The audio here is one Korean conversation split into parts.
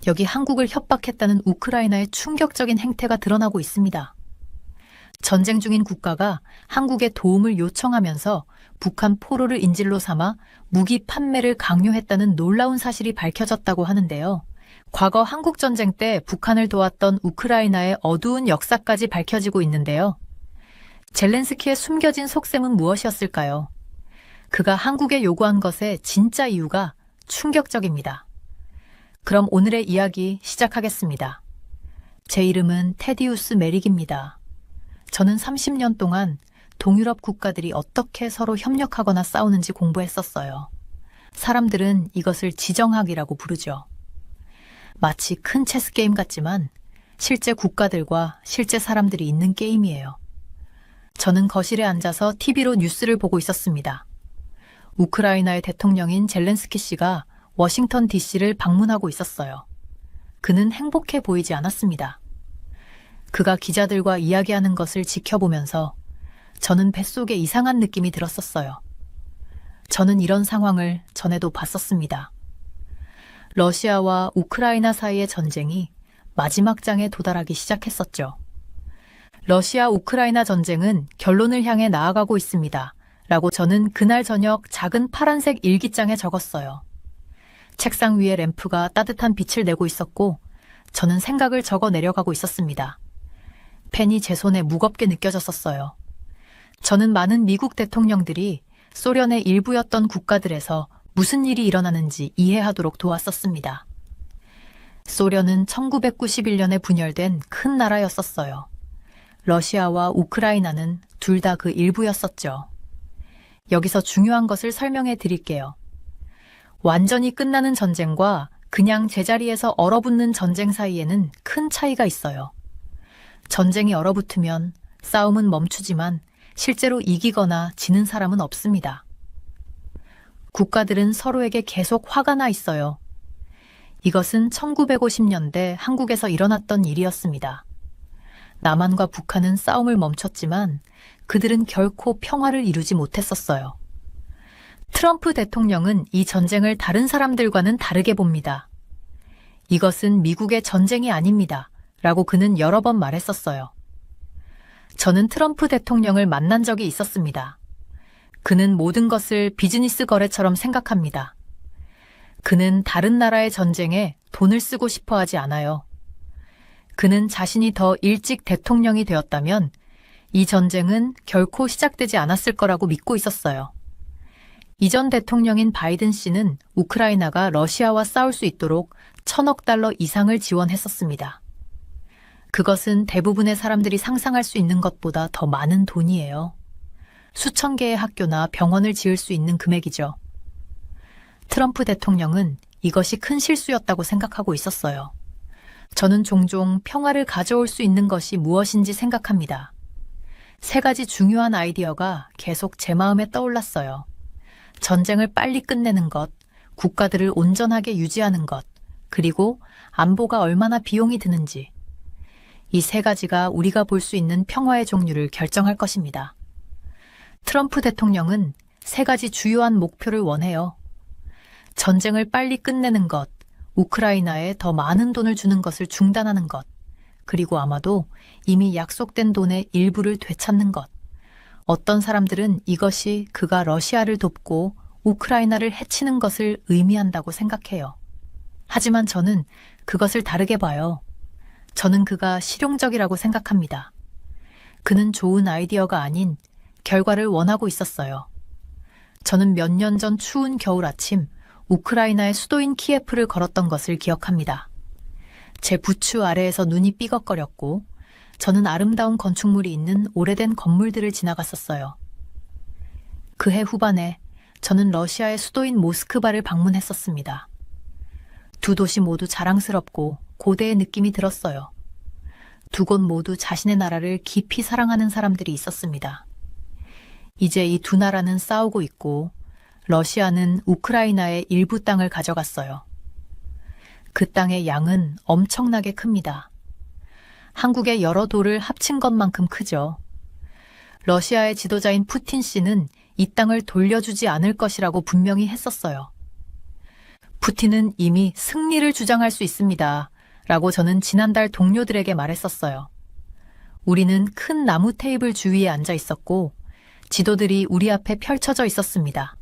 여기 한국을 협박했다는 우크라이나의 충격적인 행태가 드러나고 있습니다. 전쟁 중인 국가가 한국에 도움을 요청하면서 북한 포로를 인질로 삼아 무기 판매를 강요했다는 놀라운 사실이 밝혀졌다고 하는데요. 과거 한국전쟁 때 북한을 도왔던 우크라이나의 어두운 역사까지 밝혀지고 있는데요. 젤렌스키의 숨겨진 속셈은 무엇이었을까요? 그가 한국에 요구한 것의 진짜 이유가 충격적입니다. 그럼 오늘의 이야기 시작하겠습니다. 제 이름은 테디우스 메릭입니다. 저는 30년 동안 동유럽 국가들이 어떻게 서로 협력하거나 싸우는지 공부했었어요. 사람들은 이것을 지정학이라고 부르죠. 마치 큰 체스 게임 같지만 실제 국가들과 실제 사람들이 있는 게임이에요. 저는 거실에 앉아서 TV로 뉴스를 보고 있었습니다. 우크라이나의 대통령인 젤렌스키 씨가 워싱턴 DC를 방문하고 있었어요. 그는 행복해 보이지 않았습니다. 그가 기자들과 이야기하는 것을 지켜보면서 저는 뱃속에 이상한 느낌이 들었었어요. 저는 이런 상황을 전에도 봤었습니다. 러시아와 우크라이나 사이의 전쟁이 마지막 장에 도달하기 시작했었죠. 러시아 우크라이나 전쟁은 결론을 향해 나아가고 있습니다. 라고 저는 그날 저녁 작은 파란색 일기장에 적었어요. 책상 위에 램프가 따뜻한 빛을 내고 있었고 저는 생각을 적어 내려가고 있었습니다. 펜이 제 손에 무겁게 느껴졌었어요. 저는 많은 미국 대통령들이 소련의 일부였던 국가들에서 무슨 일이 일어나는지 이해하도록 도왔었습니다. 소련은 1991년에 분열된 큰 나라였었어요. 러시아와 우크라이나는 둘 다 그 일부였었죠. 여기서 중요한 것을 설명해 드릴게요. 완전히 끝나는 전쟁과 그냥 제자리에서 얼어붙는 전쟁 사이에는 큰 차이가 있어요. 전쟁이 얼어붙으면 싸움은 멈추지만 실제로 이기거나 지는 사람은 없습니다. 국가들은 서로에게 계속 화가 나 있어요. 이것은 1950년대 한국에서 일어났던 일이었습니다. 남한과 북한은 싸움을 멈췄지만 그들은 결코 평화를 이루지 못했었어요. 트럼프 대통령은 이 전쟁을 다른 사람들과는 다르게 봅니다. 이것은 미국의 전쟁이 아닙니다. 라고 그는 여러 번 말했었어요. 저는 트럼프 대통령을 만난 적이 있었습니다. 그는 모든 것을 비즈니스 거래처럼 생각합니다. 그는 다른 나라의 전쟁에 돈을 쓰고 싶어 하지 않아요. 그는 자신이 더 일찍 대통령이 되었다면 이 전쟁은 결코 시작되지 않았을 거라고 믿고 있었어요. 이전 대통령인 바이든 씨는 우크라이나가 러시아와 싸울 수 있도록 1,000억 달러 이상을 지원했었습니다. 그것은 대부분의 사람들이 상상할 수 있는 것보다 더 많은 돈이에요. 수천 개의 학교나 병원을 지을 수 있는 금액이죠. 트럼프 대통령은 이것이 큰 실수였다고 생각하고 있었어요. 저는 종종 평화를 가져올 수 있는 것이 무엇인지 생각합니다. 3가지 중요한 아이디어가 계속 제 마음에 떠올랐어요. 전쟁을 빨리 끝내는 것, 국가들을 온전하게 유지하는 것, 그리고 안보가 얼마나 비용이 드는지. 이 3가지가 우리가 볼 수 있는 평화의 종류를 결정할 것입니다. 트럼프 대통령은 3가지 주요한 목표를 원해요. 전쟁을 빨리 끝내는 것, 우크라이나에 더 많은 돈을 주는 것을 중단하는 것, 그리고 아마도 이미 약속된 돈의 일부를 되찾는 것. 어떤 사람들은 이것이 그가 러시아를 돕고 우크라이나를 해치는 것을 의미한다고 생각해요. 하지만 저는 그것을 다르게 봐요. 저는 그가 실용적이라고 생각합니다. 그는 좋은 아이디어가 아닌 결과를 원하고 있었어요. 저는 몇 년 전 추운 겨울 아침 우크라이나의 수도인 키예프를 걸었던 것을 기억합니다. 제 부추 아래에서 눈이 삐걱거렸고 저는 아름다운 건축물이 있는 오래된 건물들을 지나갔었어요. 그해 후반에 저는 러시아의 수도인 모스크바를 방문했었습니다. 두 도시 모두 자랑스럽고 고대의 느낌이 들었어요. 두 곳 모두 자신의 나라를 깊이 사랑하는 사람들이 있었습니다. 이제 이 두 나라는 싸우고 있고 러시아는 우크라이나의 일부 땅을 가져갔어요. 그 땅의 양은 엄청나게 큽니다. 한국의 여러 도를 합친 것만큼 크죠. 러시아의 지도자인 푸틴 씨는 이 땅을 돌려주지 않을 것이라고 분명히 했었어요. 푸틴은 이미 승리를 주장할 수 있습니다. 라고 저는 지난달 동료들에게 말했었어요. 우리는 큰 나무 테이블 주위에 앉아 있었고 지도들이 우리 앞에 펼쳐져 있었습니다.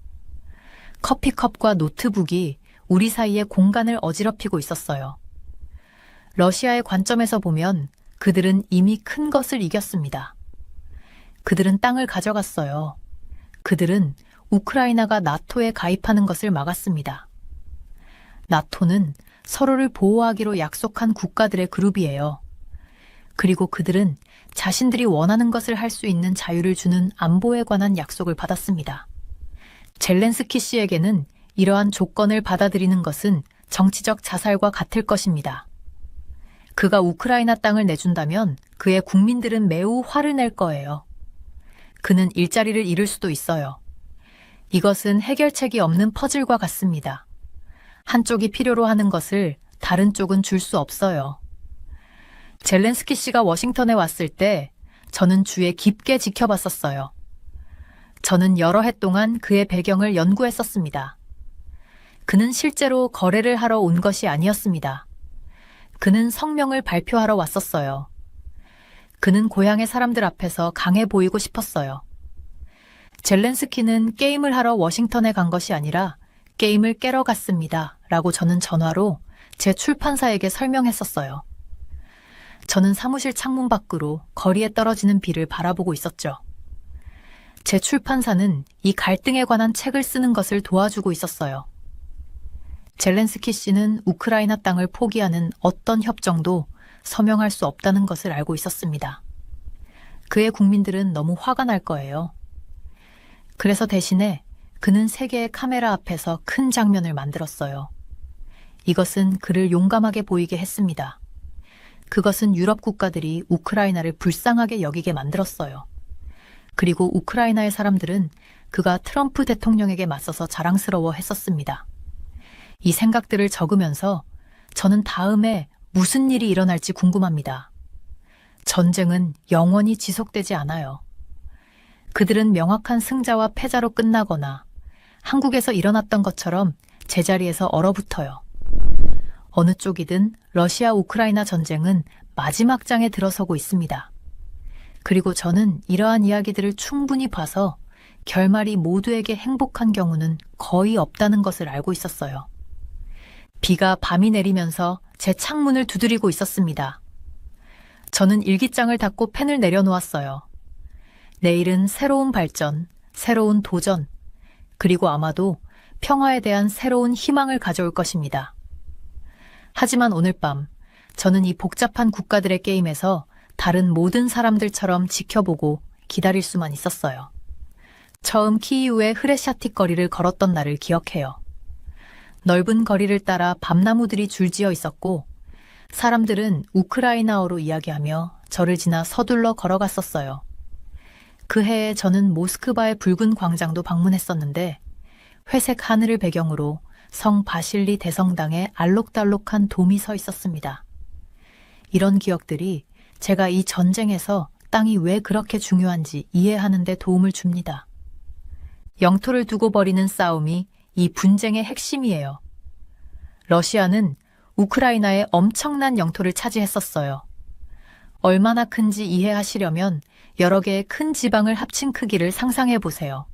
커피컵과 노트북이 우리 사이의 공간을 어지럽히고 있었어요. 러시아의 관점에서 보면 그들은 이미 큰 것을 이겼습니다. 그들은 땅을 가져갔어요. 그들은 우크라이나가 나토에 가입하는 것을 막았습니다. 나토는 서로를 보호하기로 약속한 국가들의 그룹이에요. 그리고 그들은 자신들이 원하는 것을 할 수 있는 자유를 주는 안보에 관한 약속을 받았습니다. 젤렌스키 씨에게는 이러한 조건을 받아들이는 것은 정치적 자살과 같을 것입니다. 그가 우크라이나 땅을 내준다면 그의 국민들은 매우 화를 낼 거예요. 그는 일자리를 잃을 수도 있어요. 이것은 해결책이 없는 퍼즐과 같습니다. 한쪽이 필요로 하는 것을 다른 쪽은 줄 수 없어요. 젤렌스키 씨가 워싱턴에 왔을 때 저는 주에 깊게 지켜봤었어요. 저는 여러 해 동안 그의 배경을 연구했었습니다. 그는 실제로 거래를 하러 온 것이 아니었습니다. 그는 성명을 발표하러 왔었어요. 그는 고향의 사람들 앞에서 강해 보이고 싶었어요. 젤렌스키는 게임을 하러 워싱턴에 간 것이 아니라 게임을 깨러 갔습니다. 라고 저는 전화로 제 출판사에게 설명했었어요. 저는 사무실 창문 밖으로 거리에 떨어지는 비를 바라보고 있었죠. 제 출판사는 이 갈등에 관한 책을 쓰는 것을 도와주고 있었어요. 젤렌스키 씨는 우크라이나 땅을 포기하는 어떤 협정도 서명할 수 없다는 것을 알고 있었습니다. 그의 국민들은 너무 화가 날 거예요. 그래서 대신에 그는 세계의 카메라 앞에서 큰 장면을 만들었어요. 이것은 그를 용감하게 보이게 했습니다. 그것은 유럽 국가들이 우크라이나를 불쌍하게 여기게 만들었어요. 그리고 우크라이나의 사람들은 그가 트럼프 대통령에게 맞서서 자랑스러워 했었습니다. 이 생각들을 적으면서 저는 다음에 무슨 일이 일어날지 궁금합니다. 전쟁은 영원히 지속되지 않아요. 그들은 명확한 승자와 패자로 끝나거나 한국에서 일어났던 것처럼 제자리에서 얼어붙어요. 어느 쪽이든 러시아 우크라이나 전쟁은 마지막 장에 들어서고 있습니다. 그리고 저는 이러한 이야기들을 충분히 봐서 결말이 모두에게 행복한 경우는 거의 없다는 것을 알고 있었어요. 비가 밤이 내리면서 제 창문을 두드리고 있었습니다. 저는 일기장을 닫고 펜을 내려놓았어요. 내일은 새로운 발전, 새로운 도전, 그리고 아마도 평화에 대한 새로운 희망을 가져올 것입니다. 하지만 오늘 밤 저는 이 복잡한 국가들의 게임에서 다른 모든 사람들처럼 지켜보고 기다릴 수만 있었어요. 처음 키이우의 흐레샤틱 거리를 걸었던 날을 기억해요. 넓은 거리를 따라 밤나무들이 줄지어 있었고 사람들은 우크라이나어로 이야기하며 저를 지나 서둘러 걸어갔었어요. 그 해에 저는 모스크바의 붉은 광장도 방문했었는데 회색 하늘을 배경으로 성 바실리 대성당에 알록달록한 돔이 서 있었습니다. 이런 기억들이 제가 이 전쟁에서 땅이 왜 그렇게 중요한지 이해하는 데 도움을 줍니다. 영토를 두고 벌이는 싸움이 이 분쟁의 핵심이에요. 러시아는 우크라이나의 엄청난 영토를 차지했었어요. 얼마나 큰지 이해하시려면 여러 개의 큰 지방을 합친 크기를 상상해 보세요.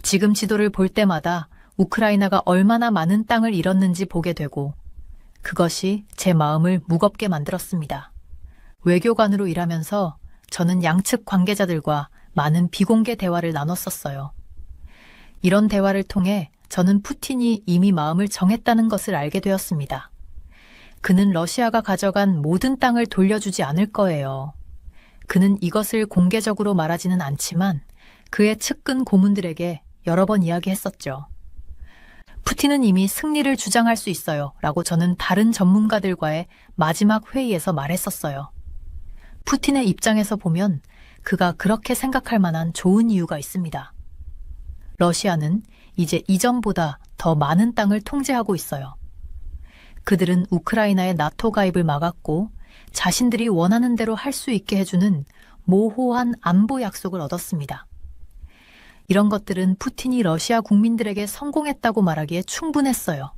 지금 지도를 볼 때마다 우크라이나가 얼마나 많은 땅을 잃었는지 보게 되고 그것이 제 마음을 무겁게 만들었습니다. 외교관으로 일하면서 저는 양측 관계자들과 많은 비공개 대화를 나눴었어요. 이런 대화를 통해 저는 푸틴이 이미 마음을 정했다는 것을 알게 되었습니다. 그는 러시아가 가져간 모든 땅을 돌려주지 않을 거예요. 그는 이것을 공개적으로 말하지는 않지만 그의 측근 고문들에게 여러 번 이야기했었죠. 푸틴은 이미 승리를 주장할 수 있어요. 라고 저는 다른 전문가들과의 마지막 회의에서 말했었어요. 푸틴의 입장에서 보면 그가 그렇게 생각할 만한 좋은 이유가 있습니다. 러시아는 이제 이전보다 더 많은 땅을 통제하고 있어요. 그들은 우크라이나의 나토 가입을 막았고 자신들이 원하는 대로 할 수 있게 해주는 모호한 안보 약속을 얻었습니다. 이런 것들은 푸틴이 러시아 국민들에게 성공했다고 말하기에 충분했어요.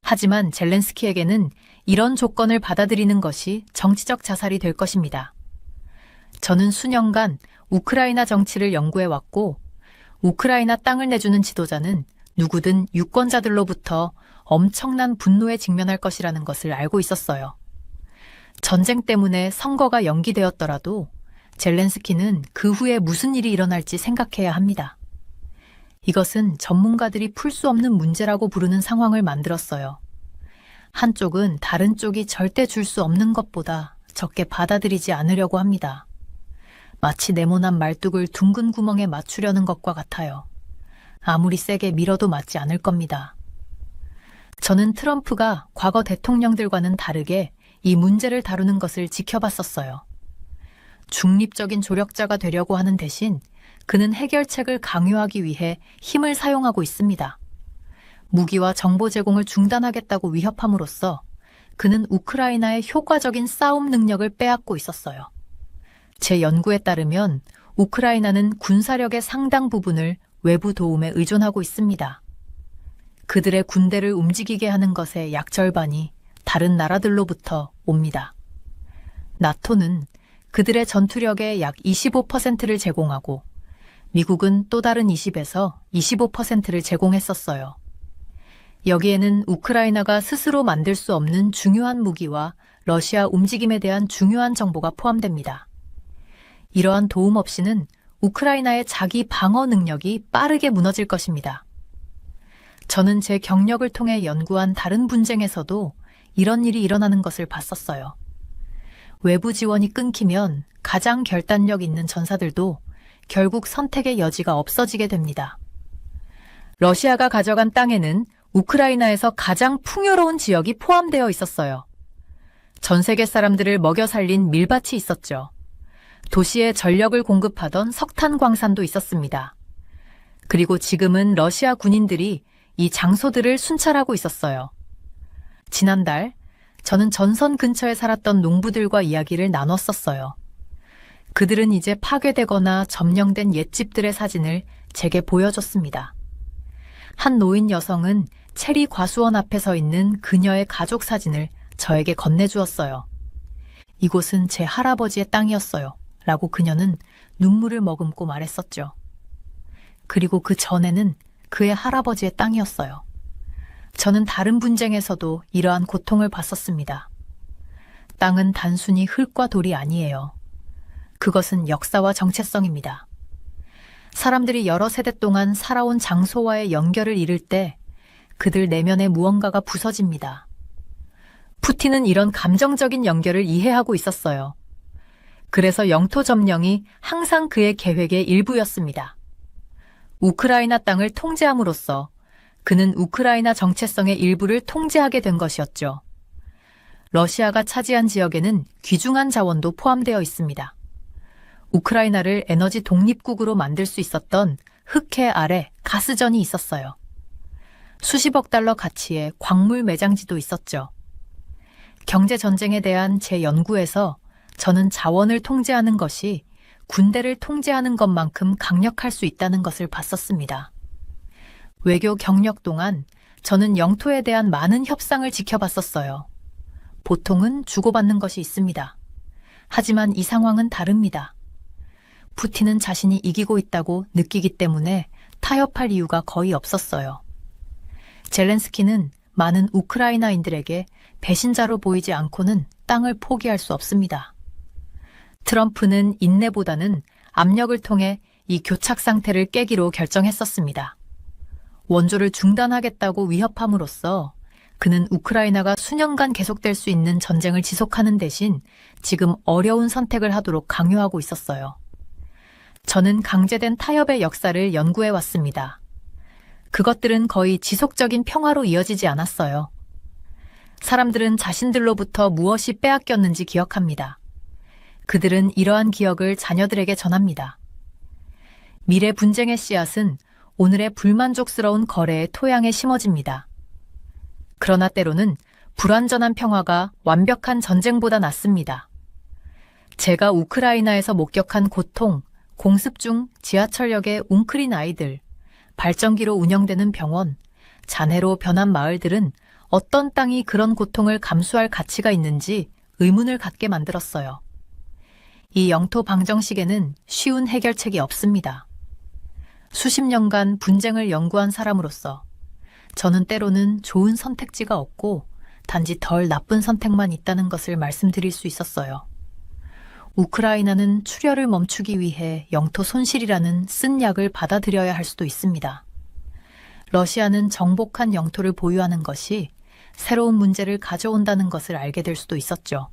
하지만 젤렌스키에게는 이런 조건을 받아들이는 것이 정치적 자살이 될 것입니다. 저는 수년간 우크라이나 정치를 연구해왔고, 우크라이나 땅을 내주는 지도자는 누구든 유권자들로부터 엄청난 분노에 직면할 것이라는 것을 알고 있었어요. 전쟁 때문에 선거가 연기되었더라도 젤렌스키는 그 후에 무슨 일이 일어날지 생각해야 합니다. 이것은 전문가들이 풀 수 없는 문제라고 부르는 상황을 만들었어요. 한쪽은 다른 쪽이 절대 줄 수 없는 것보다 적게 받아들이지 않으려고 합니다. 마치 네모난 말뚝을 둥근 구멍에 맞추려는 것과 같아요. 아무리 세게 밀어도 맞지 않을 겁니다. 저는 트럼프가 과거 대통령들과는 다르게 이 문제를 다루는 것을 지켜봤었어요. 중립적인 조력자가 되려고 하는 대신 그는 해결책을 강요하기 위해 힘을 사용하고 있습니다. 무기와 정보 제공을 중단하겠다고 위협함으로써 그는 우크라이나의 효과적인 싸움 능력을 빼앗고 있었어요. 제 연구에 따르면 우크라이나는 군사력의 상당 부분을 외부 도움에 의존하고 있습니다. 그들의 군대를 움직이게 하는 것의 약 절반이 다른 나라들로부터 옵니다. 나토는 그들의 전투력의 약 25%를 제공하고 미국은 또 다른 20에서 25%를 제공했었어요. 여기에는 우크라이나가 스스로 만들 수 없는 중요한 무기와 러시아 움직임에 대한 중요한 정보가 포함됩니다. 이러한 도움 없이는 우크라이나의 자기 방어 능력이 빠르게 무너질 것입니다. 저는 제 경력을 통해 연구한 다른 분쟁에서도 이런 일이 일어나는 것을 봤었어요. 외부 지원이 끊기면 가장 결단력 있는 전사들도 결국 선택의 여지가 없어지게 됩니다. 러시아가 가져간 땅에는 우크라이나에서 가장 풍요로운 지역이 포함되어 있었어요. 전 세계 사람들을 먹여 살린 밀밭이 있었죠. 도시에 전력을 공급하던 석탄 광산도 있었습니다. 그리고 지금은 러시아 군인들이 이 장소들을 순찰하고 있었어요. 지난달 저는 전선 근처에 살았던 농부들과 이야기를 나눴었어요. 그들은 이제 파괴되거나 점령된 옛집들의 사진을 제게 보여줬습니다. 한 노인 여성은 체리 과수원 앞에 서 있는 그녀의 가족 사진을 저에게 건네주었어요. 이곳은 제 할아버지의 땅이었어요. 라고 그녀는 눈물을 머금고 말했었죠. 그리고 그 전에는 그의 할아버지의 땅이었어요. 저는 다른 분쟁에서도 이러한 고통을 봤었습니다. 땅은 단순히 흙과 돌이 아니에요. 그것은 역사와 정체성입니다. 사람들이 여러 세대 동안 살아온 장소와의 연결을 잃을 때 그들 내면의 무언가가 부서집니다. 푸틴은 이런 감정적인 연결을 이해하고 있었어요. 그래서 영토 점령이 항상 그의 계획의 일부였습니다. 우크라이나 땅을 통제함으로써 그는 우크라이나 정체성의 일부를 통제하게 된 것이었죠. 러시아가 차지한 지역에는 귀중한 자원도 포함되어 있습니다. 우크라이나를 에너지 독립국으로 만들 수 있었던 흑해 아래 가스전이 있었어요. 수십억 달러 가치의 광물 매장지도 있었죠. 경제전쟁에 대한 제 연구에서 저는 자원을 통제하는 것이 군대를 통제하는 것만큼 강력할 수 있다는 것을 봤었습니다. 외교 경력 동안 저는 영토에 대한 많은 협상을 지켜봤었어요. 보통은 주고받는 것이 있습니다. 하지만 이 상황은 다릅니다. 푸틴은 자신이 이기고 있다고 느끼기 때문에 타협할 이유가 거의 없었어요. 젤렌스키는 많은 우크라이나인들에게 배신자로 보이지 않고는 땅을 포기할 수 없습니다. 트럼프는 인내보다는 압력을 통해 이 교착 상태를 깨기로 결정했었습니다. 원조를 중단하겠다고 위협함으로써 그는 우크라이나가 수년간 계속될 수 있는 전쟁을 지속하는 대신 지금 어려운 선택을 하도록 강요하고 있었어요. 저는 강제된 타협의 역사를 연구해 왔습니다. 그것들은 거의 지속적인 평화로 이어지지 않았어요. 사람들은 자신들로부터 무엇이 빼앗겼는지 기억합니다. 그들은 이러한 기억을 자녀들에게 전합니다. 미래 분쟁의 씨앗은 오늘의 불만족스러운 거래의 토양에 심어집니다. 그러나 때로는 불완전한 평화가 완벽한 전쟁보다 낫습니다. 제가 우크라이나에서 목격한 고통, 공습 중 지하철역의 웅크린 아이들, 발전기로 운영되는 병원, 잔해로 변한 마을들은 어떤 땅이 그런 고통을 감수할 가치가 있는지 의문을 갖게 만들었어요. 이 영토 방정식에는 쉬운 해결책이 없습니다. 수십 년간 분쟁을 연구한 사람으로서 저는 때로는 좋은 선택지가 없고 단지 덜 나쁜 선택만 있다는 것을 말씀드릴 수 있었어요. 우크라이나는 출혈을 멈추기 위해 영토 손실이라는 쓴 약을 받아들여야 할 수도 있습니다. 러시아는 정복한 영토를 보유하는 것이 새로운 문제를 가져온다는 것을 알게 될 수도 있었죠.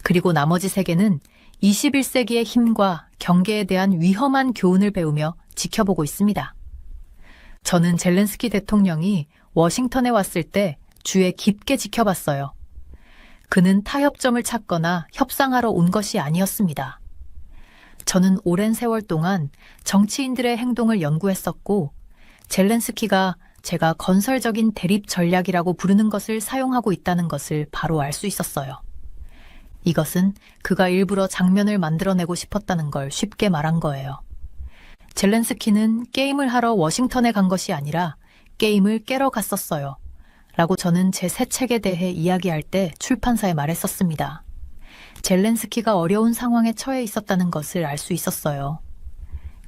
그리고 나머지 세계는 21세기의 힘과 경계에 대한 위험한 교훈을 배우며 지켜보고 있습니다. 저는 젤렌스키 대통령이 워싱턴에 왔을 때 주에 깊게 지켜봤어요. 그는 타협점을 찾거나 협상하러 온 것이 아니었습니다. 저는 오랜 세월 동안 정치인들의 행동을 연구했었고, 젤렌스키가 제가 건설적인 대립 전략이라고 부르는 것을 사용하고 있다는 것을 바로 알 수 있었어요. 이것은 그가 일부러 장면을 만들어내고 싶었다는 걸 쉽게 말한 거예요. 젤렌스키는 게임을 하러 워싱턴에 간 것이 아니라 게임을 깨러 갔었어요. 라고 저는 제 새 책에 대해 이야기할 때 출판사에 말했었습니다. 젤렌스키가 어려운 상황에 처해 있었다는 것을 알 수 있었어요.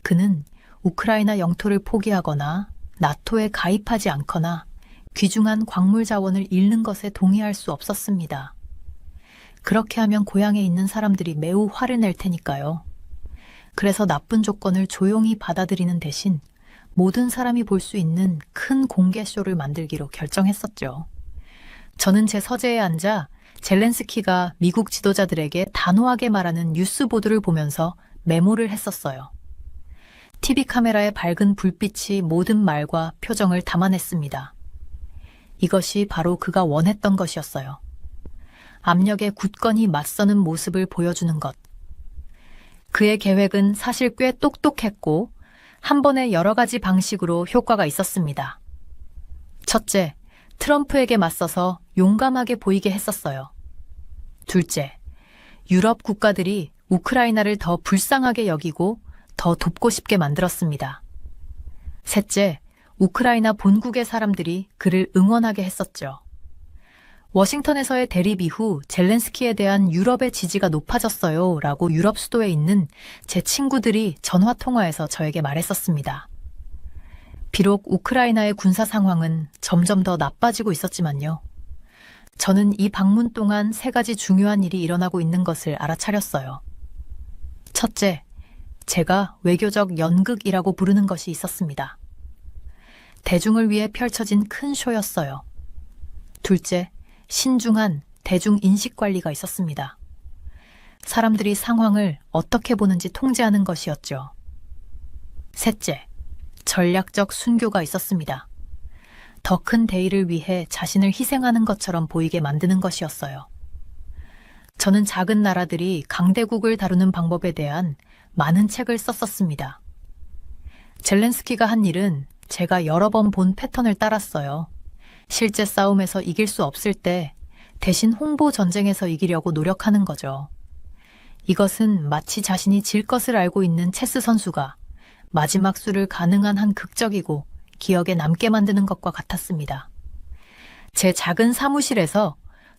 그는 우크라이나 영토를 포기하거나 나토에 가입하지 않거나 귀중한 광물 자원을 잃는 것에 동의할 수 없었습니다. 그렇게 하면 고향에 있는 사람들이 매우 화를 낼 테니까요. 그래서 나쁜 조건을 조용히 받아들이는 대신 모든 사람이 볼 수 있는 큰 공개쇼를 만들기로 결정했었죠. 저는 제 서재에 앉아 젤렌스키가 미국 지도자들에게 단호하게 말하는 뉴스 보도를 보면서 메모를 했었어요. TV 카메라의 밝은 불빛이 모든 말과 표정을 담아냈습니다. 이것이 바로 그가 원했던 것이었어요. 압력에 굳건히 맞서는 모습을 보여주는 것. 그의 계획은 사실 꽤 똑똑했고 한 번에 여러 가지 방식으로 효과가 있었습니다. 첫째, 트럼프에게 맞서서 용감하게 보이게 했었어요. 둘째, 유럽 국가들이 우크라이나를 더 불쌍하게 여기고 더 돕고 싶게 만들었습니다. 셋째, 우크라이나 본국의 사람들이 그를 응원하게 했었죠. 워싱턴에서의 대립 이후 젤렌스키에 대한 유럽의 지지가 높아졌어요 라고 유럽 수도에 있는 제 친구들이 전화통화에서 저에게 말했었습니다. 비록 우크라이나의 군사 상황은 점점 더 나빠지고 있었지만요. 저는 이 방문 동안 3가지 중요한 일이 일어나고 있는 것을 알아차렸어요. 첫째, 제가 외교적 연극이라고 부르는 것이 있었습니다. 대중을 위해 펼쳐진 큰 쇼였어요. 둘째, 신중한 대중인식 관리가 있었습니다. 사람들이 상황을 어떻게 보는지 통제하는 것이었죠. 셋째, 전략적 순교가 있었습니다. 더 큰 대의를 위해 자신을 희생하는 것처럼 보이게 만드는 것이었어요. 저는 작은 나라들이 강대국을 다루는 방법에 대한 많은 책을 썼었습니다. 젤렌스키가 한 일은 제가 여러 번 본 패턴을 따랐어요. 실제 싸움에서 이길 수 없을 때 대신 홍보 전쟁에서 이기려고 노력하는 거죠. 이것은 마치 자신이 질 것을 알고 있는 체스 선수가 마지막 수를 가능한 한 극적이고 기억에 남게 만드는 것과 같았습니다. 제 작은 사무실에서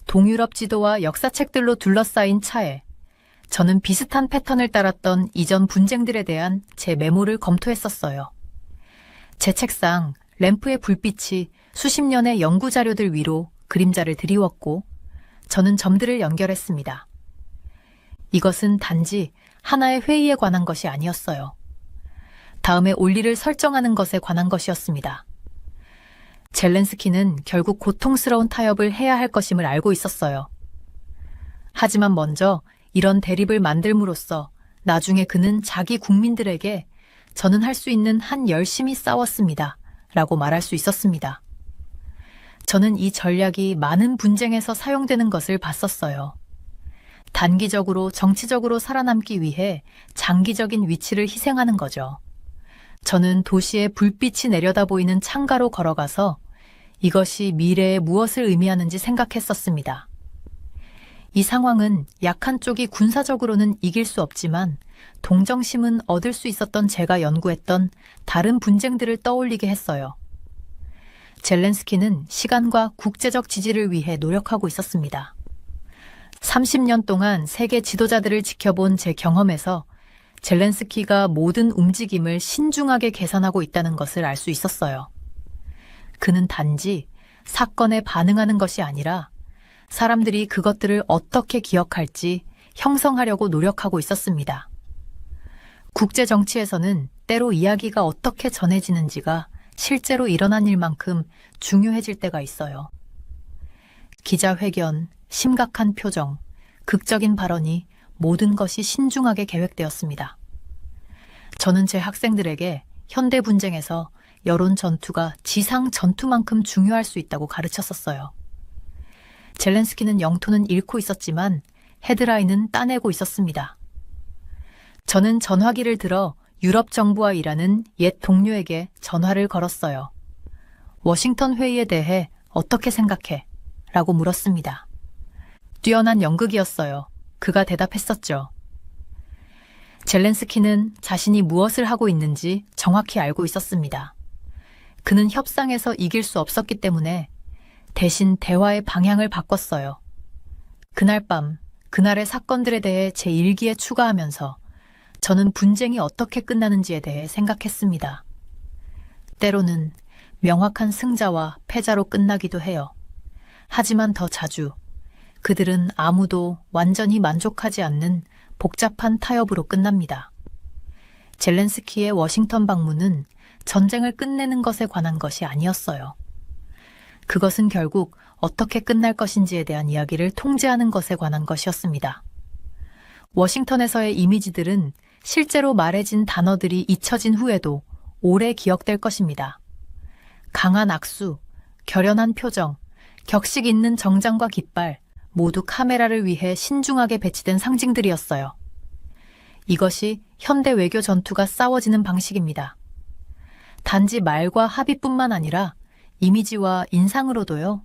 동유럽 지도와 역사책들로 둘러싸인 차에 저는 비슷한 패턴을 따랐던 이전 분쟁들에 대한 제 메모를 검토했었어요. 제 책상, 램프의 불빛이 수십 년의 연구 자료들 위로 그림자를 드리웠고 저는 점들을 연결했습니다. 이것은 단지 하나의 회의에 관한 것이 아니었어요. 다음에 올리를 설정하는 것에 관한 것이었습니다. 젤렌스키는 결국 고통스러운 타협을 해야 할 것임을 알고 있었어요. 하지만 먼저 이런 대립을 만들므로써 나중에 그는 자기 국민들에게 저는 할 수 있는 한 열심히 싸웠습니다. 라고 말할 수 있었습니다. 저는 이 전략이 많은 분쟁에서 사용되는 것을 봤었어요. 단기적으로 정치적으로 살아남기 위해 장기적인 위치를 희생하는 거죠. 저는 도시의 불빛이 내려다 보이는 창가로 걸어가서 이것이 미래에 무엇을 의미하는지 생각했었습니다. 이 상황은 약한 쪽이 군사적으로는 이길 수 없지만 동정심은 얻을 수 있었던 제가 연구했던 다른 분쟁들을 떠올리게 했어요. 젤렌스키는 시간과 국제적 지지를 위해 노력하고 있었습니다. 30년 동안 세계 지도자들을 지켜본 제 경험에서 젤렌스키가 모든 움직임을 신중하게 계산하고 있다는 것을 알 수 있었어요. 그는 단지 사건에 반응하는 것이 아니라 사람들이 그것들을 어떻게 기억할지 형성하려고 노력하고 있었습니다. 국제 정치에서는 때로 이야기가 어떻게 전해지는지가 실제로 일어난 일만큼 중요해질 때가 있어요. 기자회견, 심각한 표정, 극적인 발언이 모든 것이 신중하게 계획되었습니다. 저는 제 학생들에게 현대 분쟁에서 여론 전투가 지상 전투만큼 중요할 수 있다고 가르쳤었어요. 젤렌스키는 영토는 잃고 있었지만 헤드라인은 따내고 있었습니다. 저는 전화기를 들어 유럽 정부와 일하는 옛 동료에게 전화를 걸었어요. 워싱턴 회의에 대해 어떻게 생각해? 라고 물었습니다. 뛰어난 연극이었어요. 그가 대답했었죠. 젤렌스키는 자신이 무엇을 하고 있는지 정확히 알고 있었습니다. 그는 협상에서 이길 수 없었기 때문에 대신 대화의 방향을 바꿨어요. 그날 밤, 그날의 사건들에 대해 제 일기에 추가하면서 저는 분쟁이 어떻게 끝나는지에 대해 생각했습니다. 때로는 명확한 승자와 패자로 끝나기도 해요. 하지만 더 자주 그들은 아무도 완전히 만족하지 않는 복잡한 타협으로 끝납니다. 젤렌스키의 워싱턴 방문은 전쟁을 끝내는 것에 관한 것이 아니었어요. 그것은 결국 어떻게 끝날 것인지에 대한 이야기를 통제하는 것에 관한 것이었습니다. 워싱턴에서의 이미지들은 실제로 말해진 단어들이 잊혀진 후에도 오래 기억될 것입니다. 강한 악수, 결연한 표정, 격식 있는 정장과 깃발, 모두 카메라를 위해 신중하게 배치된 상징들이었어요. 이것이 현대 외교 전투가 싸워지는 방식입니다. 단지 말과 합의뿐만 아니라 이미지와 인상으로도요.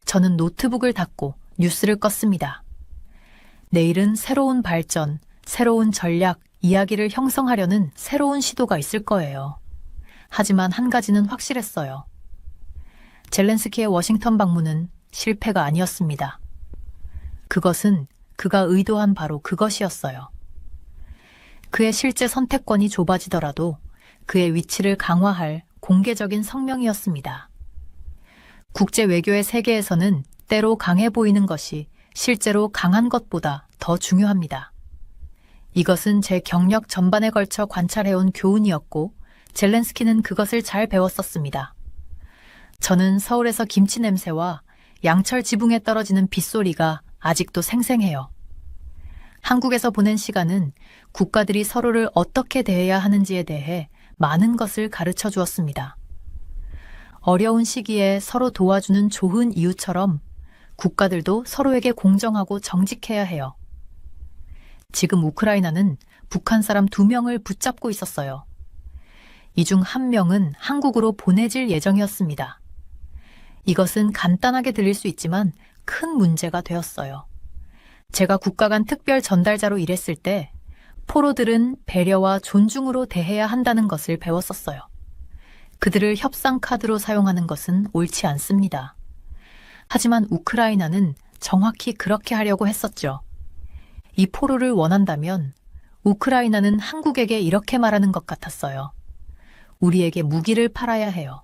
저는 노트북을 닫고 뉴스를 껐습니다. 내일은 새로운 발전, 새로운 전략, 이야기를 형성하려는 새로운 시도가 있을 거예요. 하지만 한 가지는 확실했어요. 젤렌스키의 워싱턴 방문은 실패가 아니었습니다. 그것은 그가 의도한 바로 그것이었어요. 그의 실제 선택권이 좁아지더라도 그의 위치를 강화할 공개적인 성명이었습니다. 국제 외교의 세계에서는 때로 강해 보이는 것이 실제로 강한 것보다 더 중요합니다. 이것은 제 경력 전반에 걸쳐 관찰해온 교훈이었고 젤렌스키는 그것을 잘 배웠었습니다. 저는 서울에서 김치 냄새와 양철 지붕에 떨어지는 빗소리가 아직도 생생해요. 한국에서 보낸 시간은 국가들이 서로를 어떻게 대해야 하는지에 대해 많은 것을 가르쳐 주었습니다. 어려운 시기에 서로 도와주는 좋은 이웃처럼 국가들도 서로에게 공정하고 정직해야 해요. 지금 우크라이나는 북한 사람 2명을 붙잡고 있었어요. 이 중 1명은 한국으로 보내질 예정이었습니다. 이것은 간단하게 들릴 수 있지만 큰 문제가 되었어요. 제가 국가 간 특별 전달자로 일했을 때 포로들은 배려와 존중으로 대해야 한다는 것을 배웠었어요. 그들을 협상 카드로 사용하는 것은 옳지 않습니다. 하지만 우크라이나는 정확히 그렇게 하려고 했었죠. 이 포로를 원한다면 우크라이나는 한국에게 이렇게 말하는 것 같았어요. 우리에게 무기를 팔아야 해요.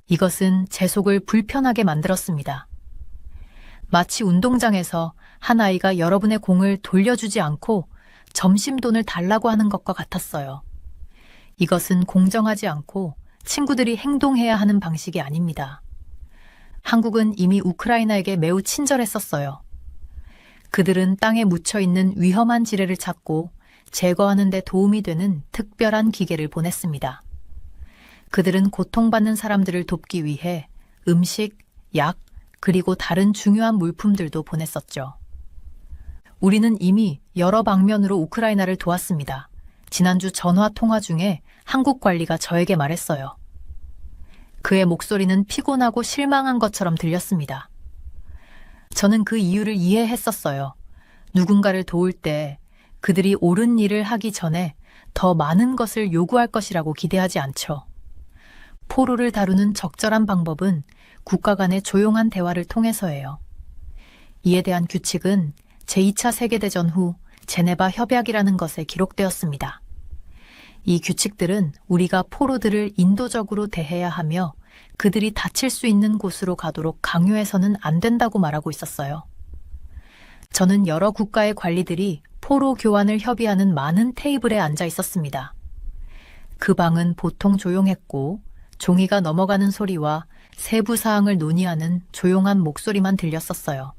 이것은 제 속을 불편하게 만들었습니다. 마치 운동장에서 한 아이가 여러분의 공을 돌려주지 않고 점심돈을 달라고 하는 것과 같았어요. 이것은 공정하지 않고 친구들이 행동해야 하는 방식이 아닙니다. 한국은 이미 우크라이나에게 매우 친절했었어요. 그들은 땅에 묻혀있는 위험한 지뢰를 찾고 제거하는 데 도움이 되는 특별한 기계를 보냈습니다. 그들은 고통받는 사람들을 돕기 위해 음식, 약, 그리고 다른 중요한 물품들도 보냈었죠. 우리는 이미 여러 방면으로 우크라이나를 도왔습니다. 지난주 전화 통화 중에 한국 관리가 저에게 말했어요. 그의 목소리는 피곤하고 실망한 것처럼 들렸습니다. 저는 그 이유를 이해했었어요. 누군가를 도울 때 그들이 옳은 일을 하기 전에 더 많은 것을 요구할 것이라고 기대하지 않죠. 포로를 다루는 적절한 방법은 국가 간의 조용한 대화를 통해서예요. 이에 대한 규칙은 제2차 세계대전 후 제네바 협약이라는 것에 기록되었습니다. 이 규칙들은 우리가 포로들을 인도적으로 대해야 하며 그들이 다칠 수 있는 곳으로 가도록 강요해서는 안 된다고 말하고 있었어요. 저는 여러 국가의 관리들이 포로 교환을 협의하는 많은 테이블에 앉아 있었습니다. 그 방은 보통 조용했고 종이가 넘어가는 소리와 세부 사항을 논의하는 조용한 목소리만 들렸었어요.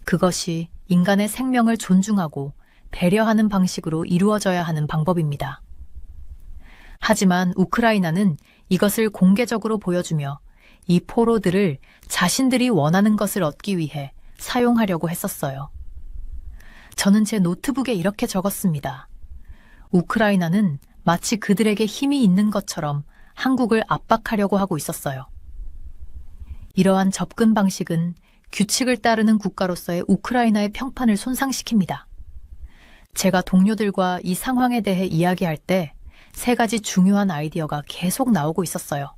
그것이 인간의 생명을 존중하고 배려하는 방식으로 이루어져야 하는 방법입니다. 하지만 우크라이나는 이것을 공개적으로 보여주며 이 포로들을 자신들이 원하는 것을 얻기 위해 사용하려고 했었어요. 저는 제 노트북에 이렇게 적었습니다. 우크라이나는 마치 그들에게 힘이 있는 것처럼 한국을 압박하려고 하고 있었어요. 이러한 접근 방식은 규칙을 따르는 국가로서의 우크라이나의 평판을 손상시킵니다. 제가 동료들과 이 상황에 대해 이야기할 때 3가지 중요한 아이디어가 계속 나오고 있었어요.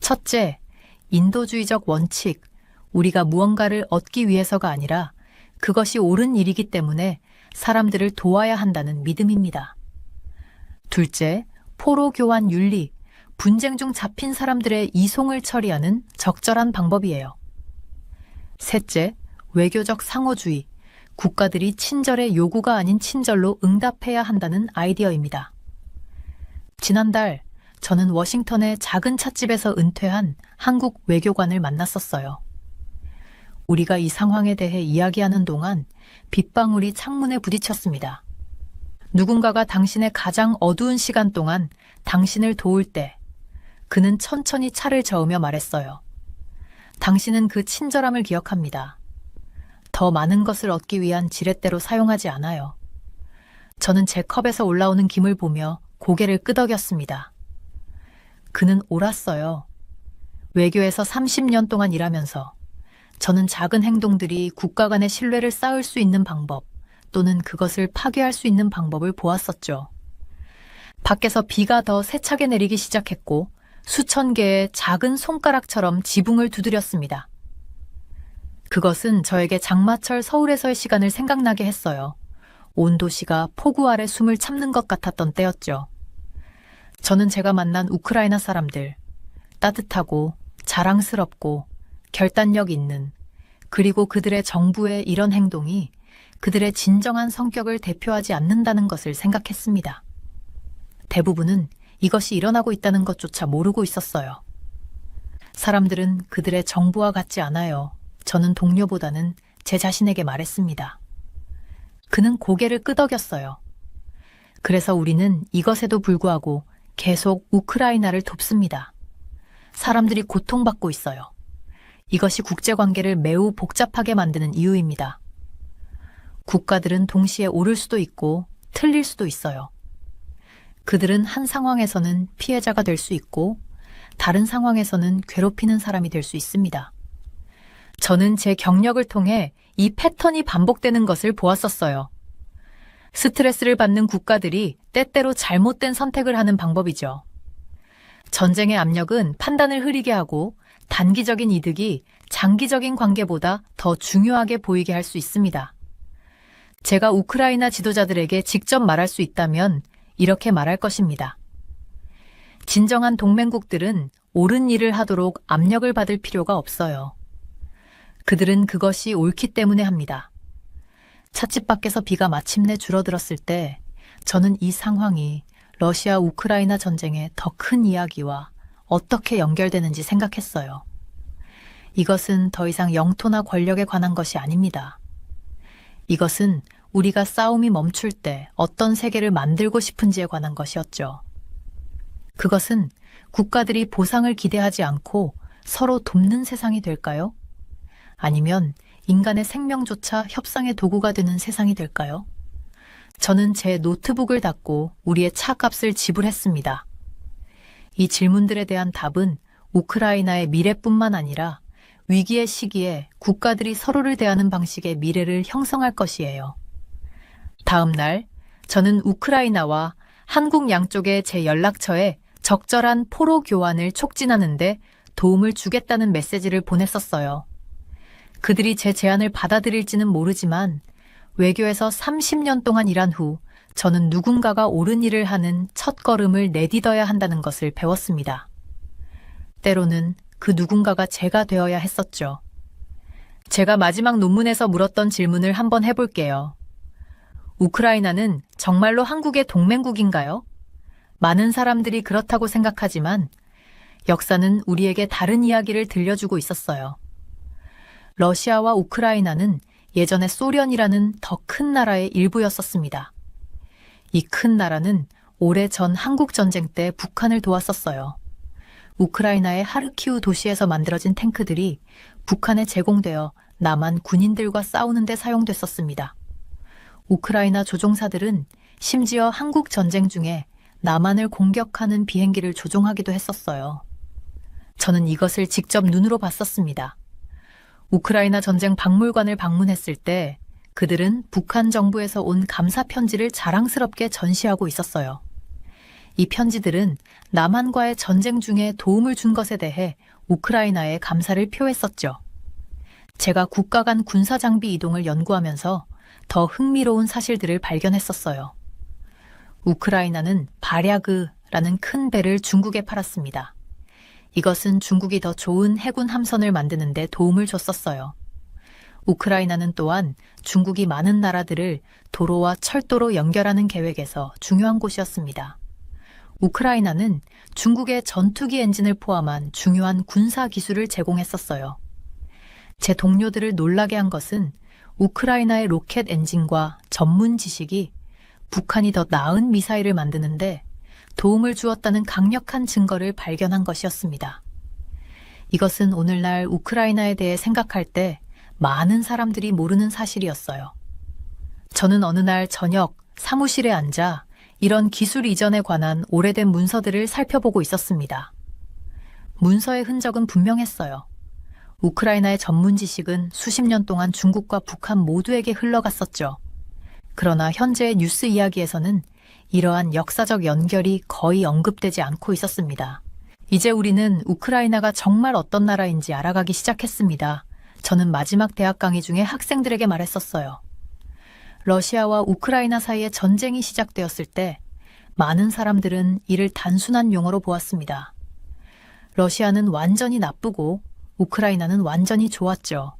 첫째, 인도주의적 원칙, 우리가 무언가를 얻기 위해서가 아니라 그것이 옳은 일이기 때문에 사람들을 도와야 한다는 믿음입니다. 둘째, 포로 교환 윤리, 분쟁 중 잡힌 사람들의 이송을 처리하는 적절한 방법이에요. 셋째, 외교적 상호주의, 국가들이 친절의 요구가 아닌 친절로 응답해야 한다는 아이디어입니다. 지난달 저는 워싱턴의 작은 찻집에서 은퇴한 한국 외교관을 만났었어요. 우리가 이 상황에 대해 이야기하는 동안 빗방울이 창문에 부딪혔습니다. 누군가가 당신의 가장 어두운 시간 동안 당신을 도울 때 그는 천천히 차를 저으며 말했어요. 당신은 그 친절함을 기억합니다. 더 많은 것을 얻기 위한 지렛대로 사용하지 않아요. 저는 제 컵에서 올라오는 김을 보며 고개를 끄덕였습니다. 그는 옳았어요. 외교에서 30년 동안 일하면서 저는 작은 행동들이 국가 간의 신뢰를 쌓을 수 있는 방법 또는 그것을 파괴할 수 있는 방법을 보았었죠. 밖에서 비가 더 세차게 내리기 시작했고 수천 개의 작은 손가락처럼 지붕을 두드렸습니다. 그것은 저에게 장마철 서울에서의 시간을 생각나게 했어요. 온 도시가 폭우 아래 숨을 참는 것 같았던 때였죠. 저는 제가 만난 우크라이나 사람들, 따뜻하고 자랑스럽고 결단력 있는, 그리고 그들의 정부의 이런 행동이 그들의 진정한 성격을 대표하지 않는다는 것을 생각했습니다. 대부분은 이것이 일어나고 있다는 것조차 모르고 있었어요. 사람들은 그들의 정부와 같지 않아요. 저는 동료보다는 제 자신에게 말했습니다. 그는 고개를 끄덕였어요. 그래서 우리는 이것에도 불구하고 계속 우크라이나를 돕습니다. 사람들이 고통받고 있어요. 이것이 국제관계를 매우 복잡하게 만드는 이유입니다. 국가들은 동시에 옳을 수도 있고 틀릴 수도 있어요. 그들은 한 상황에서는 피해자가 될 수 있고 다른 상황에서는 괴롭히는 사람이 될 수 있습니다. 저는 제 경력을 통해 이 패턴이 반복되는 것을 보았었어요. 스트레스를 받는 국가들이 때때로 잘못된 선택을 하는 방법이죠. 전쟁의 압력은 판단을 흐리게 하고 단기적인 이득이 장기적인 관계보다 더 중요하게 보이게 할 수 있습니다. 제가 우크라이나 지도자들에게 직접 말할 수 있다면 이렇게 말할 것입니다. 진정한 동맹국들은 옳은 일을 하도록 압력을 받을 필요가 없어요. 그들은 그것이 옳기 때문에 합니다. 찻집 밖에서 비가 마침내 줄어들었을 때 저는 이 상황이 러시아 우크라이나 전쟁의 더 큰 이야기와 어떻게 연결되는지 생각했어요. 이것은 더 이상 영토나 권력에 관한 것이 아닙니다. 이것은 우리가 싸움이 멈출 때 어떤 세계를 만들고 싶은지에 관한 것이었죠. 그것은 국가들이 보상을 기대하지 않고 서로 돕는 세상이 될까요? 아니면 인간의 생명조차 협상의 도구가 되는 세상이 될까요? 저는 제 노트북을 닫고 우리의 차값을 지불했습니다. 이 질문들에 대한 답은 우크라이나의 미래뿐만 아니라 위기의 시기에 국가들이 서로를 대하는 방식의 미래를 형성할 것이에요. 다음 날 저는 우크라이나와 한국 양쪽의 제 연락처에 적절한 포로 교환을 촉진하는데 도움을 주겠다는 메시지를 보냈었어요. 그들이 제 제안을 받아들일지는 모르지만 외교에서 30년 동안 일한 후 저는 누군가가 옳은 일을 하는 첫걸음을 내딛어야 한다는 것을 배웠습니다. 때로는 그 누군가가 제가 되어야 했었죠. 제가 마지막 논문에서 물었던 질문을 한번 해볼게요. 우크라이나는 정말로 한국의 동맹국인가요? 많은 사람들이 그렇다고 생각하지만 역사는 우리에게 다른 이야기를 들려주고 있었어요. 러시아와 우크라이나는 예전에 소련이라는 더 큰 나라의 일부였었습니다. 이 큰 나라는 오래전 한국전쟁 때 북한을 도왔었어요. 우크라이나의 하르키우 도시에서 만들어진 탱크들이 북한에 제공되어 남한 군인들과 싸우는 데 사용됐었습니다. 우크라이나 조종사들은 심지어 한국 전쟁 중에 남한을 공격하는 비행기를 조종하기도 했었어요. 저는 이것을 직접 눈으로 봤었습니다. 우크라이나 전쟁 박물관을 방문했을 때 그들은 북한 정부에서 온 감사 편지를 자랑스럽게 전시하고 있었어요. 이 편지들은 남한과의 전쟁 중에 도움을 준 것에 대해 우크라이나에 감사를 표했었죠. 제가 국가 간 군사 장비 이동을 연구하면서 더 흥미로운 사실들을 발견했었어요. 우크라이나는 바랴그라는 큰 배를 중국에 팔았습니다. 이것은 중국이 더 좋은 해군 함선을 만드는 데 도움을 줬었어요. 우크라이나는 또한 중국이 많은 나라들을 도로와 철도로 연결하는 계획에서 중요한 곳이었습니다. 우크라이나는 중국의 전투기 엔진을 포함한 중요한 군사 기술을 제공했었어요. 제 동료들을 놀라게 한 것은 우크라이나의 로켓 엔진과 전문 지식이 북한이 더 나은 미사일을 만드는데 도움을 주었다는 강력한 증거를 발견한 것이었습니다. 이것은 오늘날 우크라이나에 대해 생각할 때 많은 사람들이 모르는 사실이었어요. 저는 어느 날 저녁 사무실에 앉아 이런 기술 이전에 관한 오래된 문서들을 살펴보고 있었습니다. 문서의 흔적은 분명했어요. 우크라이나의 전문 지식은 수십 년 동안 중국과 북한 모두에게 흘러갔었죠. 그러나 현재의 뉴스 이야기에서는 이러한 역사적 연결이 거의 언급되지 않고 있었습니다. 이제 우리는 우크라이나가 정말 어떤 나라인지 알아가기 시작했습니다. 저는 마지막 대학 강의 중에 학생들에게 말했었어요. 러시아와 우크라이나 사이에 전쟁이 시작되었을 때 많은 사람들은 이를 단순한 용어로 보았습니다. 러시아는 완전히 나쁘고 우크라이나는 완전히 좋았죠.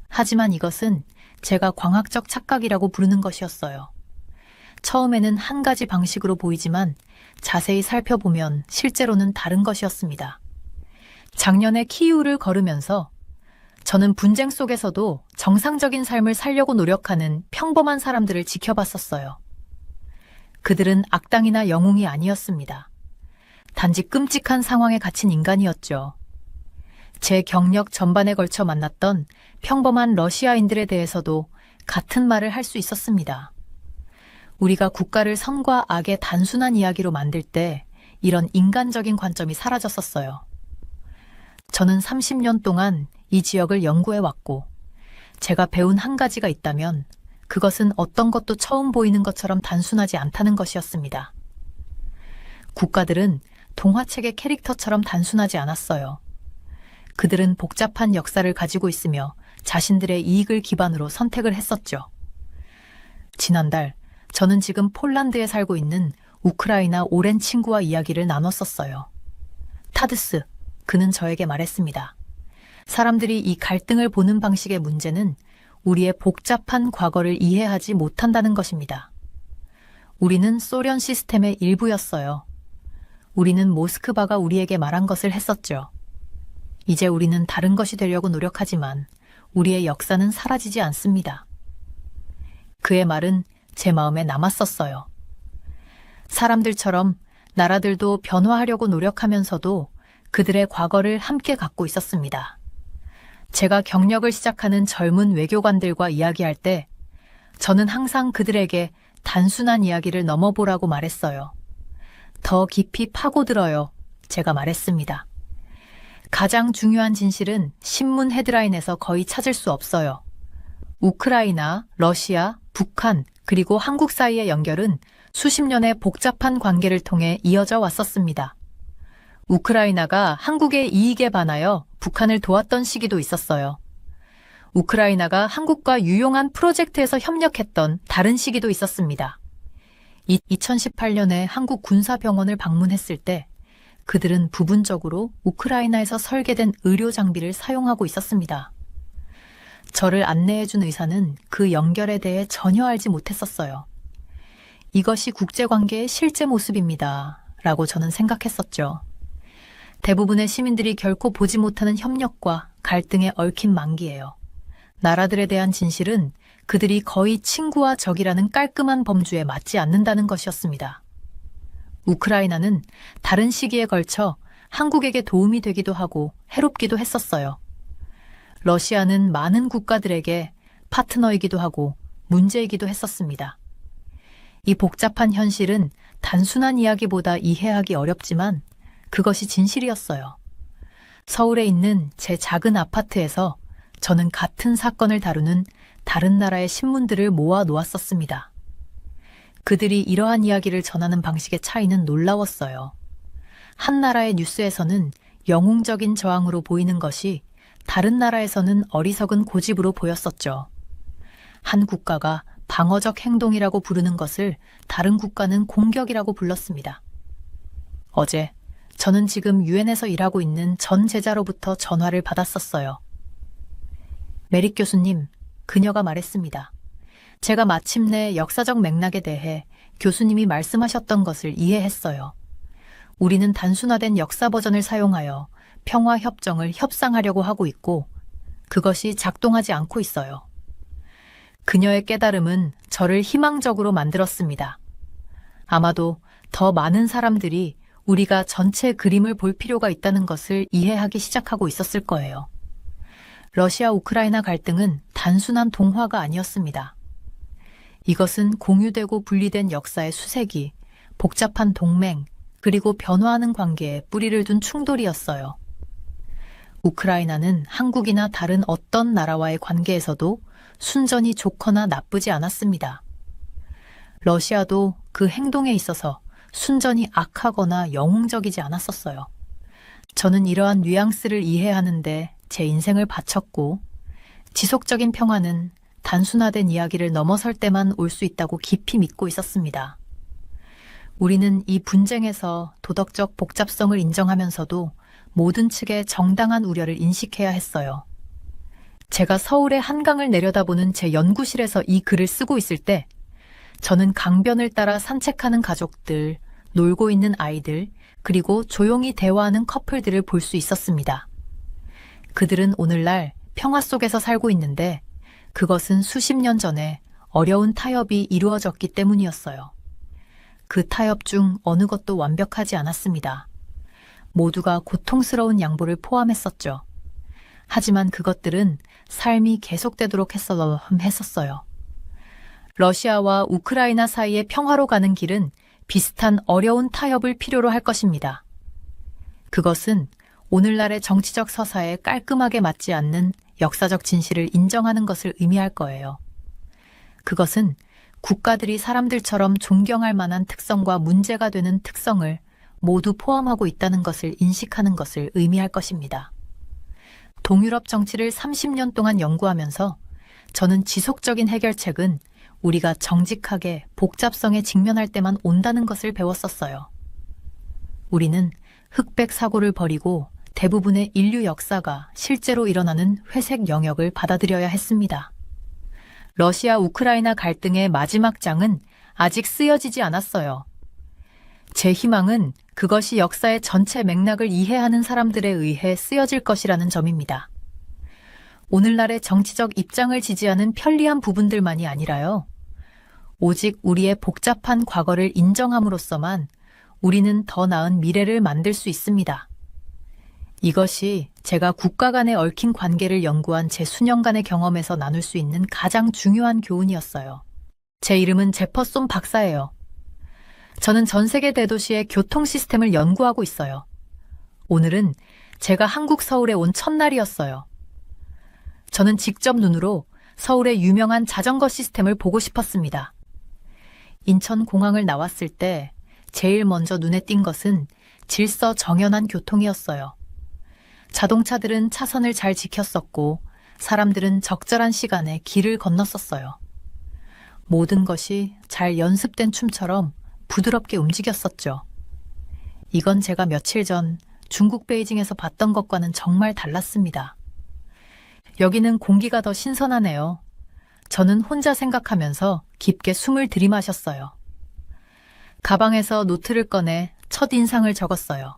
하지만 이것은 제가 광학적 착각이라고 부르는 것이었어요. 처음에는 한 가지 방식으로 보이지만 자세히 살펴보면 실제로는 다른 것이었습니다. 작년에 키이우를 걸으면서 저는 분쟁 속에서도 정상적인 삶을 살려고 노력하는 평범한 사람들을 지켜봤었어요. 그들은 악당이나 영웅이 아니었습니다. 단지 끔찍한 상황에 갇힌 인간이었죠. 제 경력 전반에 걸쳐 만났던 평범한 러시아인들에 대해서도 같은 말을 할 수 있었습니다. 우리가 국가를 선과 악의 단순한 이야기로 만들 때 이런 인간적인 관점이 사라졌었어요. 저는 30년 동안 이 지역을 연구해 왔고 제가 배운 한 가지가 있다면 그것은 어떤 것도 처음 보이는 것처럼 단순하지 않다는 것이었습니다. 국가들은 동화책의 캐릭터처럼 단순하지 않았어요. 그들은 복잡한 역사를 가지고 있으며 자신들의 이익을 기반으로 선택을 했었죠. 지난달 저는 지금 폴란드에 살고 있는 우크라이나 오랜 친구와 이야기를 나눴었어요. 타드스, 그는 저에게 말했습니다. 사람들이 이 갈등을 보는 방식의 문제는 우리의 복잡한 과거를 이해하지 못한다는 것입니다. 우리는 소련 시스템의 일부였어요. 우리는 모스크바가 우리에게 말한 것을 했었죠. 이제 우리는 다른 것이 되려고 노력하지만 우리의 역사는 사라지지 않습니다. 그의 말은 제 마음에 남았었어요. 사람들처럼 나라들도 변화하려고 노력하면서도 그들의 과거를 함께 갖고 있었습니다. 제가 경력을 시작하는 젊은 외교관들과 이야기할 때 저는 항상 그들에게 단순한 이야기를 넘어보라고 말했어요. 더 깊이 파고들어요. 제가 말했습니다. 가장 중요한 진실은 신문 헤드라인에서 거의 찾을 수 없어요. 우크라이나, 러시아, 북한, 그리고 한국 사이의 연결은 수십 년의 복잡한 관계를 통해 이어져 왔었습니다. 우크라이나가 한국의 이익에 반하여 북한을 도왔던 시기도 있었어요. 우크라이나가 한국과 유용한 프로젝트에서 협력했던 다른 시기도 있었습니다. 2018년에 한국 군사병원을 방문했을 때 그들은 부분적으로 우크라이나에서 설계된 의료 장비를 사용하고 있었습니다. 저를 안내해준 의사는 그 연결에 대해 전혀 알지 못했었어요. 이것이 국제관계의 실제 모습입니다. 라고 저는 생각했었죠. 대부분의 시민들이 결코 보지 못하는 협력과 갈등에 얽힌 만기예요. 나라들에 대한 진실은 그들이 거의 친구와 적이라는 깔끔한 범주에 맞지 않는다는 것이었습니다. 우크라이나는 다른 시기에 걸쳐 한국에게 도움이 되기도 하고 해롭기도 했었어요. 러시아는 많은 국가들에게 파트너이기도 하고 문제이기도 했었습니다. 이 복잡한 현실은 단순한 이야기보다 이해하기 어렵지만 그것이 진실이었어요. 서울에 있는 제 작은 아파트에서 저는 같은 사건을 다루는 다른 나라의 신문들을 모아 놓았었습니다. 그들이 이러한 이야기를 전하는 방식의 차이는 놀라웠어요. 한 나라의 뉴스에서는 영웅적인 저항으로 보이는 것이 다른 나라에서는 어리석은 고집으로 보였었죠. 한 국가가 방어적 행동이라고 부르는 것을 다른 국가는 공격이라고 불렀습니다. 어제 저는 지금 유엔에서 일하고 있는 전 제자로부터 전화를 받았었어요. 메릭 교수님, 그녀가 말했습니다. 제가 마침내 역사적 맥락에 대해 교수님이 말씀하셨던 것을 이해했어요. 우리는 단순화된 역사 버전을 사용하여 평화 협정을 협상하려고 하고 있고 그것이 작동하지 않고 있어요. 그녀의 깨달음은 저를 희망적으로 만들었습니다. 아마도 더 많은 사람들이 우리가 전체 그림을 볼 필요가 있다는 것을 이해하기 시작하고 있었을 거예요. 러시아 우크라이나 갈등은 단순한 동화가 아니었습니다. 이것은 공유되고 분리된 역사의 수세기, 복잡한 동맹, 그리고 변화하는 관계에 뿌리를 둔 충돌이었어요. 우크라이나는 한국이나 다른 어떤 나라와의 관계에서도 순전히 좋거나 나쁘지 않았습니다. 러시아도 그 행동에 있어서 순전히 악하거나 영웅적이지 않았었어요. 저는 이러한 뉘앙스를 이해하는데 제 인생을 바쳤고 지속적인 평화는 단순화된 이야기를 넘어설 때만 올 수 있다고 깊이 믿고 있었습니다. 우리는 이 분쟁에서 도덕적 복잡성을 인정하면서도 모든 측의 정당한 우려를 인식해야 했어요. 제가 서울의 한강을 내려다보는 제 연구실에서 이 글을 쓰고 있을 때 저는 강변을 따라 산책하는 가족들, 놀고 있는 아이들, 그리고 조용히 대화하는 커플들을 볼 수 있었습니다. 그들은 오늘날 평화 속에서 살고 있는데 그것은 수십 년 전에 어려운 타협이 이루어졌기 때문이었어요. 그 타협 중 어느 것도 완벽하지 않았습니다. 모두가 고통스러운 양보를 포함했었죠. 하지만 그것들은 삶이 계속되도록 했었어요. 러시아와 우크라이나 사이의 평화로 가는 길은 비슷한 어려운 타협을 필요로 할 것입니다. 그것은 오늘날의 정치적 서사에 깔끔하게 맞지 않는 역사적 진실을 인정하는 것을 의미할 거예요. 그것은 국가들이 사람들처럼 존경할 만한 특성과 문제가 되는 특성을 모두 포함하고 있다는 것을 인식하는 것을 의미할 것입니다. 동유럽 정치를 30년 동안 연구하면서 저는 지속적인 해결책은 우리가 정직하게 복잡성에 직면할 때만 온다는 것을 배웠었어요. 우리는 흑백 사고를 버리고 대부분의 인류 역사가 실제로 일어나는 회색 영역을 받아들여야 했습니다. 러시아 우크라이나 갈등의 마지막 장은 아직 쓰여지지 않았어요. 제 희망은 그것이 역사의 전체 맥락을 이해하는 사람들에 의해 쓰여질 것이라는 점입니다. 오늘날의 정치적 입장을 지지하는 편리한 부분들만이 아니라요. 오직 우리의 복잡한 과거를 인정함으로써만 우리는 더 나은 미래를 만들 수 있습니다. 이것이 제가 국가 간에 얽힌 관계를 연구한 제 수년간의 경험에서 나눌 수 있는 가장 중요한 교훈이었어요. 제 이름은 제퍼손 박사예요. 저는 전 세계 대도시의 교통 시스템을 연구하고 있어요. 오늘은 제가 한국 서울에 온 첫날이었어요. 저는 직접 눈으로 서울의 유명한 자전거 시스템을 보고 싶었습니다. 인천공항을 나왔을 때 제일 먼저 눈에 띈 것은 질서 정연한 교통이었어요. 자동차들은 차선을 잘 지켰었고 사람들은 적절한 시간에 길을 건넜었어요. 모든 것이 잘 연습된 춤처럼 부드럽게 움직였었죠. 이건 제가 며칠 전 중국 베이징에서 봤던 것과는 정말 달랐습니다. 여기는 공기가 더 신선하네요. 저는 혼자 생각하면서 깊게 숨을 들이마셨어요. 가방에서 노트를 꺼내 첫 인상을 적었어요.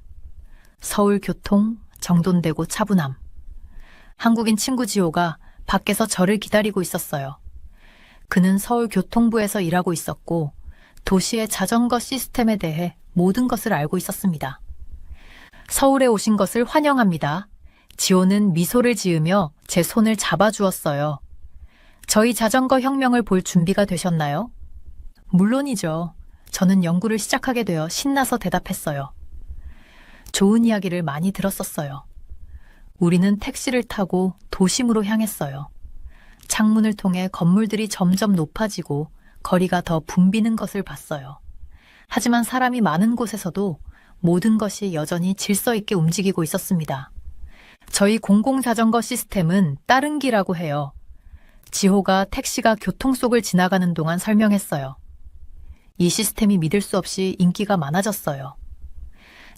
서울 교통, 정돈되고 차분함. 한국인 친구 지호가 밖에서 저를 기다리고 있었어요. 그는 서울교통부에서 일하고 있었고 도시의 자전거 시스템에 대해 모든 것을 알고 있었습니다. 서울에 오신 것을 환영합니다. 지호는 미소를 지으며 제 손을 잡아주었어요. 저희 자전거 혁명을 볼 준비가 되셨나요? 물론이죠. 저는 연구를 시작하게 되어 신나서 대답했어요. 좋은 이야기를 많이 들었었어요. 우리는 택시를 타고 도심으로 향했어요. 창문을 통해 건물들이 점점 높아지고 거리가 더 붐비는 것을 봤어요. 하지만 사람이 많은 곳에서도 모든 것이 여전히 질서 있게 움직이고 있었습니다. 저희 공공자전거 시스템은 따릉기라고 해요. 지호가 택시가 교통 속을 지나가는 동안 설명했어요. 이 시스템이 믿을 수 없이 인기가 많아졌어요.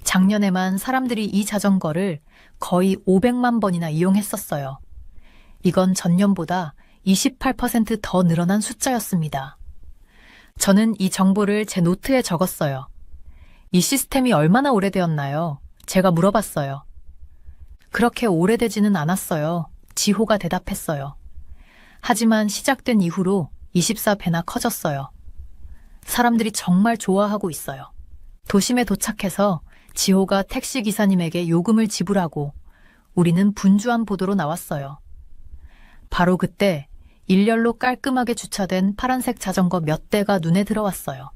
작년에만 사람들이 이 자전거를 거의 500만 번이나 이용했었어요. 이건 전년보다 28% 더 늘어난 숫자였습니다. 저는 이 정보를 제 노트에 적었어요. 이 시스템이 얼마나 오래되었나요? 제가 물어봤어요. 그렇게 오래되지는 않았어요. 지호가 대답했어요. 하지만 시작된 이후로 24배나 커졌어요. 사람들이 정말 좋아하고 있어요. 도심에 도착해서 지호가 택시 기사님에게 요금을 지불하고 우리는 분주한 보도로 나왔어요. 바로 그때 일렬로 깔끔하게 주차된 파란색 자전거 몇 대가 눈에 들어왔어요.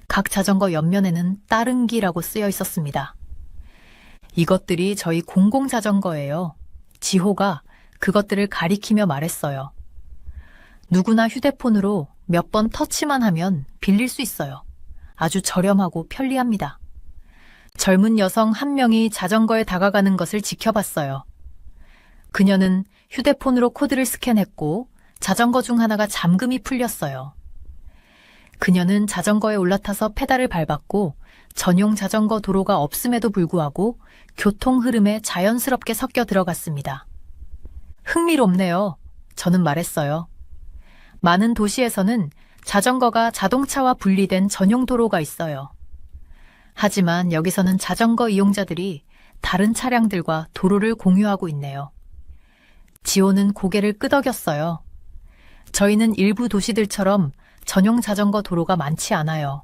각 자전거 옆면에는 따릉기라고 쓰여 있었습니다. 이것들이 저희 공공자전거예요. 지호가 그것들을 가리키며 말했어요. 누구나 휴대폰으로 몇 번 터치만 하면 빌릴 수 있어요. 아주 저렴하고 편리합니다. 젊은 여성 한 명이 자전거에 다가가는 것을 지켜봤어요. 그녀는 휴대폰으로 코드를 스캔했고 자전거 중 하나가 잠금이 풀렸어요. 그녀는 자전거에 올라타서 페달을 밟았고 전용 자전거 도로가 없음에도 불구하고 교통 흐름에 자연스럽게 섞여 들어갔습니다. 흥미롭네요. 저는 말했어요. 많은 도시에서는 자전거가 자동차와 분리된 전용 도로가 있어요. 하지만 여기서는 자전거 이용자들이 다른 차량들과 도로를 공유하고 있네요. 지호는 고개를 끄덕였어요. 저희는 일부 도시들처럼 전용 자전거 도로가 많지 않아요.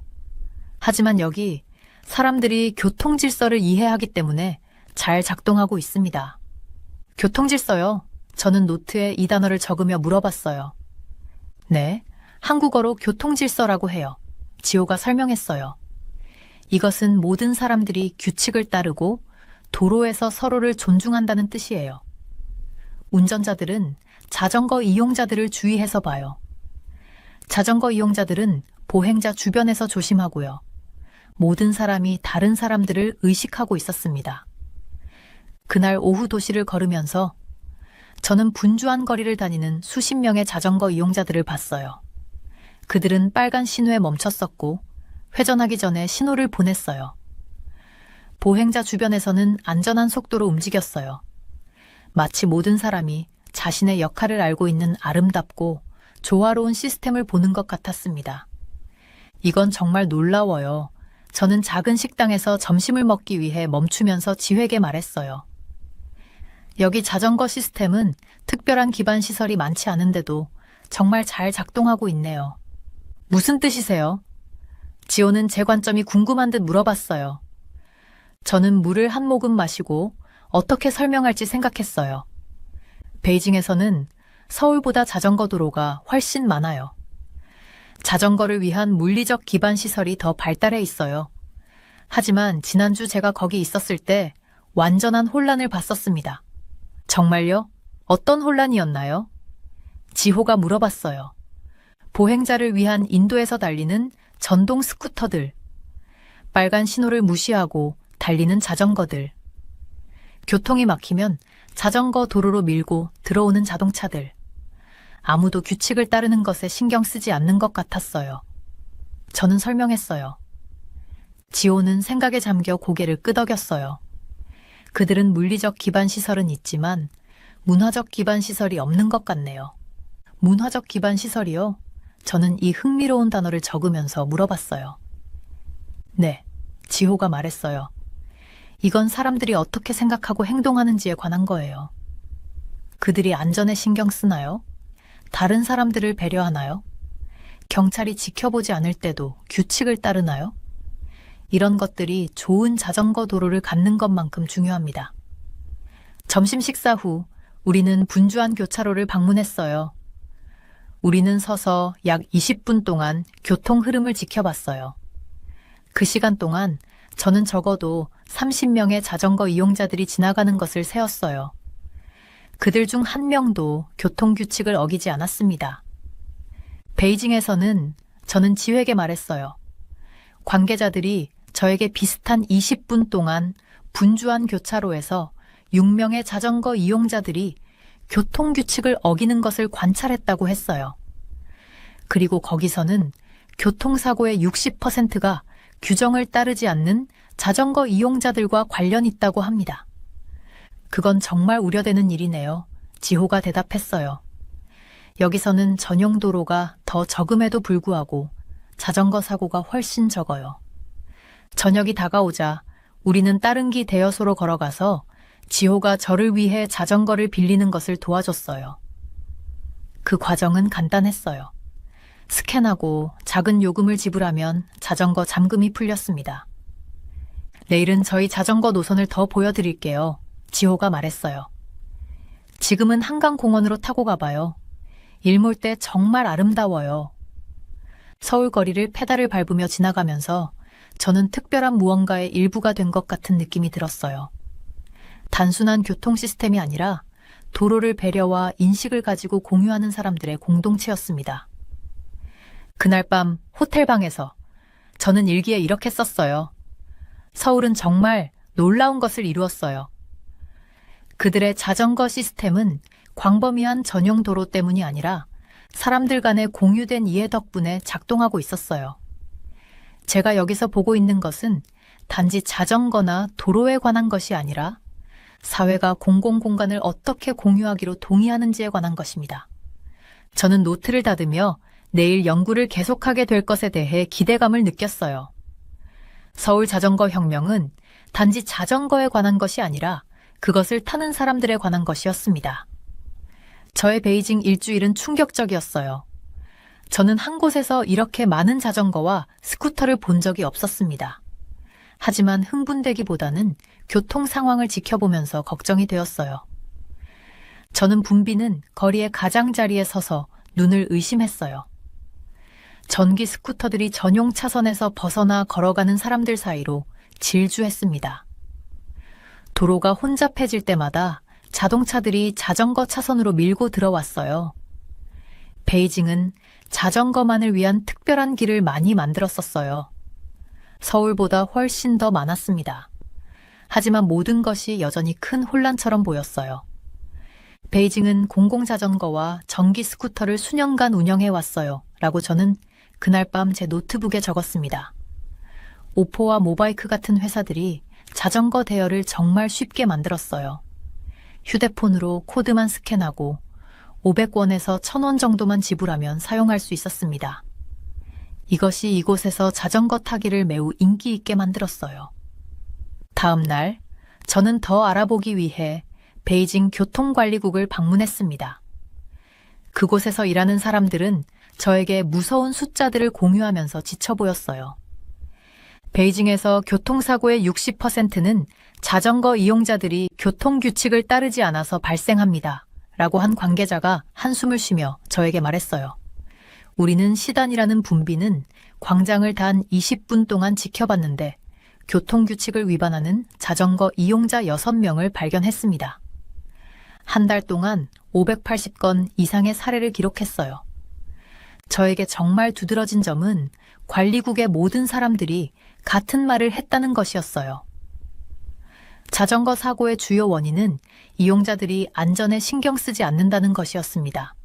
하지만 여기 사람들이 교통 질서를 이해하기 때문에 잘 작동하고 있습니다. 교통 질서요? 저는 노트에 이 단어를 적으며 물어봤어요. 네, 한국어로 교통 질서라고 해요. 지호가 설명했어요. 이것은 모든 사람들이 규칙을 따르고 도로에서 서로를 존중한다는 뜻이에요. 운전자들은 자전거 이용자들을 주의해서 봐요. 자전거 이용자들은 보행자 주변에서 조심하고요. 모든 사람이 다른 사람들을 의식하고 있었습니다. 그날 오후 도시를 걸으면서 저는 분주한 거리를 다니는 수십 명의 자전거 이용자들을 봤어요. 그들은 빨간 신호에 멈췄었고 회전하기 전에 신호를 보냈어요. 보행자 주변에서는 안전한 속도로 움직였어요. 마치 모든 사람이 자신의 역할을 알고 있는 아름답고 조화로운 시스템을 보는 것 같았습니다. 이건 정말 놀라워요. 저는 작은 식당에서 점심을 먹기 위해 멈추면서 지회에게 말했어요. 여기 자전거 시스템은 특별한 기반 시설이 많지 않은데도 정말 잘 작동하고 있네요. 무슨 뜻이세요? 지호는 제 관점이 궁금한 듯 물어봤어요. 저는 물을 한 모금 마시고 어떻게 설명할지 생각했어요. 베이징에서는 서울보다 자전거 도로가 훨씬 많아요. 자전거를 위한 물리적 기반 시설이 더 발달해 있어요. 하지만 지난주 제가 거기 있었을 때 완전한 혼란을 봤었습니다. 정말요? 어떤 혼란이었나요? 지호가 물어봤어요. 보행자를 위한 인도에서 달리는 전동 스쿠터들. 빨간 신호를 무시하고 달리는 자전거들. 교통이 막히면 자전거 도로로 밀고 들어오는 자동차들. 아무도 규칙을 따르는 것에 신경 쓰지 않는 것 같았어요. 저는 설명했어요. 지호는 생각에 잠겨 고개를 끄덕였어요. 그들은 물리적 기반 시설은 있지만 문화적 기반 시설이 없는 것 같네요. 문화적 기반 시설이요? 저는 이 흥미로운 단어를 적으면서 물어봤어요. 네, 지호가 말했어요. 이건 사람들이 어떻게 생각하고 행동하는지에 관한 거예요. 그들이 안전에 신경 쓰나요? 다른 사람들을 배려하나요? 경찰이 지켜보지 않을 때도 규칙을 따르나요? 이런 것들이 좋은 자전거 도로를 갖는 것만큼 중요합니다. 점심 식사 후 우리는 분주한 교차로를 방문했어요. 우리는 서서 약 20분 동안 교통 흐름을 지켜봤어요. 그 시간 동안 저는 적어도 30명의 자전거 이용자들이 지나가는 것을 세었어요. 그들 중 한 명도 교통규칙을 어기지 않았습니다. 베이징에서는 저는 지회에게 말했어요. 관계자들이 저에게 비슷한 20분 동안 분주한 교차로에서 6명의 자전거 이용자들이 교통규칙을 어기는 것을 관찰했다고 했어요. 그리고 거기서는 교통사고의 60%가 규정을 따르지 않는 자전거 이용자들과 관련 있다고 합니다. 그건 정말 우려되는 일이네요. 지호가 대답했어요. 여기서는 전용 도로가 더 적음에도 불구하고 자전거 사고가 훨씬 적어요. 저녁이 다가오자 우리는 따릉기 대여소로 걸어가서 지호가 저를 위해 자전거를 빌리는 것을 도와줬어요. 그 과정은 간단했어요. 스캔하고 작은 요금을 지불하면 자전거 잠금이 풀렸습니다. 내일은 저희 자전거 노선을 더 보여드릴게요. 지호가 말했어요. 지금은 한강공원으로 타고 가봐요. 일몰 때 정말 아름다워요. 서울 거리를 페달을 밟으며 지나가면서 저는 특별한 무언가의 일부가 된 것 같은 느낌이 들었어요. 단순한 교통 시스템이 아니라 도로를 배려와 인식을 가지고 공유하는 사람들의 공동체였습니다. 그날 밤 호텔방에서 저는 일기에 이렇게 썼어요. 서울은 정말 놀라운 것을 이루었어요. 그들의 자전거 시스템은 광범위한 전용 도로 때문이 아니라 사람들 간의 공유된 이해 덕분에 작동하고 있었어요. 제가 여기서 보고 있는 것은 단지 자전거나 도로에 관한 것이 아니라 사회가 공공공간을 어떻게 공유하기로 동의하는지에 관한 것입니다. 저는 노트를 닫으며 내일 연구를 계속하게 될 것에 대해 기대감을 느꼈어요. 서울 자전거 혁명은 단지 자전거에 관한 것이 아니라 그것을 타는 사람들에 관한 것이었습니다. 저의 베이징 일주일은 충격적이었어요. 저는 한 곳에서 이렇게 많은 자전거와 스쿠터를 본 적이 없었습니다. 하지만 흥분되기보다는 교통 상황을 지켜보면서 걱정이 되었어요. 저는 붐비는 거리의 가장자리에 서서 눈을 의심했어요. 전기 스쿠터들이 전용 차선에서 벗어나 걸어가는 사람들 사이로 질주했습니다. 도로가 혼잡해질 때마다 자동차들이 자전거 차선으로 밀고 들어왔어요. 베이징은 자전거만을 위한 특별한 길을 많이 만들었었어요. 서울보다 훨씬 더 많았습니다. 하지만 모든 것이 여전히 큰 혼란처럼 보였어요. 베이징은 공공자전거와 전기 스쿠터를 수년간 운영해왔어요. 라고 저는 그날 밤 제 노트북에 적었습니다. 오포와 모바이크 같은 회사들이 자전거 대여를 정말 쉽게 만들었어요. 휴대폰으로 코드만 스캔하고 500원에서 1000원 정도만 지불하면 사용할 수 있었습니다. 이것이 이곳에서 자전거 타기를 매우 인기 있게 만들었어요. 다음 날, 저는 더 알아보기 위해 베이징 교통관리국을 방문했습니다. 그곳에서 일하는 사람들은 저에게 무서운 숫자들을 공유하면서 지쳐 보였어요. 베이징에서 교통사고의 60%는 자전거 이용자들이 교통규칙을 따르지 않아서 발생합니다. 라고 한 관계자가 한숨을 쉬며 저에게 말했어요. 우리는 시단이라는 붐비는 광장을 단 20분 동안 지켜봤는데 교통규칙을 위반하는 자전거 이용자 6명을 발견했습니다. 한 달 동안 580건 이상의 사례를 기록했어요. 저에게 정말 두드러진 점은 관리국의 모든 사람들이 같은 말을 했다는 것이었어요. 자전거 사고의 주요 원인은 이용자들이 안전에 신경 쓰지 않는다는 것이었습니다.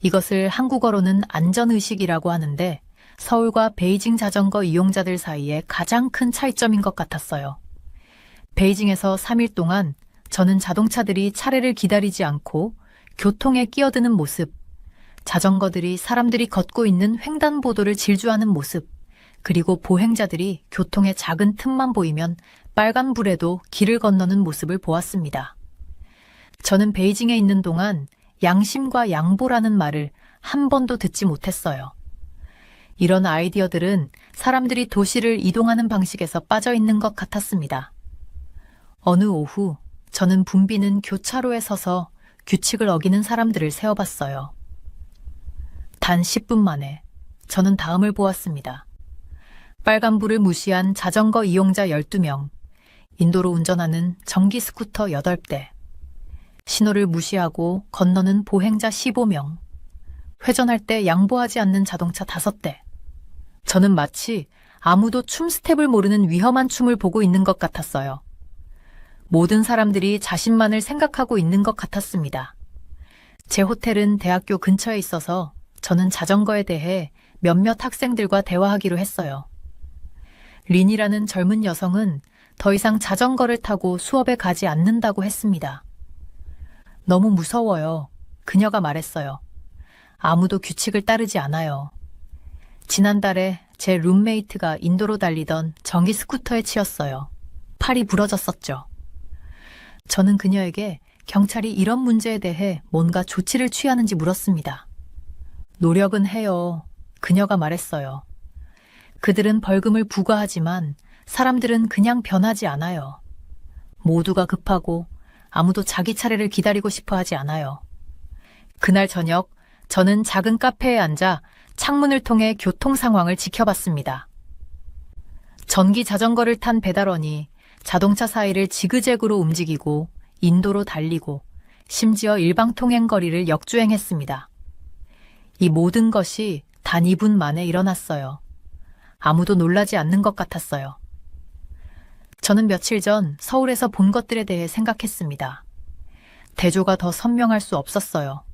이것을 한국어로는 안전의식이라고 하는데 서울과 베이징 자전거 이용자들 사이에 가장 큰 차이점인 것 같았어요. 베이징에서 3일 동안 저는 자동차들이 차례를 기다리지 않고 교통에 끼어드는 모습, 자전거들이 사람들이 걷고 있는 횡단보도를 질주하는 모습, 그리고 보행자들이 교통의 작은 틈만 보이면 빨간불에도 길을 건너는 모습을 보았습니다. 저는 베이징에 있는 동안 양심과 양보라는 말을 한 번도 듣지 못했어요. 이런 아이디어들은 사람들이 도시를 이동하는 방식에서 빠져 있는 것 같았습니다. 어느 오후, 저는 붐비는 교차로에 서서 규칙을 어기는 사람들을 세어봤어요. 단 10분 만에 저는 다음을 보았습니다. 빨간불을 무시한 자전거 이용자 12명, 인도로 운전하는 전기 스쿠터 8대, 신호를 무시하고 건너는 보행자 15명, 회전할 때 양보하지 않는 자동차 5대. 저는 마치 아무도 춤 스텝을 모르는 위험한 춤을 보고 있는 것 같았어요. 모든 사람들이 자신만을 생각하고 있는 것 같았습니다. 제 호텔은 대학교 근처에 있어서 저는 자전거에 대해 몇몇 학생들과 대화하기로 했어요. 린이라는 젊은 여성은 더 이상 자전거를 타고 수업에 가지 않는다고 했습니다. 너무 무서워요. 그녀가 말했어요. 아무도 규칙을 따르지 않아요. 지난달에 제 룸메이트가 인도로 달리던 전기 스쿠터에 치였어요. 팔이 부러졌었죠. 저는 그녀에게 경찰이 이런 문제에 대해 뭔가 조치를 취하는지 물었습니다. 노력은 해요. 그녀가 말했어요. 그들은 벌금을 부과하지만 사람들은 그냥 변하지 않아요. 모두가 급하고 아무도 자기 차례를 기다리고 싶어 하지 않아요. 그날 저녁 저는 작은 카페에 앉아 창문을 통해 교통 상황을 지켜봤습니다. 전기 자전거를 탄 배달원이 자동차 사이를 지그재그로 움직이고 인도로 달리고 심지어 일방통행 거리를 역주행했습니다. 이 모든 것이 단 2분 만에 일어났어요. 아무도 놀라지 않는 것 같았어요. 저는 며칠 전 서울에서 본 것들에 대해 생각했습니다. 대조가 더 선명할 수 없었어요.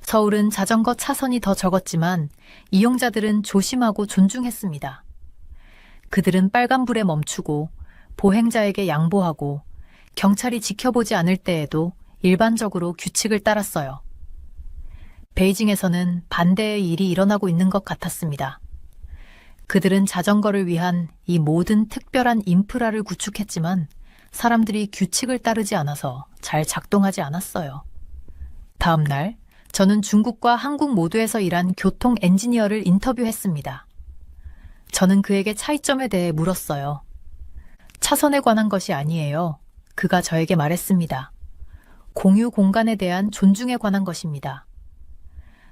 서울은 자전거 차선이 더 적었지만 이용자들은 조심하고 존중했습니다. 그들은 빨간불에 멈추고 보행자에게 양보하고 경찰이 지켜보지 않을 때에도 일반적으로 규칙을 따랐어요. 베이징에서는 반대의 일이 일어나고 있는 것 같았습니다. 그들은 자전거를 위한 이 모든 특별한 인프라를 구축했지만 사람들이 규칙을 따르지 않아서 잘 작동하지 않았어요. 다음 날 저는 중국과 한국 모두에서 일한 교통 엔지니어를 인터뷰했습니다. 저는 그에게 차이점에 대해 물었어요. 차선에 관한 것이 아니에요. 그가 저에게 말했습니다. 공유 공간에 대한 존중에 관한 것입니다.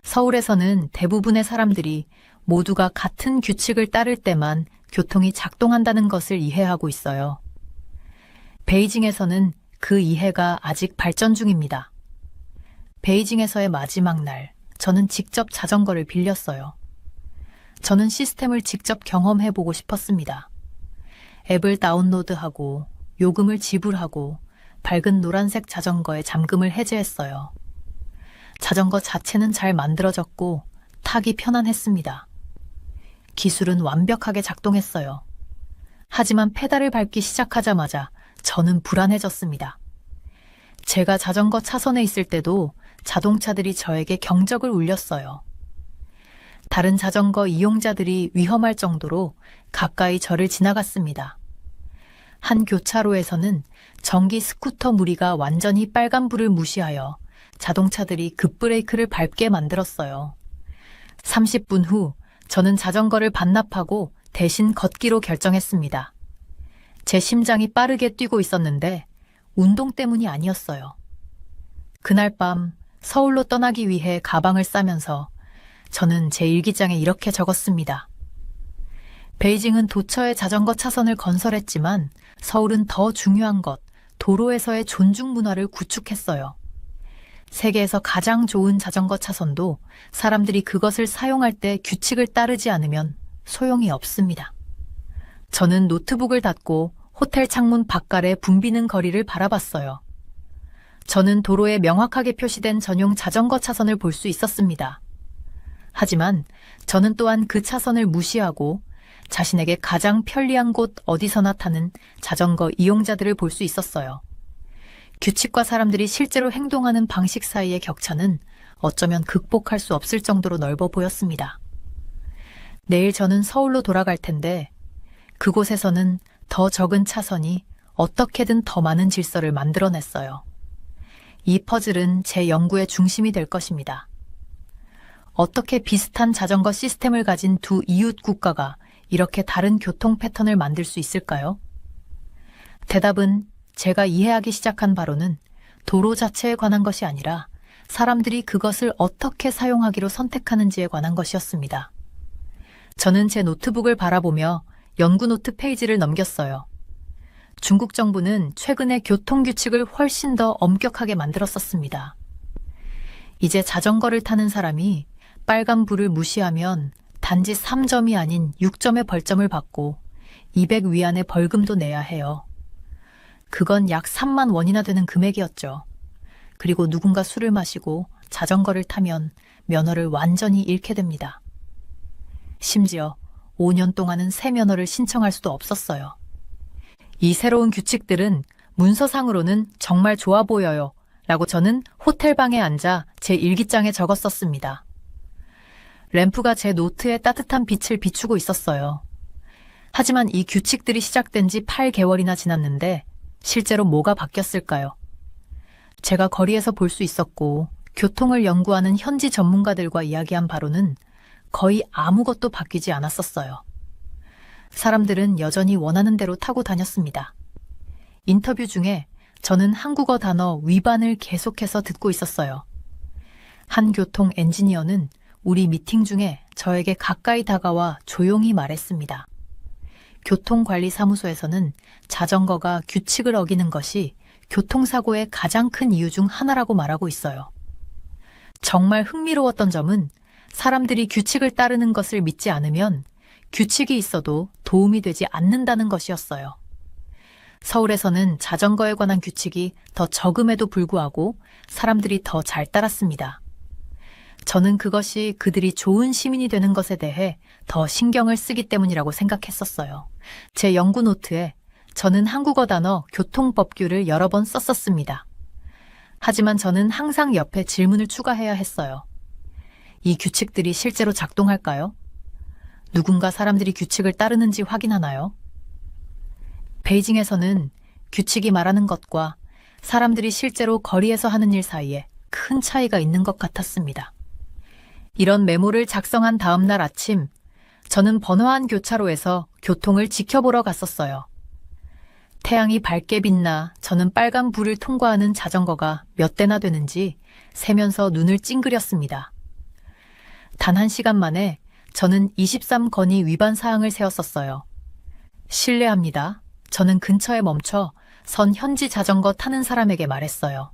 서울에서는 대부분의 사람들이 모두가 같은 규칙을 따를 때만 교통이 작동한다는 것을 이해하고 있어요. 베이징에서는 그 이해가 아직 발전 중입니다. 베이징에서의 마지막 날, 저는 직접 자전거를 빌렸어요. 저는 시스템을 직접 경험해보고 싶었습니다. 앱을 다운로드하고 요금을 지불하고 밝은 노란색 자전거의 잠금을 해제했어요. 자전거 자체는 잘 만들어졌고 타기 편안했습니다. 기술은 완벽하게 작동했어요. 하지만 페달을 밟기 시작하자마자 저는 불안해졌습니다. 제가 자전거 차선에 있을 때도 자동차들이 저에게 경적을 울렸어요. 다른 자전거 이용자들이 위험할 정도로 가까이 저를 지나갔습니다. 한 교차로에서는 전기 스쿠터 무리가 완전히 빨간불을 무시하여 자동차들이 급브레이크를 밟게 만들었어요. 30분 후 저는 자전거를 반납하고 대신 걷기로 결정했습니다. 제 심장이 빠르게 뛰고 있었는데 운동 때문이 아니었어요. 그날 밤 서울로 떠나기 위해 가방을 싸면서 저는 제 일기장에 이렇게 적었습니다. 베이징은 도처에 자전거 차선을 건설했지만 서울은 더 중요한 것, 도로에서의 존중 문화를 구축했어요. 세계에서 가장 좋은 자전거 차선도 사람들이 그것을 사용할 때 규칙을 따르지 않으면 소용이 없습니다. 저는 노트북을 닫고 호텔 창문 바깥의 붐비는 거리를 바라봤어요. 저는 도로에 명확하게 표시된 전용 자전거 차선을 볼 수 있었습니다. 하지만 저는 또한 그 차선을 무시하고 자신에게 가장 편리한 곳 어디서나 타는 자전거 이용자들을 볼 수 있었어요. 규칙과 사람들이 실제로 행동하는 방식 사이의 격차는 어쩌면 극복할 수 없을 정도로 넓어 보였습니다. 내일 저는 서울로 돌아갈 텐데 그곳에서는 더 적은 차선이 어떻게든 더 많은 질서를 만들어냈어요. 이 퍼즐은 제 연구의 중심이 될 것입니다. 어떻게 비슷한 자전거 시스템을 가진 두 이웃 국가가 이렇게 다른 교통 패턴을 만들 수 있을까요? 대답은 제가 이해하기 시작한 바로는 도로 자체에 관한 것이 아니라 사람들이 그것을 어떻게 사용하기로 선택하는지에 관한 것이었습니다. 저는 제 노트북을 바라보며 연구 노트 페이지를 넘겼어요. 중국 정부는 최근에 교통규칙을 훨씬 더 엄격하게 만들었었습니다. 이제 자전거를 타는 사람이 빨간 불을 무시하면 단지 3점이 아닌 6점의 벌점을 받고 200 위안의 벌금도 내야 해요. 그건 약 3만 원이나 되는 금액이었죠. 그리고 누군가 술을 마시고 자전거를 타면 면허를 완전히 잃게 됩니다. 심지어 5년 동안은 새 면허를 신청할 수도 없었어요. 이 새로운 규칙들은 문서상으로는 정말 좋아 보여요 라고 저는 호텔방에 앉아 제 일기장에 적었었습니다. 램프가 제 노트에 따뜻한 빛을 비추고 있었어요. 하지만 이 규칙들이 시작된 지 8개월이나 지났는데 실제로 뭐가 바뀌었을까요? 제가 거리에서 볼 수 있었고 교통을 연구하는 현지 전문가들과 이야기한 바로는 거의 아무것도 바뀌지 않았었어요. 사람들은 여전히 원하는 대로 타고 다녔습니다. 인터뷰 중에 저는 한국어 단어 위반을 계속해서 듣고 있었어요. 한 교통 엔지니어는 우리 미팅 중에 저에게 가까이 다가와 조용히 말했습니다. 교통관리사무소에서는 자전거가 규칙을 어기는 것이 교통사고의 가장 큰 이유 중 하나라고 말하고 있어요. 정말 흥미로웠던 점은 사람들이 규칙을 따르는 것을 믿지 않으면 규칙이 있어도 도움이 되지 않는다는 것이었어요. 서울에서는 자전거에 관한 규칙이 더 적음에도 불구하고 사람들이 더 잘 따랐습니다. 저는 그것이 그들이 좋은 시민이 되는 것에 대해 더 신경을 쓰기 때문이라고 생각했었어요. 제 연구 노트에 저는 한국어 단어 교통법규를 여러 번 썼었습니다. 하지만 저는 항상 옆에 질문을 추가해야 했어요. 이 규칙들이 실제로 작동할까요? 누군가 사람들이 규칙을 따르는지 확인하나요? 베이징에서는 규칙이 말하는 것과 사람들이 실제로 거리에서 하는 일 사이에 큰 차이가 있는 것 같았습니다. 이런 메모를 작성한 다음 날 아침, 저는 번화한 교차로에서 교통을 지켜보러 갔었어요. 태양이 밝게 빛나 저는 빨간 불을 통과하는 자전거가 몇 대나 되는지 세면서 눈을 찡그렸습니다. 단 1시간 만에 저는 23건의 위반 사항을 세웠었어요. 실례합니다. 저는 근처에 멈춰 선 현지 자전거 타는 사람에게 말했어요.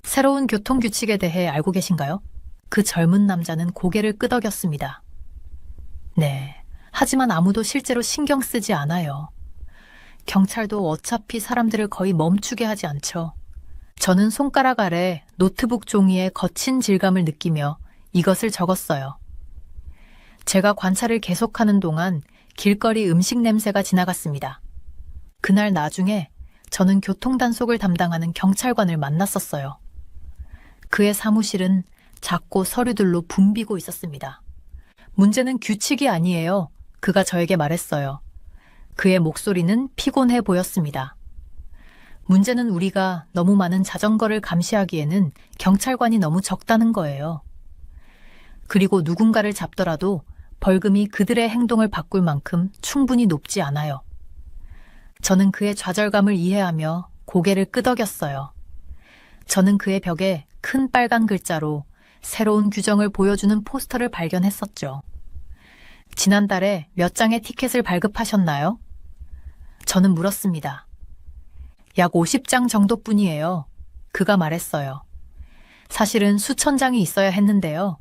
새로운 교통규칙에 대해 알고 계신가요? 그 젊은 남자는 고개를 끄덕였습니다. 네, 하지만 아무도 실제로 신경 쓰지 않아요. 경찰도 어차피 사람들을 거의 멈추게 하지 않죠. 저는 손가락 아래 노트북 종이의 거친 질감을 느끼며 이것을 적었어요. 제가 관찰을 계속하는 동안 길거리 음식 냄새가 지나갔습니다. 그날 나중에 저는 교통단속을 담당하는 경찰관을 만났었어요. 그의 사무실은 작고 서류들로 붐비고 있었습니다. 문제는 규칙이 아니에요. 그가 저에게 말했어요. 그의 목소리는 피곤해 보였습니다. 문제는 우리가 너무 많은 자전거를 감시하기에는 경찰관이 너무 적다는 거예요. 그리고 누군가를 잡더라도 벌금이 그들의 행동을 바꿀 만큼 충분히 높지 않아요. 저는 그의 좌절감을 이해하며 고개를 끄덕였어요. 저는 그의 벽에 큰 빨간 글자로 새로운 규정을 보여주는 포스터를 발견했었죠. 지난달에 몇 장의 티켓을 발급하셨나요? 저는 물었습니다. 약 50장 정도뿐이에요. 그가 말했어요. 사실은 수천 장이 있어야 했는데요.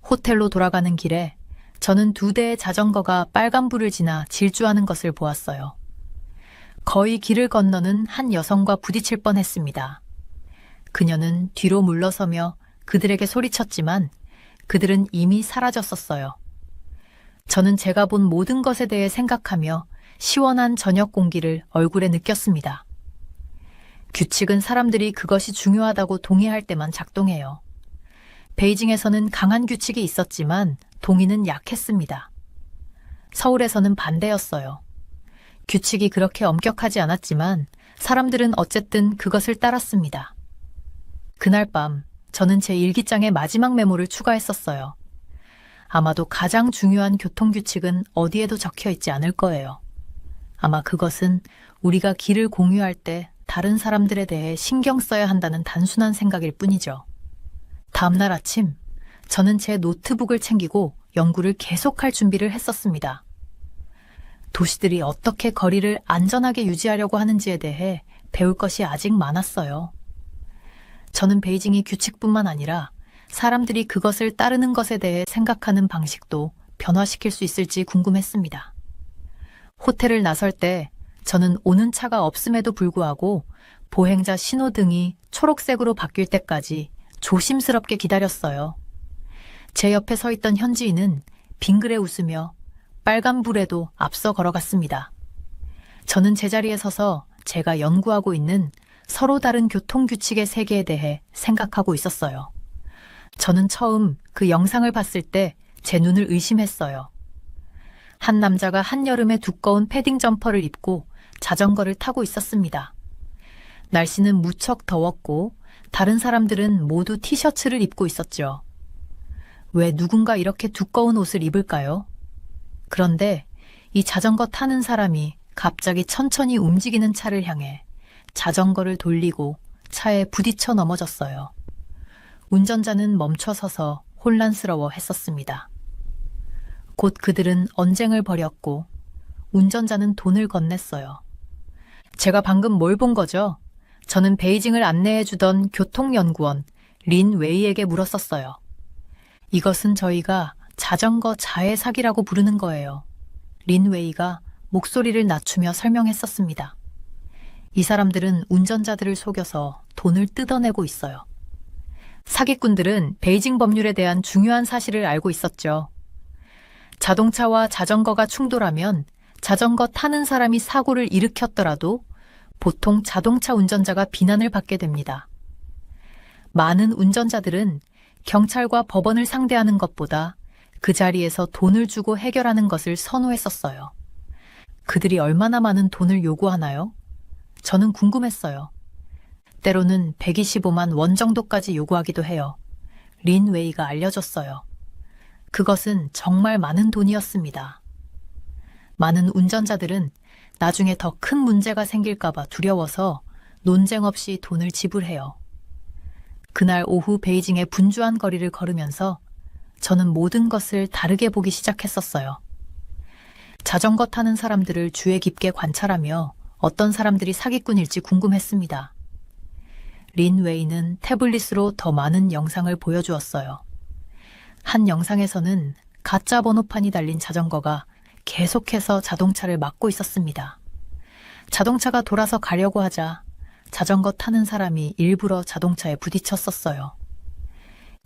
호텔로 돌아가는 길에 저는 2대의 자전거가 빨간불을 지나 질주하는 것을 보았어요. 거의 길을 건너는 한 여성과 부딪힐 뻔했습니다. 그녀는 뒤로 물러서며 그들에게 소리쳤지만 그들은 이미 사라졌었어요. 저는 제가 본 모든 것에 대해 생각하며 시원한 저녁 공기를 얼굴에 느꼈습니다. 규칙은 사람들이 그것이 중요하다고 동의할 때만 작동해요. 베이징에서는 강한 규칙이 있었지만 동의는 약했습니다. 서울에서는 반대였어요. 규칙이 그렇게 엄격하지 않았지만 사람들은 어쨌든 그것을 따랐습니다. 그날 밤 저는 제 일기장에 마지막 메모를 추가했었어요. 아마도 가장 중요한 교통규칙은 어디에도 적혀 있지 않을 거예요. 아마 그것은 우리가 길을 공유할 때 다른 사람들에 대해 신경 써야 한다는 단순한 생각일 뿐이죠. 다음 날 아침, 저는 제 노트북을 챙기고 연구를 계속할 준비를 했었습니다. 도시들이 어떻게 거리를 안전하게 유지하려고 하는지에 대해 배울 것이 아직 많았어요. 저는 베이징이 규칙뿐만 아니라 사람들이 그것을 따르는 것에 대해 생각하는 방식도 변화시킬 수 있을지 궁금했습니다. 호텔을 나설 때 저는 오는 차가 없음에도 불구하고 보행자 신호등이 초록색으로 바뀔 때까지 조심스럽게 기다렸어요. 제 옆에 서 있던 현지인은 빙그레 웃으며 빨간불에도 앞서 걸어갔습니다. 저는 제자리에 서서 제가 연구하고 있는 서로 다른 교통규칙의 세계에 대해 생각하고 있었어요. 저는 처음 그 영상을 봤을 때 제 눈을 의심했어요. 한 남자가 한여름에 두꺼운 패딩 점퍼를 입고 자전거를 타고 있었습니다. 날씨는 무척 더웠고 다른 사람들은 모두 티셔츠를 입고 있었죠. 왜 누군가 이렇게 두꺼운 옷을 입을까요? 그런데 이 자전거 타는 사람이 갑자기 천천히 움직이는 차를 향해 자전거를 돌리고 차에 부딪혀 넘어졌어요. 운전자는 멈춰 서서 혼란스러워 했었습니다. 곧 그들은 언쟁을 벌였고 운전자는 돈을 건넸어요. 제가 방금 뭘 본 거죠? 저는 베이징을 안내해주던 교통연구원 린 웨이에게 물었었어요. 이것은 저희가 자전거 자해 사기라고 부르는 거예요. 린 웨이가 목소리를 낮추며 설명했었습니다. 이 사람들은 운전자들을 속여서 돈을 뜯어내고 있어요. 사기꾼들은 베이징 법률에 대한 중요한 사실을 알고 있었죠. 자동차와 자전거가 충돌하면 자전거 타는 사람이 사고를 일으켰더라도 보통 자동차 운전자가 비난을 받게 됩니다. 많은 운전자들은 경찰과 법원을 상대하는 것보다 그 자리에서 돈을 주고 해결하는 것을 선호했었어요. 그들이 얼마나 많은 돈을 요구하나요? 저는 궁금했어요. 때로는 125만 원 정도까지 요구하기도 해요. 린 웨이가 알려줬어요. 그것은 정말 많은 돈이었습니다. 많은 운전자들은 나중에 더 큰 문제가 생길까봐 두려워서 논쟁 없이 돈을 지불해요. 그날 오후 베이징의 분주한 거리를 걸으면서 저는 모든 것을 다르게 보기 시작했었어요. 자전거 타는 사람들을 주의 깊게 관찰하며 어떤 사람들이 사기꾼일지 궁금했습니다. 린 웨이는 태블릿으로 더 많은 영상을 보여주었어요. 한 영상에서는 가짜 번호판이 달린 자전거가 계속해서 자동차를 막고 있었습니다. 자동차가 돌아서 가려고 하자 자전거 타는 사람이 일부러 자동차에 부딪혔었어요.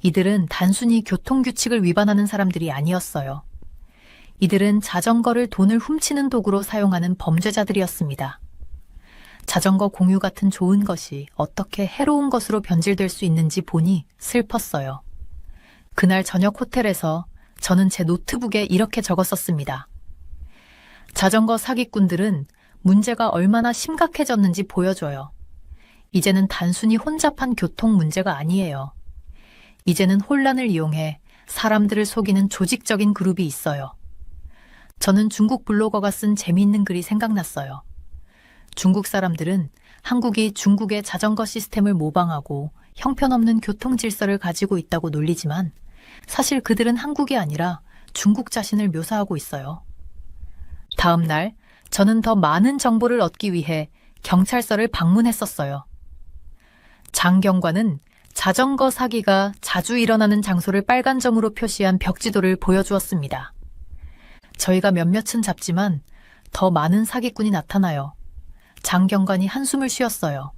이들은 단순히 교통규칙을 위반하는 사람들이 아니었어요. 이들은 자전거를 돈을 훔치는 도구로 사용하는 범죄자들이었습니다. 자전거 공유 같은 좋은 것이 어떻게 해로운 것으로 변질될 수 있는지 보니 슬펐어요. 그날 저녁 호텔에서 저는 제 노트북에 이렇게 적었었습니다. 자전거 사기꾼들은 문제가 얼마나 심각해졌는지 보여줘요. 이제는 단순히 혼잡한 교통 문제가 아니에요. 이제는 혼란을 이용해 사람들을 속이는 조직적인 그룹이 있어요. 저는 중국 블로거가 쓴 재미있는 글이 생각났어요. 중국 사람들은 한국이 중국의 자전거 시스템을 모방하고 형편없는 교통 질서를 가지고 있다고 놀리지만 사실 그들은 한국이 아니라 중국 자신을 묘사하고 있어요. 다음 날 저는 더 많은 정보를 얻기 위해 경찰서를 방문했었어요. 장 경관은 자전거 사기가 자주 일어나는 장소를 빨간 점으로 표시한 벽지도를 보여주었습니다. 저희가 몇몇은 잡지만 더 많은 사기꾼이 나타나요. 장경관이 한숨을 쉬었어요.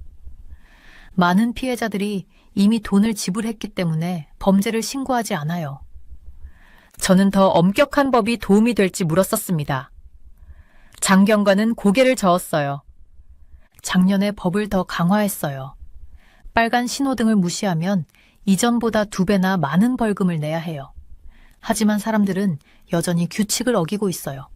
많은 피해자들이 이미 돈을 지불했기 때문에 범죄를 신고하지 않아요. 저는 더 엄격한 법이 도움이 될지 물었었습니다. 장경관은 고개를 저었어요. 작년에 법을 더 강화했어요. 빨간 신호등을 무시하면 이전보다 2배나 많은 벌금을 내야 해요. 하지만 사람들은 여전히 규칙을 어기고 있어요.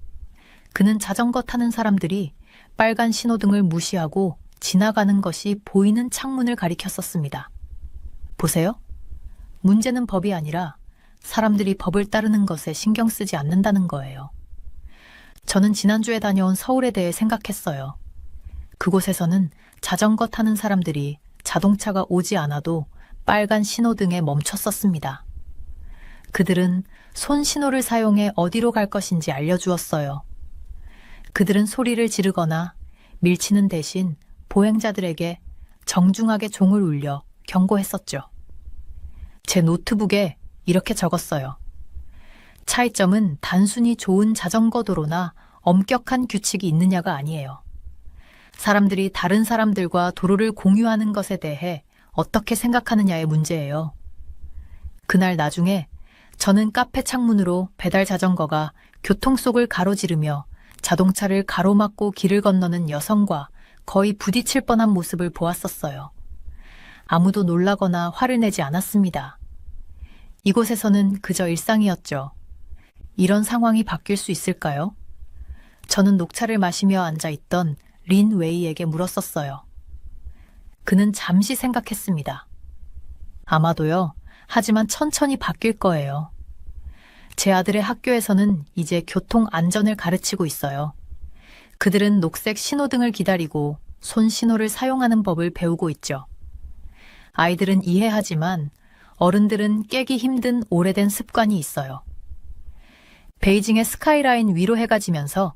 그는 자전거 타는 사람들이 빨간 신호등을 무시하고 지나가는 것이 보이는 창문을 가리켰었습니다. 보세요. 문제는 법이 아니라 사람들이 법을 따르는 것에 신경 쓰지 않는다는 거예요. 저는 지난주에 다녀온 서울에 대해 생각했어요. 그곳에서는 자전거 타는 사람들이 자동차가 오지 않아도 빨간 신호등에 멈췄었습니다. 그들은 손 신호를 사용해 어디로 갈 것인지 알려주었어요. 그들은 소리를 지르거나 밀치는 대신 보행자들에게 정중하게 종을 울려 경고했었죠. 제 노트북에 이렇게 적었어요. 차이점은 단순히 좋은 자전거 도로나 엄격한 규칙이 있느냐가 아니에요. 사람들이 다른 사람들과 도로를 공유하는 것에 대해 어떻게 생각하느냐의 문제예요. 그날 나중에 저는 카페 창문으로 배달 자전거가 교통 속을 가로지르며 자동차를 가로막고 길을 건너는 여성과 거의 부딪힐 뻔한 모습을 보았었어요. 아무도 놀라거나 화를 내지 않았습니다. 이곳에서는 그저 일상이었죠. 이런 상황이 바뀔 수 있을까요? 저는 녹차를 마시며 앉아있던 린 웨이에게 물었었어요. 그는 잠시 생각했습니다. 아마도요. 하지만 천천히 바뀔 거예요. 제 아들의 학교에서는 이제 교통 안전을 가르치고 있어요. 그들은 녹색 신호등을 기다리고 손 신호를 사용하는 법을 배우고 있죠. 아이들은 이해하지만 어른들은 깨기 힘든 오래된 습관이 있어요. 베이징의 스카이라인 위로 해가 지면서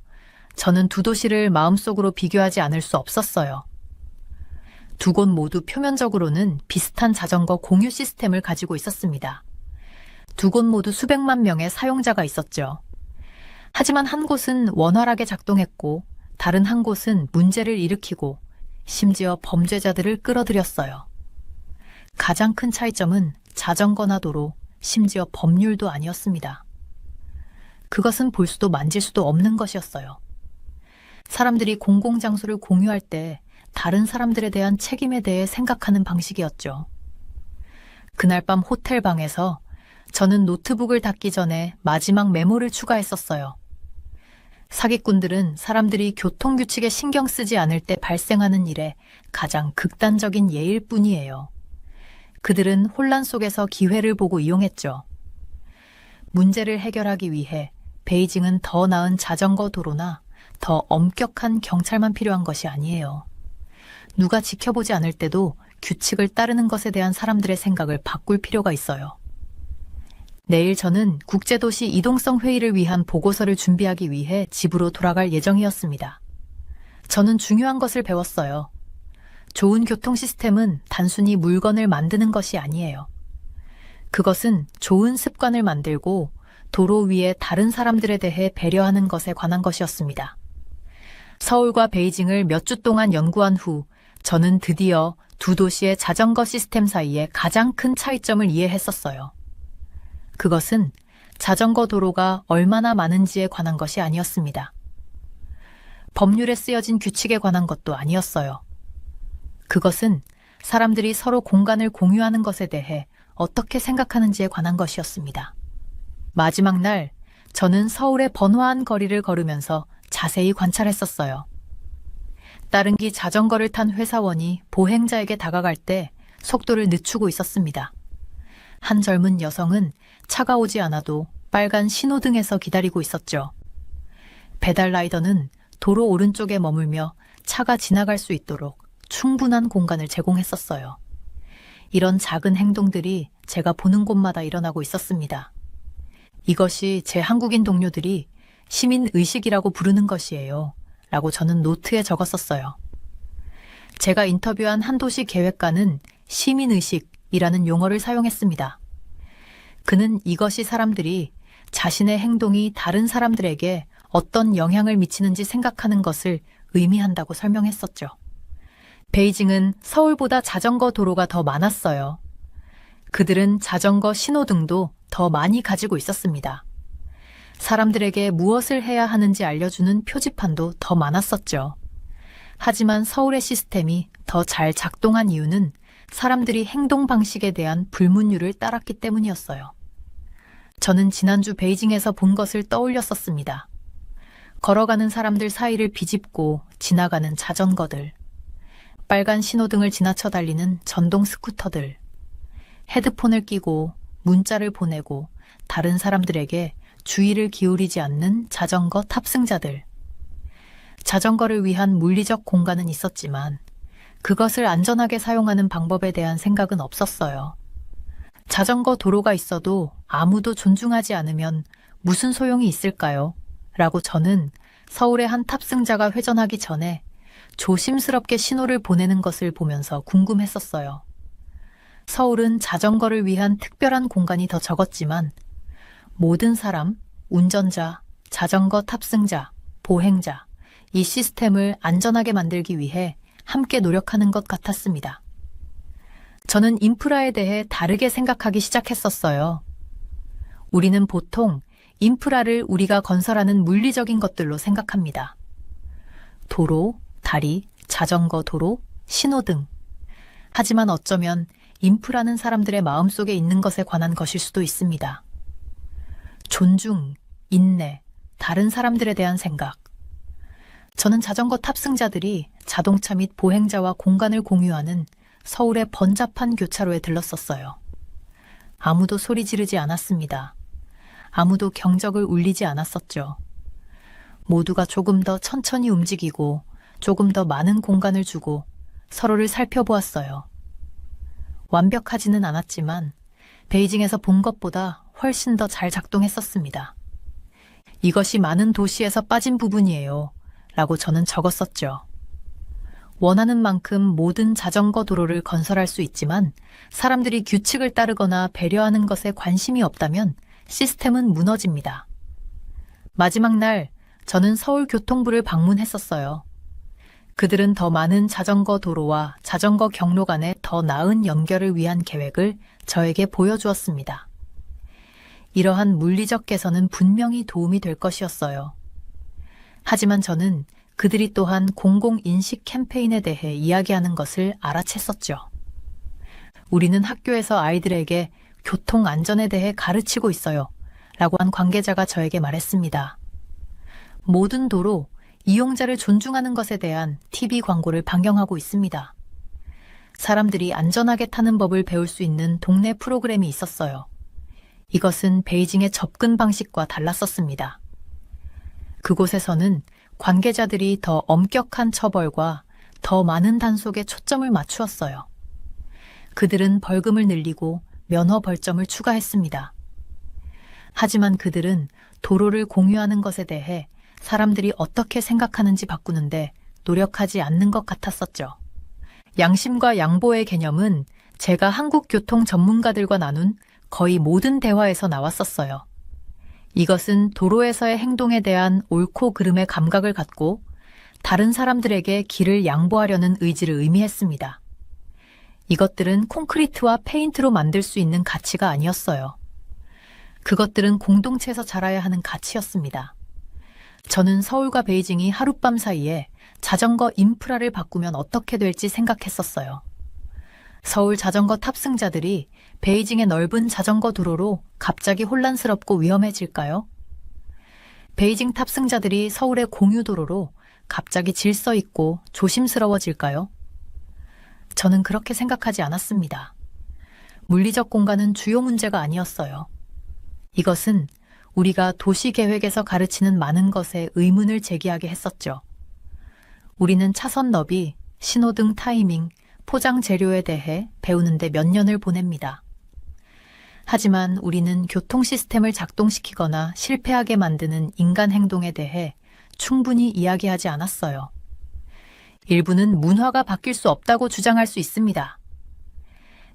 저는 두 도시를 마음속으로 비교하지 않을 수 없었어요. 두 곳 모두 표면적으로는 비슷한 자전거 공유 시스템을 가지고 있었습니다. 두 곳 모두 수백만 명의 사용자가 있었죠. 하지만 한 곳은 원활하게 작동했고 다른 한 곳은 문제를 일으키고 심지어 범죄자들을 끌어들였어요. 가장 큰 차이점은 자전거나 도로, 심지어 법률도 아니었습니다. 그것은 볼 수도 만질 수도 없는 것이었어요. 사람들이 공공장소를 공유할 때 다른 사람들에 대한 책임에 대해 생각하는 방식이었죠. 그날 밤 호텔 방에서 저는 노트북을 닫기 전에 마지막 메모를 추가했었어요. 사기꾼들은 사람들이 교통규칙에 신경 쓰지 않을 때 발생하는 일에 가장 극단적인 예일 뿐이에요. 그들은 혼란 속에서 기회를 보고 이용했죠. 문제를 해결하기 위해 베이징은 더 나은 자전거 도로나 더 엄격한 경찰만 필요한 것이 아니에요. 누가 지켜보지 않을 때도 규칙을 따르는 것에 대한 사람들의 생각을 바꿀 필요가 있어요. 내일 저는 국제도시 이동성 회의를 위한 보고서를 준비하기 위해 집으로 돌아갈 예정이었습니다. 저는 중요한 것을 배웠어요. 좋은 교통 시스템은 단순히 물건을 만드는 것이 아니에요. 그것은 좋은 습관을 만들고 도로 위에 다른 사람들에 대해 배려하는 것에 관한 것이었습니다. 서울과 베이징을 몇 주 동안 연구한 후 저는 드디어 두 도시의 자전거 시스템 사이에 가장 큰 차이점을 이해했었어요. 그것은 자전거 도로가 얼마나 많은지에 관한 것이 아니었습니다. 법률에 쓰여진 규칙에 관한 것도 아니었어요. 그것은 사람들이 서로 공간을 공유하는 것에 대해 어떻게 생각하는지에 관한 것이었습니다. 마지막 날, 저는 서울의 번화한 거리를 걸으면서 자세히 관찰했었어요. 따릉기 자전거를 탄 회사원이 보행자에게 다가갈 때 속도를 늦추고 있었습니다. 한 젊은 여성은 차가 오지 않아도 빨간 신호등에서 기다리고 있었죠. 배달 라이더는 도로 오른쪽에 머물며 차가 지나갈 수 있도록 충분한 공간을 제공했었어요. 이런 작은 행동들이 제가 보는 곳마다 일어나고 있었습니다. 이것이 제 한국인 동료들이 시민의식이라고 부르는 것이에요. 라고 저는 노트에 적었었어요. 제가 인터뷰한 한 도시 계획가는 시민의식이라는 용어를 사용했습니다. 그는 이것이 사람들이 자신의 행동이 다른 사람들에게 어떤 영향을 미치는지 생각하는 것을 의미한다고 설명했었죠. 베이징은 서울보다 자전거 도로가 더 많았어요. 그들은 자전거 신호등도 더 많이 가지고 있었습니다. 사람들에게 무엇을 해야 하는지 알려주는 표지판도 더 많았었죠. 하지만 서울의 시스템이 더 잘 작동한 이유는 사람들이 행동 방식에 대한 불문율을 따랐기 때문이었어요. 저는 지난주 베이징에서 본 것을 떠올렸었습니다. 걸어가는 사람들 사이를 비집고 지나가는 자전거들, 빨간 신호등을 지나쳐 달리는 전동 스쿠터들, 헤드폰을 끼고 문자를 보내고 다른 사람들에게 주의를 기울이지 않는 자전거 탑승자들. 자전거를 위한 물리적 공간은 있었지만 그것을 안전하게 사용하는 방법에 대한 생각은 없었어요. 자전거 도로가 있어도 아무도 존중하지 않으면 무슨 소용이 있을까요? 라고 저는 서울의 한 탑승자가 회전하기 전에 조심스럽게 신호를 보내는 것을 보면서 궁금했었어요. 서울은 자전거를 위한 특별한 공간이 더 적었지만 모든 사람, 운전자, 자전거 탑승자, 보행자, 이 시스템을 안전하게 만들기 위해 함께 노력하는 것 같았습니다. 저는 인프라에 대해 다르게 생각하기 시작했었어요. 우리는 보통 인프라를 우리가 건설하는 물리적인 것들로 생각합니다. 도로, 다리, 자전거 도로, 신호등. 하지만 어쩌면 인프라는 사람들의 마음속에 있는 것에 관한 것일 수도 있습니다. 존중, 인내, 다른 사람들에 대한 생각. 저는 자전거 탑승자들이 자동차 및 보행자와 공간을 공유하는 서울의 번잡한 교차로에 들렀었어요. 아무도 소리 지르지 않았습니다. 아무도 경적을 울리지 않았었죠. 모두가 조금 더 천천히 움직이고 조금 더 많은 공간을 주고 서로를 살펴보았어요. 완벽하지는 않았지만 베이징에서 본 것보다 훨씬 더 잘 작동했었습니다. 이것이 많은 도시에서 빠진 부분이에요. 라고 저는 적었었죠. 원하는 만큼 모든 자전거 도로를 건설할 수 있지만 사람들이 규칙을 따르거나 배려하는 것에 관심이 없다면 시스템은 무너집니다. 마지막 날 저는 서울교통부를 방문했었어요. 그들은 더 많은 자전거 도로와 자전거 경로 간의 더 나은 연결을 위한 계획을 저에게 보여주었습니다. 이러한 물리적 개선은 분명히 도움이 될 것이었어요. 하지만 저는 그들이 또한 공공인식 캠페인에 대해 이야기하는 것을 알아챘었죠. 우리는 학교에서 아이들에게 교통 안전에 대해 가르치고 있어요. 라고 한 관계자가 저에게 말했습니다. 모든 도로, 이용자를 존중하는 것에 대한 TV 광고를 방영하고 있습니다. 사람들이 안전하게 타는 법을 배울 수 있는 동네 프로그램이 있었어요. 이것은 베이징의 접근 방식과 달랐었습니다. 그곳에서는 관계자들이 더 엄격한 처벌과 더 많은 단속에 초점을 맞추었어요. 그들은 벌금을 늘리고 면허 벌점을 추가했습니다. 하지만 그들은 도로를 공유하는 것에 대해 사람들이 어떻게 생각하는지 바꾸는데 노력하지 않는 것 같았었죠. 양심과 양보의 개념은 제가 한국 교통 전문가들과 나눈 거의 모든 대화에서 나왔었어요. 이것은 도로에서의 행동에 대한 옳고 그름의 감각을 갖고 다른 사람들에게 길을 양보하려는 의지를 의미했습니다. 이것들은 콘크리트와 페인트로 만들 수 있는 가치가 아니었어요. 그것들은 공동체에서 자라야 하는 가치였습니다. 저는 서울과 베이징이 하룻밤 사이에 자전거 인프라를 바꾸면 어떻게 될지 생각했었어요. 서울 자전거 탑승자들이 베이징의 넓은 자전거 도로로 갑자기 혼란스럽고 위험해질까요? 베이징 탑승자들이 서울의 공유도로로 갑자기 질서 있고 조심스러워질까요? 저는 그렇게 생각하지 않았습니다. 물리적 공간은 주요 문제가 아니었어요. 이것은 우리가 도시계획에서 가르치는 많은 것에 의문을 제기하게 했었죠. 우리는 차선 너비, 신호등 타이밍, 포장 재료에 대해 배우는데 몇 년을 보냅니다. 하지만 우리는 교통 시스템을 작동시키거나 실패하게 만드는 인간 행동에 대해 충분히 이야기하지 않았어요. 일부는 문화가 바뀔 수 없다고 주장할 수 있습니다.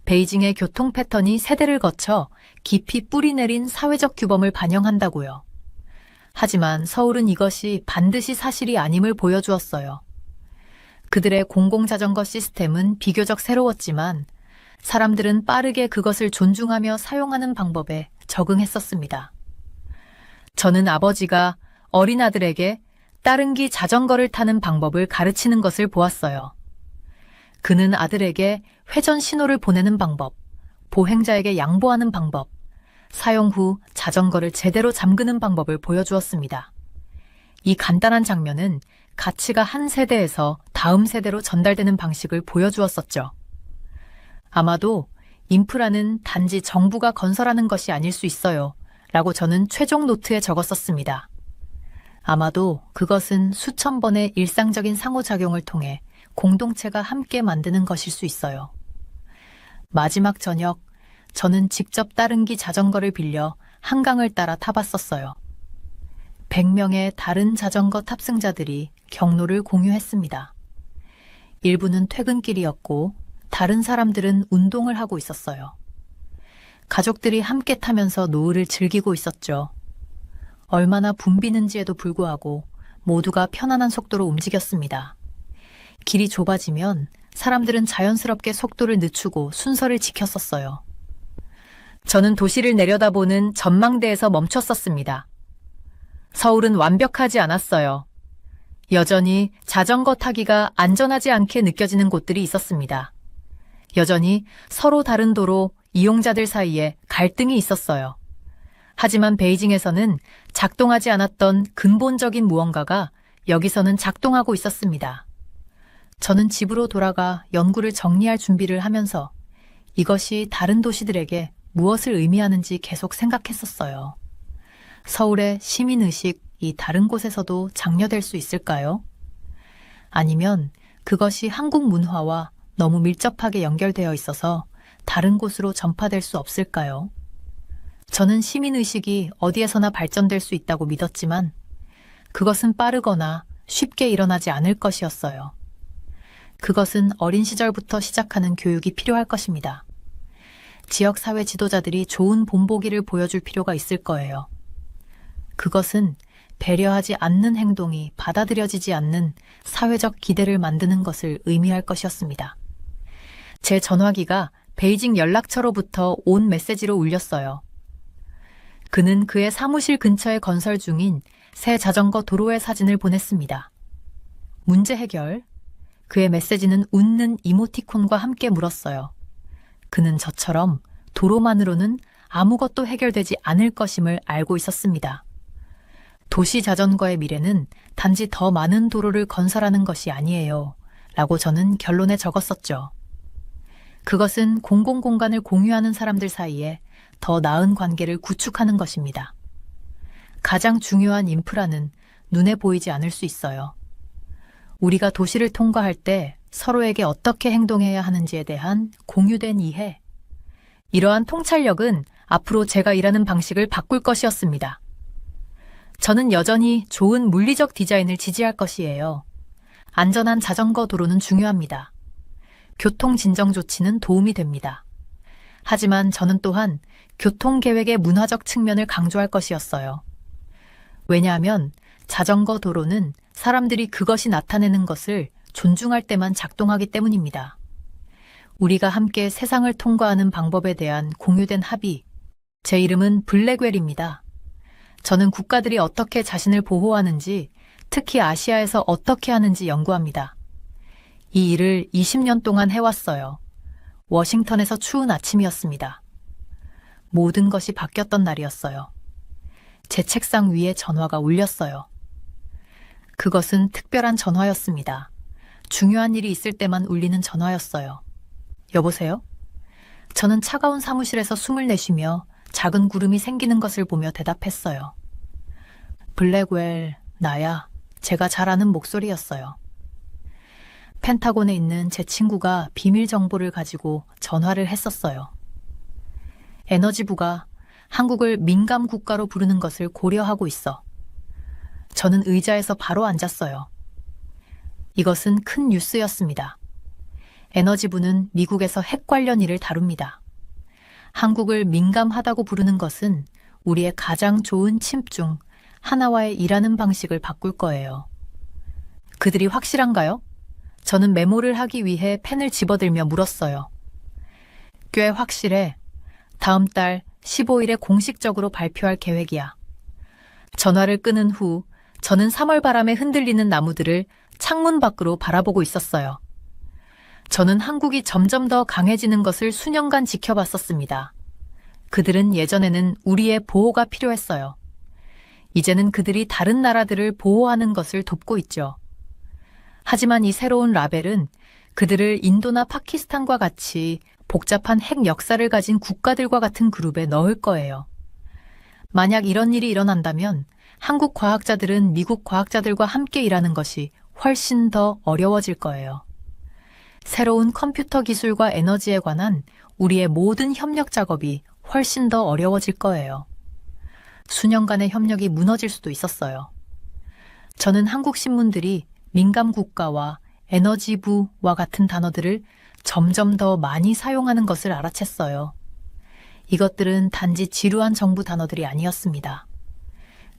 베이징의 교통 패턴이 세대를 거쳐 깊이 뿌리내린 사회적 규범을 반영한다고요. 하지만 서울은 이것이 반드시 사실이 아님을 보여주었어요. 그들의 공공자전거 시스템은 비교적 새로웠지만 사람들은 빠르게 그것을 존중하며 사용하는 방법에 적응했었습니다. 저는 아버지가 어린 아들에게 따릉기 자전거를 타는 방법을 가르치는 것을 보았어요. 그는 아들에게 회전 신호를 보내는 방법, 보행자에게 양보하는 방법, 사용 후 자전거를 제대로 잠그는 방법을 보여주었습니다. 이 간단한 장면은 가치가 한 세대에서 다음 세대로 전달되는 방식을 보여주었었죠. 아마도 인프라는 단지 정부가 건설하는 것이 아닐 수 있어요. 라고 저는 최종 노트에 적었었습니다. 아마도 그것은 수천 번의 일상적인 상호작용을 통해 공동체가 함께 만드는 것일 수 있어요. 마지막 저녁, 저는 직접 따릉기 자전거를 빌려 한강을 따라 타봤었어요. 100명의 다른 자전거 탑승자들이 경로를 공유했습니다. 일부는 퇴근길이었고 다른 사람들은 운동을 하고 있었어요. 가족들이 함께 타면서 노을을 즐기고 있었죠. 얼마나 붐비는지에도 불구하고 모두가 편안한 속도로 움직였습니다. 길이 좁아지면 사람들은 자연스럽게 속도를 늦추고 순서를 지켰었어요. 저는 도시를 내려다보는 전망대에서 멈췄었습니다. 서울은 완벽하지 않았어요. 여전히 자전거 타기가 안전하지 않게 느껴지는 곳들이 있었습니다. 여전히 서로 다른 도로 이용자들 사이에 갈등이 있었어요. 하지만 베이징에서는 작동하지 않았던 근본적인 무언가가 여기서는 작동하고 있었습니다. 저는 집으로 돌아가 연구를 정리할 준비를 하면서 이것이 다른 도시들에게 무엇을 의미하는지 계속 생각했었어요. 서울의 시민의식이 다른 곳에서도 장려될 수 있을까요? 아니면 그것이 한국 문화와 너무 밀접하게 연결되어 있어서 다른 곳으로 전파될 수 없을까요? 저는 시민의식이 어디에서나 발전될 수 있다고 믿었지만 그것은 빠르거나 쉽게 일어나지 않을 것이었어요. 그것은 어린 시절부터 시작하는 교육이 필요할 것입니다. 지역사회 지도자들이 좋은 본보기를 보여줄 필요가 있을 거예요. 그것은 배려하지 않는 행동이 받아들여지지 않는 사회적 기대를 만드는 것을 의미할 것이었습니다. 제 전화기가 베이징 연락처로부터 온 메시지로 울렸어요. 그는 그의 사무실 근처에 건설 중인 새 자전거 도로의 사진을 보냈습니다. 문제 해결. 그의 메시지는 웃는 이모티콘과 함께 물었어요. 그는 저처럼 도로만으로는 아무것도 해결되지 않을 것임을 알고 있었습니다. 도시 자전거의 미래는 단지 더 많은 도로를 건설하는 것이 아니에요. 라고 저는 결론에 적었었죠. 그것은 공공공간을 공유하는 사람들 사이에 더 나은 관계를 구축하는 것입니다. 가장 중요한 인프라는 눈에 보이지 않을 수 있어요. 우리가 도시를 통과할 때 서로에게 어떻게 행동해야 하는지에 대한 공유된 이해. 이러한 통찰력은 앞으로 제가 일하는 방식을 바꿀 것이었습니다. 저는 여전히 좋은 물리적 디자인을 지지할 것이에요. 안전한 자전거 도로는 중요합니다. 교통 진정 조치는 도움이 됩니다. 하지만 저는 또한 교통계획의 문화적 측면을 강조할 것이었어요. 왜냐하면 자전거 도로는 사람들이 그것이 나타내는 것을 존중할 때만 작동하기 때문입니다. 우리가 함께 세상을 통과하는 방법에 대한 공유된 합의. 제 이름은 블랙웰입니다. 저는 국가들이 어떻게 자신을 보호하는지, 특히 아시아에서 어떻게 하는지 연구합니다. 이 일을 20년 동안 해왔어요. 워싱턴에서 추운 아침이었습니다. 모든 것이 바뀌었던 날이었어요. 제 책상 위에 전화가 울렸어요. 그것은 특별한 전화였습니다. 중요한 일이 있을 때만 울리는 전화였어요. 여보세요? 저는 차가운 사무실에서 숨을 내쉬며 작은 구름이 생기는 것을 보며 대답했어요. 블랙웰, 나야. 제가 잘 아는 목소리였어요. 펜타곤에 있는 제 친구가 비밀 정보를 가지고 전화를 했었어요. 에너지부가 한국을 민감 국가로 부르는 것을 고려하고 있어. 저는 의자에서 바로 앉았어요. 이것은 큰 뉴스였습니다. 에너지부는 미국에서 핵 관련 일을 다룹니다. 한국을 민감하다고 부르는 것은 우리의 가장 좋은 칩 중 하나와의 일하는 방식을 바꿀 거예요. 그들이 확실한가요? 저는 메모를 하기 위해 펜을 집어들며 물었어요. 꽤 확실해. 다음 달 15일에 공식적으로 발표할 계획이야. 전화를 끊은 후 저는 3월 바람에 흔들리는 나무들을 창문 밖으로 바라보고 있었어요. 저는 한국이 점점 더 강해지는 것을 수년간 지켜봤었습니다. 그들은 예전에는 우리의 보호가 필요했어요. 이제는 그들이 다른 나라들을 보호하는 것을 돕고 있죠. 하지만 이 새로운 라벨은 그들을 인도나 파키스탄과 같이 복잡한 핵 역사를 가진 국가들과 같은 그룹에 넣을 거예요. 만약 이런 일이 일어난다면 한국 과학자들은 미국 과학자들과 함께 일하는 것이 훨씬 더 어려워질 거예요. 새로운 컴퓨터 기술과 에너지에 관한 우리의 모든 협력 작업이 훨씬 더 어려워질 거예요. 수년간의 협력이 무너질 수도 있었어요. 저는 한국 신문들이 민감 국가와 에너지부와 같은 단어들을 점점 더 많이 사용하는 것을 알아챘어요. 이것들은 단지 지루한 정부 단어들이 아니었습니다.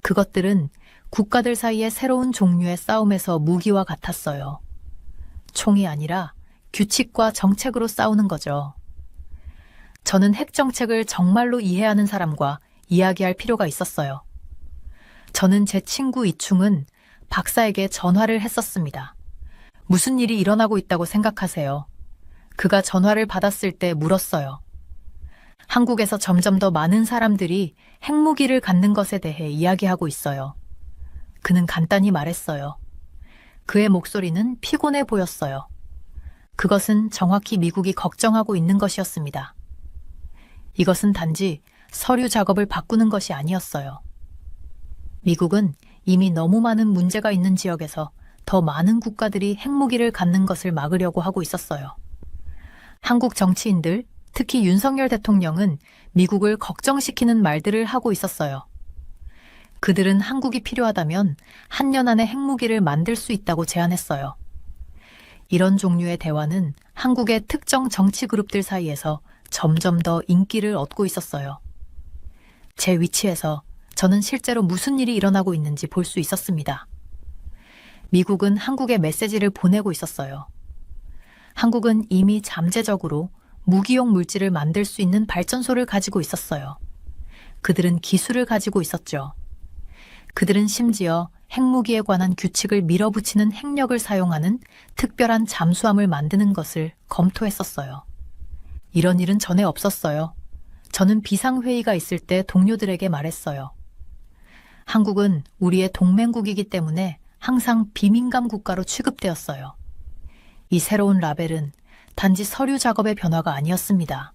그것들은 국가들 사이의 새로운 종류의 싸움에서 무기와 같았어요. 총이 아니라 규칙과 정책으로 싸우는 거죠. 저는 핵 정책을 정말로 이해하는 사람과 이야기할 필요가 있었어요. 저는 제 친구 이충은 박사에게 전화를 했었습니다. 무슨 일이 일어나고 있다고 생각하세요? 그가 전화를 받았을 때 물었어요. 한국에서 점점 더 많은 사람들이 핵무기를 갖는 것에 대해 이야기하고 있어요. 그는 간단히 말했어요. 그의 목소리는 피곤해 보였어요. 그것은 정확히 미국이 걱정하고 있는 것이었습니다. 이것은 단지 서류 작업을 바꾸는 것이 아니었어요. 미국은 이미 너무 많은 문제가 있는 지역에서 더 많은 국가들이 핵무기를 갖는 것을 막으려고 하고 있었어요. 한국 정치인들, 특히 윤석열 대통령은 미국을 걱정시키는 말들을 하고 있었어요. 그들은 한국이 필요하다면 한 년 안에 핵무기를 만들 수 있다고 제안했어요. 이런 종류의 대화는 한국의 특정 정치 그룹들 사이에서 점점 더 인기를 얻고 있었어요. 제 위치에서 저는 실제로 무슨 일이 일어나고 있는지 볼 수 있었습니다. 미국은 한국에 메시지를 보내고 있었어요. 한국은 이미 잠재적으로 무기용 물질을 만들 수 있는 발전소를 가지고 있었어요. 그들은 기술을 가지고 있었죠. 그들은 심지어 핵무기에 관한 규칙을 밀어붙이는 핵력을 사용하는 특별한 잠수함을 만드는 것을 검토했었어요. 이런 일은 전에 없었어요. 저는 비상회의가 있을 때 동료들에게 말했어요. 한국은 우리의 동맹국이기 때문에 항상 비민감 국가로 취급되었어요. 이 새로운 라벨은 단지 서류 작업의 변화가 아니었습니다.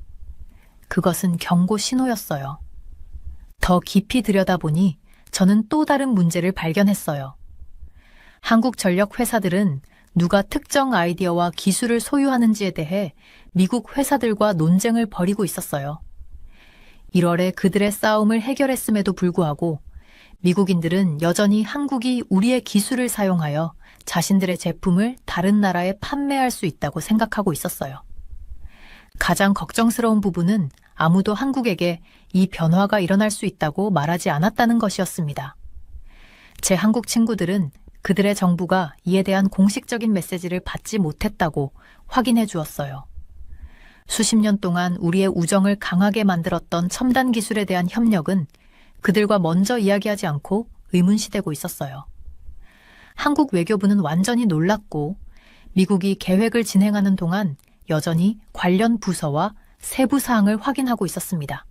그것은 경고 신호였어요. 더 깊이 들여다보니 저는 또 다른 문제를 발견했어요. 한국 전력 회사들은 누가 특정 아이디어와 기술을 소유하는지에 대해 미국 회사들과 논쟁을 벌이고 있었어요. 1월에 그들의 싸움을 해결했음에도 불구하고 미국인들은 여전히 한국이 우리의 기술을 사용하여 자신들의 제품을 다른 나라에 판매할 수 있다고 생각하고 있었어요. 가장 걱정스러운 부분은 아무도 한국에게 이 변화가 일어날 수 있다고 말하지 않았다는 것이었습니다. 제 한국 친구들은 그들의 정부가 이에 대한 공식적인 메시지를 받지 못했다고 확인해 주었어요. 수십 년 동안 우리의 우정을 강하게 만들었던 첨단 기술에 대한 협력은 그들과 먼저 이야기하지 않고 의문시되고 있었어요. 한국 외교부는 완전히 놀랐고 미국이 계획을 진행하는 동안 여전히 관련 부서와 세부 사항을 확인하고 있었습니다.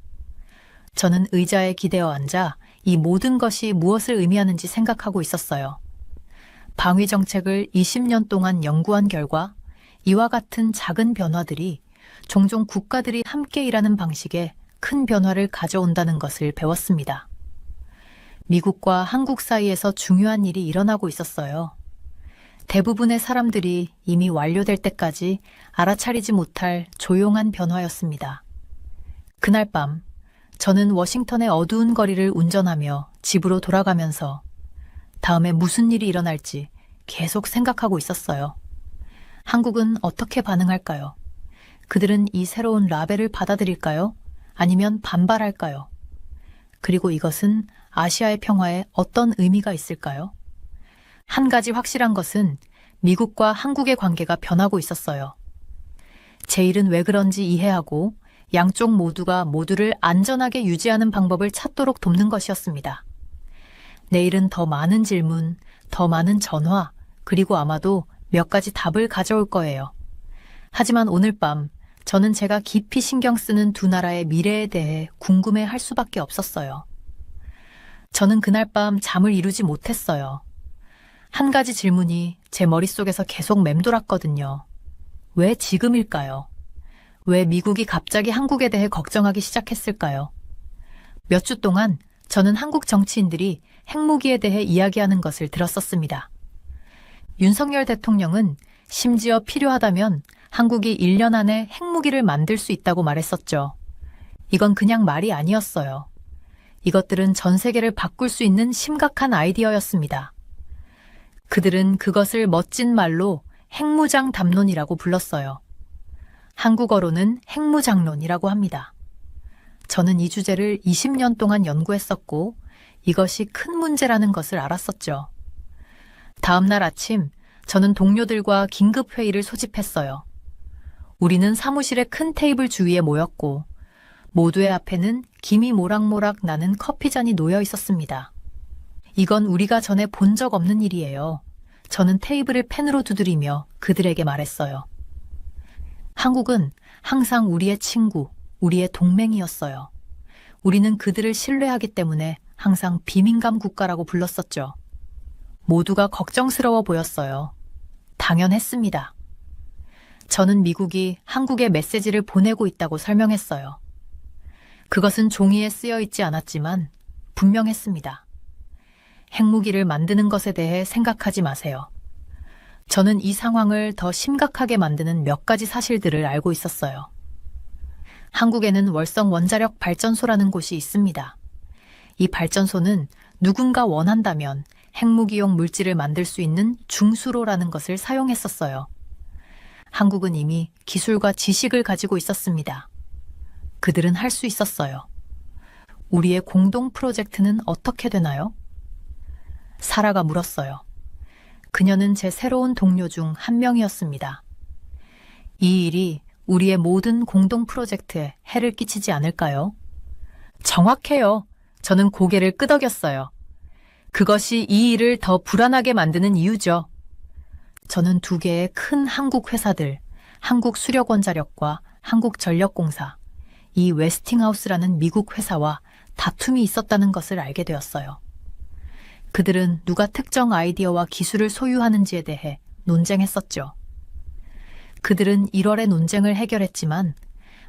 저는 의자에 기대어 앉아 이 모든 것이 무엇을 의미하는지 생각하고 있었어요. 방위 정책을 20년 동안 연구한 결과 이와 같은 작은 변화들이 종종 국가들이 함께 일하는 방식에 큰 변화를 가져온다는 것을 배웠습니다. 미국과 한국 사이에서 중요한 일이 일어나고 있었어요. 대부분의 사람들이 이미 완료될 때까지 알아차리지 못할 조용한 변화였습니다. 그날 밤, 저는 워싱턴의 어두운 거리를 운전하며 집으로 돌아가면서 다음에 무슨 일이 일어날지 계속 생각하고 있었어요. 한국은 어떻게 반응할까요? 그들은 이 새로운 라벨을 받아들일까요? 아니면 반발할까요? 그리고 이것은 아시아의 평화에 어떤 의미가 있을까요? 한 가지 확실한 것은 미국과 한국의 관계가 변하고 있었어요. 제 일은 왜 그런지 이해하고 양쪽 모두가 모두를 안전하게 유지하는 방법을 찾도록 돕는 것이었습니다. 내일은 더 많은 질문, 더 많은 전화, 그리고 아마도 몇 가지 답을 가져올 거예요. 하지만 오늘 밤 저는 제가 깊이 신경 쓰는 두 나라의 미래에 대해 궁금해할 수밖에 없었어요. 저는 그날 밤 잠을 이루지 못했어요. 한 가지 질문이 제 머릿속에서 계속 맴돌았거든요. 왜 지금일까요? 왜 미국이 갑자기 한국에 대해 걱정하기 시작했을까요? 몇 주 동안 저는 한국 정치인들이 핵무기에 대해 이야기하는 것을 들었었습니다. 윤석열 대통령은 심지어 필요하다면 한국이 1년 안에 핵무기를 만들 수 있다고 말했었죠. 이건 그냥 말이 아니었어요. 이것들은 전 세계를 바꿀 수 있는 심각한 아이디어였습니다. 그들은 그것을 멋진 말로 핵무장 담론이라고 불렀어요. 한국어로는 핵무장론이라고 합니다. 저는 이 주제를 20년 동안 연구했었고 이것이 큰 문제라는 것을 알았었죠. 다음 날 아침 저는 동료들과 긴급 회의를 소집했어요. 우리는 사무실의 큰 테이블 주위에 모였고 모두의 앞에는 김이 모락모락 나는 커피잔이 놓여 있었습니다. 이건 우리가 전에 본 적 없는 일이에요. 저는 테이블을 펜으로 두드리며 그들에게 말했어요. 한국은 항상 우리의 친구, 우리의 동맹이었어요. 우리는 그들을 신뢰하기 때문에 항상 비민감 국가라고 불렀었죠. 모두가 걱정스러워 보였어요. 당연했습니다. 저는 미국이 한국에 메시지를 보내고 있다고 설명했어요. 그것은 종이에 쓰여 있지 않았지만 분명했습니다. 핵무기를 만드는 것에 대해 생각하지 마세요. 저는 이 상황을 더 심각하게 만드는 몇 가지 사실들을 알고 있었어요. 한국에는 월성 원자력 발전소라는 곳이 있습니다. 이 발전소는 누군가 원한다면 핵무기용 물질을 만들 수 있는 중수로라는 것을 사용했었어요. 한국은 이미 기술과 지식을 가지고 있었습니다. 그들은 할 수 있었어요. 우리의 공동 프로젝트는 어떻게 되나요? 사라가 물었어요. 그녀는 제 새로운 동료 중 한 명이었습니다. 이 일이 우리의 모든 공동 프로젝트에 해를 끼치지 않을까요? 정확해요. 저는 고개를 끄덕였어요. 그것이 이 일을 더 불안하게 만드는 이유죠. 저는 두 개의 큰 한국 회사들, 한국수력원자력과 한국전력공사, 이 웨스팅하우스라는 미국 회사와 다툼이 있었다는 것을 알게 되었어요. 그들은 누가 특정 아이디어와 기술을 소유하는지에 대해 논쟁했었죠. 그들은 1월에 논쟁을 해결했지만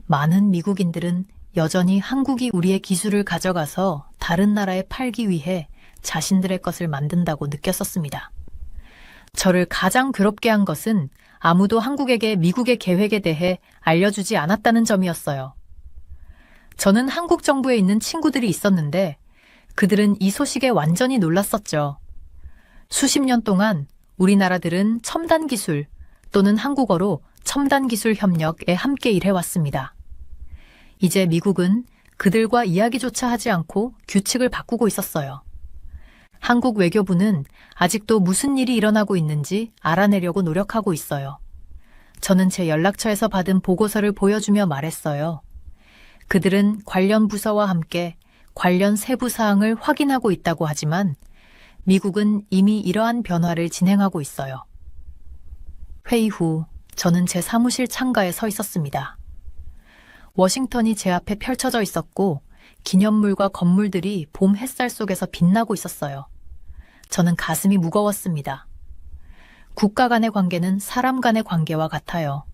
많은 미국인들은 여전히 한국이 우리의 기술을 가져가서 다른 나라에 팔기 위해 자신들의 것을 만든다고 느꼈었습니다. 저를 가장 괴롭게 한 것은 아무도 한국에게 미국의 계획에 대해 알려주지 않았다는 점이었어요. 저는 한국 정부에 있는 친구들이 있었는데 그들은 이 소식에 완전히 놀랐었죠. 수십 년 동안 우리나라들은 첨단 기술 또는 한국어로 첨단 기술 협력에 함께 일해왔습니다. 이제 미국은 그들과 이야기조차 하지 않고 규칙을 바꾸고 있었어요. 한국 외교부는 아직도 무슨 일이 일어나고 있는지 알아내려고 노력하고 있어요. 저는 제 연락처에서 받은 보고서를 보여주며 말했어요. 그들은 관련 부서와 함께 관련 세부 사항을 확인하고 있다고 하지만 미국은 이미 이러한 변화를 진행하고 있어요. 회의 후 저는 제 사무실 창가에 서 있었습니다. 워싱턴이 제 앞에 펼쳐져 있었고 기념물과 건물들이 봄 햇살 속에서 빛나고 있었어요. 저는 가슴이 무거웠습니다. 국가 간의 관계는 사람 간의 관계와 같아요.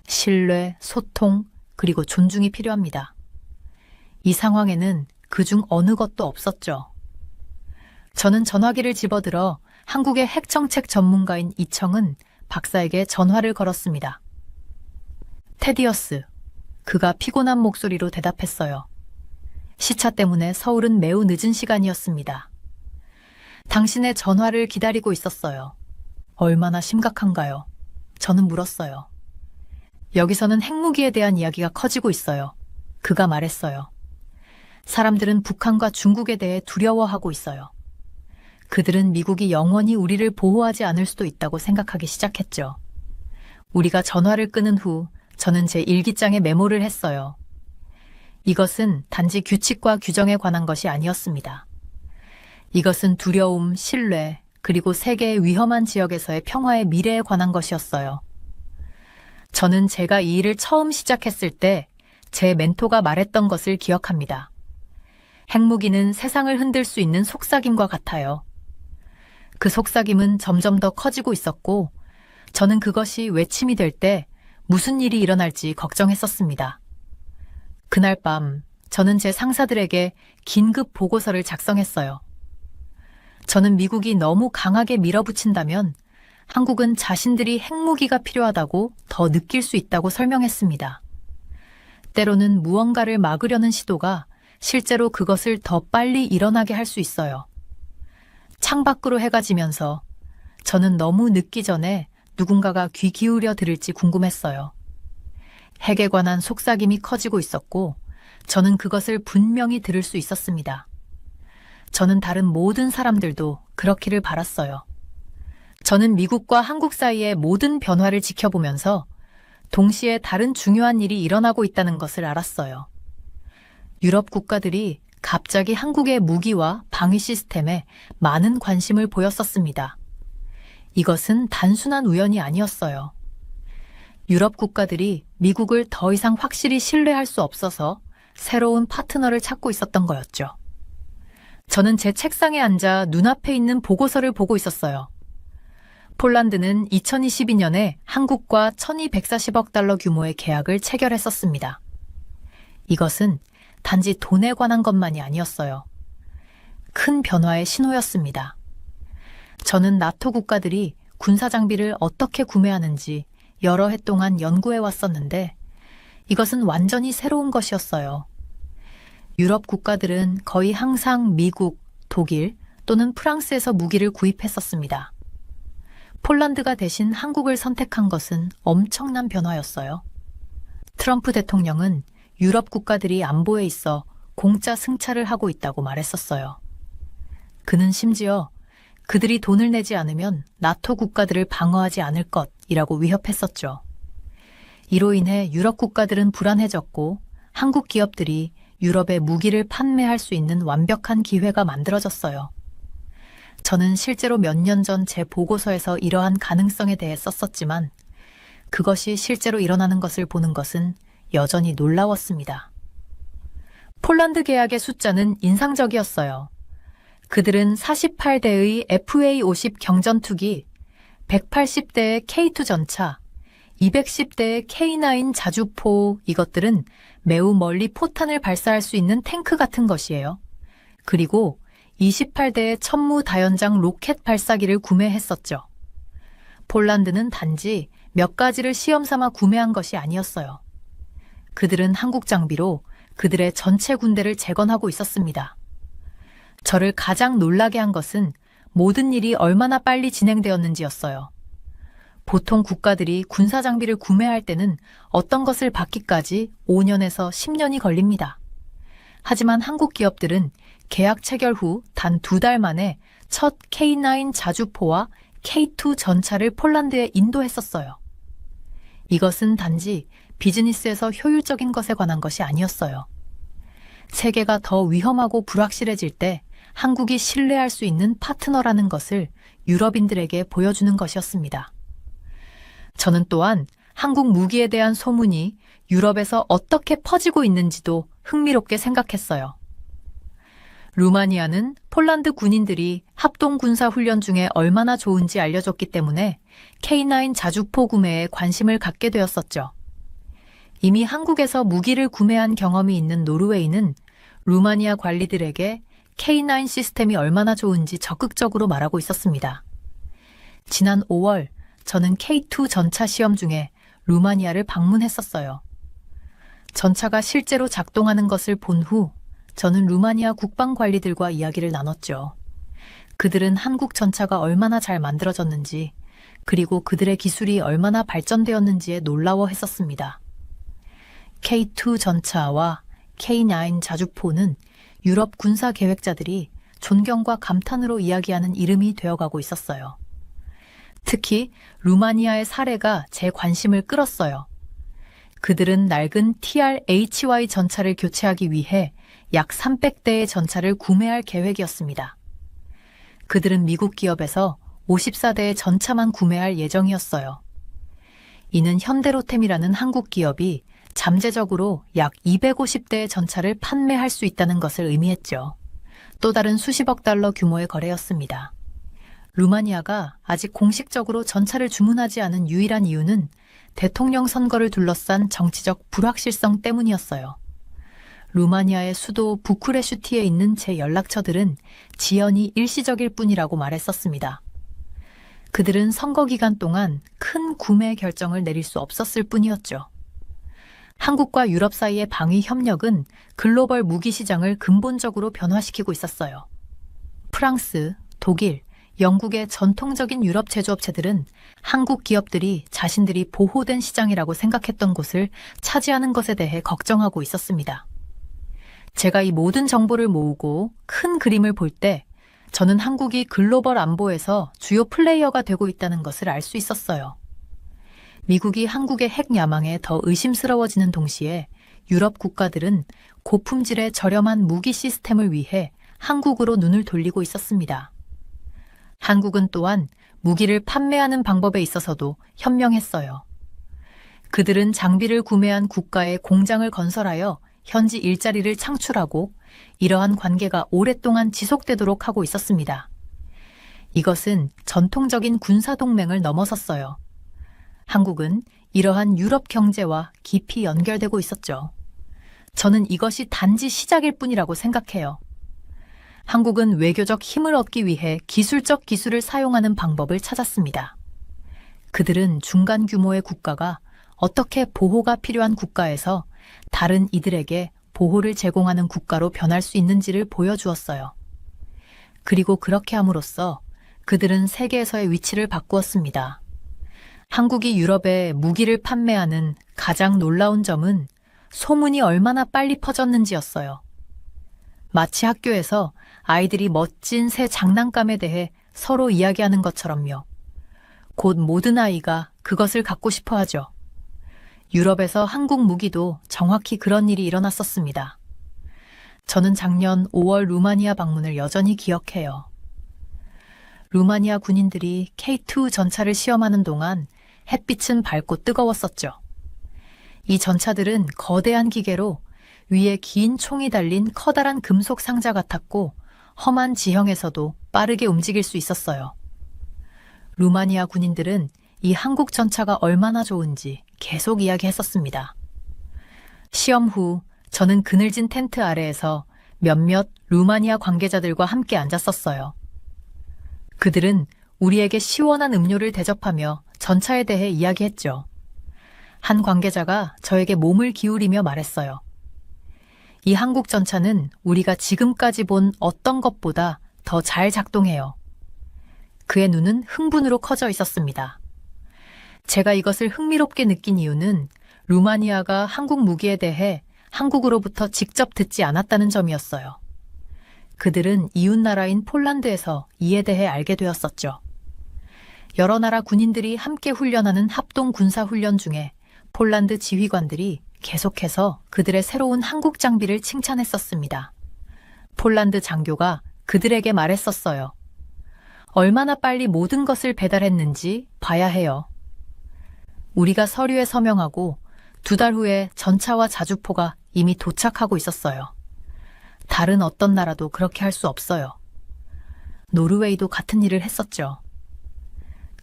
신뢰, 소통, 그리고 존중이 필요합니다. 이 상황에는 그중 어느 것도 없었죠. 저는 전화기를 집어들어 한국의 핵정책 전문가인 이청은 박사에게 전화를 걸었습니다. 테디어스, 그가 피곤한 목소리로 대답했어요. 시차 때문에 서울은 매우 늦은 시간이었습니다. 당신의 전화를 기다리고 있었어요. 얼마나 심각한가요? 저는 물었어요. 여기서는 핵무기에 대한 이야기가 커지고 있어요. 그가 말했어요. 사람들은 북한과 중국에 대해 두려워하고 있어요. 그들은 미국이 영원히 우리를 보호하지 않을 수도 있다고 생각하기 시작했죠. 우리가 전화를 끊은 후 저는 제 일기장에 메모를 했어요. 이것은 단지 규칙과 규정에 관한 것이 아니었습니다. 이것은 두려움, 신뢰, 그리고 세계의 위험한 지역에서의 평화의 미래에 관한 것이었어요. 저는 제가 이 일을 처음 시작했을 때 제 멘토가 말했던 것을 기억합니다. 핵무기는 세상을 흔들 수 있는 속삭임과 같아요. 그 속삭임은 점점 더 커지고 있었고 저는 그것이 외침이 될 때 무슨 일이 일어날지 걱정했었습니다. 그날 밤 저는 제 상사들에게 긴급 보고서를 작성했어요. 저는 미국이 너무 강하게 밀어붙인다면 한국은 자신들이 핵무기가 필요하다고 더 느낄 수 있다고 설명했습니다. 때로는 무언가를 막으려는 시도가 실제로 그것을 더 빨리 일어나게 할 수 있어요. 창밖으로 해가 지면서 저는 너무 늦기 전에 누군가가 귀 기울여 들을지 궁금했어요. 핵에 관한 속삭임이 커지고 있었고 저는 그것을 분명히 들을 수 있었습니다. 저는 다른 모든 사람들도 그렇기를 바랐어요. 저는 미국과 한국 사이의 모든 변화를 지켜보면서 동시에 다른 중요한 일이 일어나고 있다는 것을 알았어요. 유럽 국가들이 갑자기 한국의 무기와 방위 시스템에 많은 관심을 보였었습니다. 이것은 단순한 우연이 아니었어요. 유럽 국가들이 미국을 더 이상 확실히 신뢰할 수 없어서 새로운 파트너를 찾고 있었던 거였죠. 저는 제 책상에 앉아 눈앞에 있는 보고서를 보고 있었어요. 폴란드는 2022년에 한국과 1240억 달러 규모의 계약을 체결했었습니다. 이것은 단지 돈에 관한 것만이 아니었어요. 큰 변화의 신호였습니다. 저는 나토 국가들이 군사 장비를 어떻게 구매하는지 여러 해 동안 연구해 왔었는데 이것은 완전히 새로운 것이었어요. 유럽 국가들은 거의 항상 미국, 독일 또는 프랑스에서 무기를 구입했었습니다. 폴란드가 대신 한국을 선택한 것은 엄청난 변화였어요. 트럼프 대통령은 유럽 국가들이 안보에 있어 공짜 승차를 하고 있다고 말했었어요. 그는 심지어 그들이 돈을 내지 않으면 나토 국가들을 방어하지 않을 것이라고 위협했었죠. 이로 인해 유럽 국가들은 불안해졌고 한국 기업들이 유럽에 무기를 판매할 수 있는 완벽한 기회가 만들어졌어요. 저는 실제로 몇 년 전 제 보고서에서 이러한 가능성에 대해 썼었지만 그것이 실제로 일어나는 것을 보는 것은 여전히 놀라웠습니다. 폴란드 계약의 숫자는 인상적이었어요. 그들은 48대의 FA-50 경전투기, 180대의 K2 전차, 210대의 K9 자주포 이것들은 매우 멀리 포탄을 발사할 수 있는 탱크 같은 것이에요. 그리고 28대의 천무다연장 로켓 발사기를 구매했었죠. 폴란드는 단지 몇 가지를 시험 삼아 구매한 것이 아니었어요. 그들은 한국 장비로 그들의 전체 군대를 재건하고 있었습니다. 저를 가장 놀라게 한 것은 모든 일이 얼마나 빨리 진행되었는지였어요. 보통 국가들이 군사 장비를 구매할 때는 어떤 것을 받기까지 5년에서 10년이 걸립니다. 하지만 한국 기업들은 계약 체결 후 단 2달 만에 첫 K9 자주포와 K2 전차를 폴란드에 인도했었어요. 이것은 단지 비즈니스에서 효율적인 것에 관한 것이 아니었어요. 세계가 더 위험하고 불확실해질 때 한국이 신뢰할 수 있는 파트너라는 것을 유럽인들에게 보여주는 것이었습니다. 저는 또한 한국 무기에 대한 소문이 유럽에서 어떻게 퍼지고 있는지도 흥미롭게 생각했어요. 루마니아는 폴란드 군인들이 합동군사훈련 중에 얼마나 좋은지 알려줬기 때문에 K9 자주포 구매에 관심을 갖게 되었었죠. 이미 한국에서 무기를 구매한 경험이 있는 노르웨이는 루마니아 관리들에게 K9 시스템이 얼마나 좋은지 적극적으로 말하고 있었습니다. 지난 5월 저는 K2 전차 시험 중에 루마니아를 방문했었어요. 전차가 실제로 작동하는 것을 본 후 저는 루마니아 국방관리들과 이야기를 나눴죠. 그들은 한국 전차가 얼마나 잘 만들어졌는지 그리고 그들의 기술이 얼마나 발전되었는지에 놀라워했었습니다. K2 전차와 K9 자주포는 유럽 군사 계획자들이 존경과 감탄으로 이야기하는 이름이 되어가고 있었어요. 특히 루마니아의 사례가 제 관심을 끌었어요. 그들은 낡은 TR-HY 전차를 교체하기 위해 약 300대의 전차를 구매할 계획이었습니다. 그들은 미국 기업에서 54대의 전차만 구매할 예정이었어요. 이는 현대로템이라는 한국 기업이 잠재적으로 약 250대의 전차를 판매할 수 있다는 것을 의미했죠. 또 다른 수십억 달러 규모의 거래였습니다. 루마니아가 아직 공식적으로 전차를 주문하지 않은 유일한 이유는 대통령 선거를 둘러싼 정치적 불확실성 때문이었어요. 루마니아의 수도 부쿠레슈티에 있는 제 연락처들은 지연이 일시적일 뿐이라고 말했었습니다. 그들은 선거 기간 동안 큰 구매 결정을 내릴 수 없었을 뿐이었죠. 한국과 유럽 사이의 방위 협력은 글로벌 무기 시장을 근본적으로 변화시키고 있었어요. 프랑스, 독일, 영국의 전통적인 유럽 제조업체들은 한국 기업들이 자신들이 보호된 시장이라고 생각했던 곳을 차지하는 것에 대해 걱정하고 있었습니다. 제가 이 모든 정보를 모으고 큰 그림을 볼 때 저는 한국이 글로벌 안보에서 주요 플레이어가 되고 있다는 것을 알 수 있었어요. 미국이 한국의 핵 야망에 더 의심스러워지는 동시에 유럽 국가들은 고품질의 저렴한 무기 시스템을 위해 한국으로 눈을 돌리고 있었습니다. 한국은 또한 무기를 판매하는 방법에 있어서도 현명했어요. 그들은 장비를 구매한 국가에 공장을 건설하여 현지 일자리를 창출하고 이러한 관계가 오랫동안 지속되도록 하고 있었습니다. 이것은 전통적인 군사동맹을 넘어섰어요. 한국은 이러한 유럽 경제와 깊이 연결되고 있었죠. 저는 이것이 단지 시작일 뿐이라고 생각해요. 한국은 외교적 힘을 얻기 위해 기술적 기술을 사용하는 방법을 찾았습니다. 그들은 중간 규모의 국가가 어떻게 보호가 필요한 국가에서 다른 이들에게 보호를 제공하는 국가로 변할 수 있는지를 보여주었어요. 그리고 그렇게 함으로써 그들은 세계에서의 위치를 바꾸었습니다. 한국이 유럽에 무기를 판매하는 가장 놀라운 점은 소문이 얼마나 빨리 퍼졌는지였어요. 마치 학교에서 아이들이 멋진 새 장난감에 대해 서로 이야기하는 것처럼요. 곧 모든 아이가 그것을 갖고 싶어 하죠. 유럽에서 한국 무기도 정확히 그런 일이 일어났었습니다. 저는 작년 5월 루마니아 방문을 여전히 기억해요. 루마니아 군인들이 K2 전차를 시험하는 동안 햇빛은 밝고 뜨거웠었죠. 이 전차들은 거대한 기계로 위에 긴 총이 달린 커다란 금속 상자 같았고 험한 지형에서도 빠르게 움직일 수 있었어요. 루마니아 군인들은 이 한국 전차가 얼마나 좋은지 계속 이야기했었습니다. 시험 후 저는 그늘진 텐트 아래에서 몇몇 루마니아 관계자들과 함께 앉았었어요. 그들은 우리에게 시원한 음료를 대접하며 전차에 대해 이야기했죠. 한 관계자가 저에게 몸을 기울이며 말했어요. 이 한국 전차는 우리가 지금까지 본 어떤 것보다 더 잘 작동해요. 그의 눈은 흥분으로 커져 있었습니다. 제가 이것을 흥미롭게 느낀 이유는 루마니아가 한국 무기에 대해 한국으로부터 직접 듣지 않았다는 점이었어요. 그들은 이웃나라인 폴란드에서 이에 대해 알게 되었었죠. 여러 나라 군인들이 함께 훈련하는 합동 군사훈련 중에 폴란드 지휘관들이 계속해서 그들의 새로운 한국 장비를 칭찬했었습니다. 폴란드 장교가 그들에게 말했었어요. 얼마나 빨리 모든 것을 배달했는지 봐야 해요. 우리가 서류에 서명하고 2달 후에 전차와 자주포가 이미 도착하고 있었어요. 다른 어떤 나라도 그렇게 할 수 없어요. 노르웨이도 같은 일을 했었죠.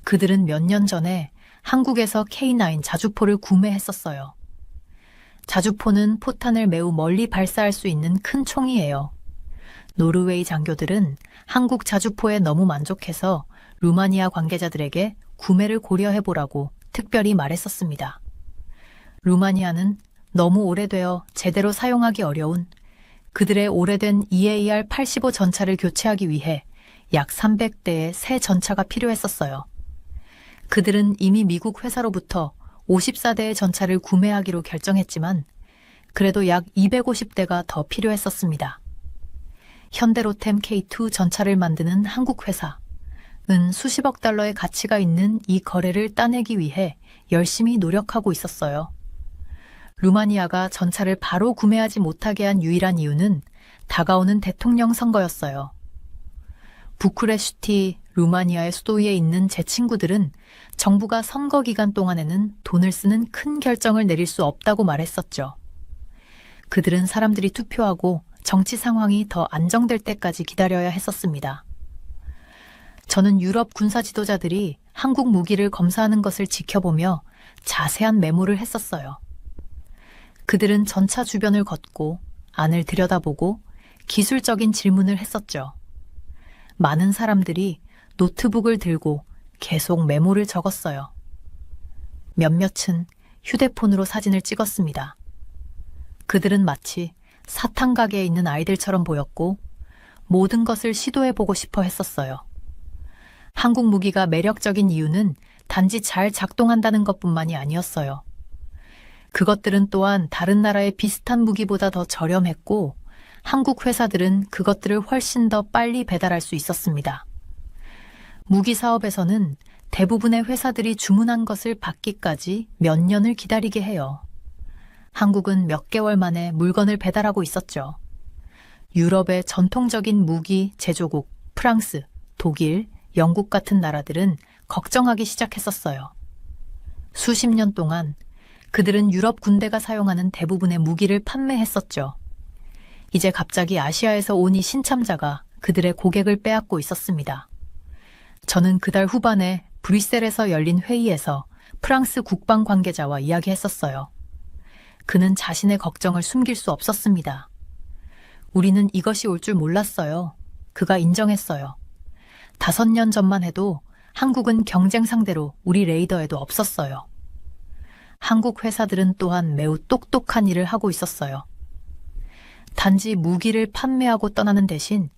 그들은 몇 년 전에 한국에서 K9 자주포를 구매했었어요. 자주포는 포탄을 매우 멀리 발사할 수 있는 큰 총이에요. 노르웨이 장교들은 한국 자주포에 너무 만족해서 루마니아 관계자들에게 구매를 고려해보라고 특별히 말했었습니다. 루마니아는 너무 오래되어 제대로 사용하기 어려운 그들의 오래된 EAR-85 전차를 교체하기 위해 약 300대의 새 전차가 필요했었어요. 그들은 이미 미국 회사로부터 54대의 전차를 구매하기로 결정했지만 그래도 약 250대가 더 필요했었습니다. 현대로템 K2 전차를 만드는 한국 회사는 수십억 달러의 가치가 있는 이 거래를 따내기 위해 열심히 노력하고 있었어요. 루마니아가 전차를 바로 구매하지 못하게 한 유일한 이유는 다가오는 대통령 선거였어요. 부쿠레슈티, 루마니아의 수도위에 있는 제 친구들은 정부가 선거 기간 동안에는 돈을 쓰는 큰 결정을 내릴 수 없다고 말했었죠. 그들은 사람들이 투표하고 정치 상황이 더 안정될 때까지 기다려야 했었습니다. 저는 유럽 군사 지도자들이 한국 무기를 검사하는 것을 지켜보며 자세한 메모를 했었어요. 그들은 전차 주변을 걷고 안을 들여다보고 기술적인 질문을 했었죠. 많은 사람들이 노트북을 들고 계속 메모를 적었어요. 몇몇은 휴대폰으로 사진을 찍었습니다. 그들은 마치 사탕 가게에 있는 아이들처럼 보였고 모든 것을 시도해보고 싶어 했었어요. 한국 무기가 매력적인 이유는 단지 잘 작동한다는 것뿐만이 아니었어요. 그것들은 또한 다른 나라의 비슷한 무기보다 더 저렴했고 한국 회사들은 그것들을 훨씬 더 빨리 배달할 수 있었습니다. 무기 사업에서는 대부분의 회사들이 주문한 것을 받기까지 몇 년을 기다리게 해요. 한국은 몇 개월 만에 물건을 배달하고 있었죠. 유럽의 전통적인 무기 제조국 프랑스, 독일, 영국 같은 나라들은 걱정하기 시작했었어요. 수십 년 동안 그들은 유럽 군대가 사용하는 대부분의 무기를 판매했었죠. 이제 갑자기 아시아에서 온 이 신참자가 그들의 고객을 빼앗고 있었습니다. 저는 그달 후반에 브뤼셀에서 열린 회의에서 프랑스 국방 관계자와 이야기했었어요. 그는 자신의 걱정을 숨길 수 없었습니다. 우리는 이것이 올 줄 몰랐어요. 그가 인정했어요. 5년 전만 해도 한국은 경쟁 상대로 우리 레이더에도 없었어요. 한국 회사들은 또한 매우 똑똑한 일을 하고 있었어요. 단지 무기를 판매하고 떠나는 대신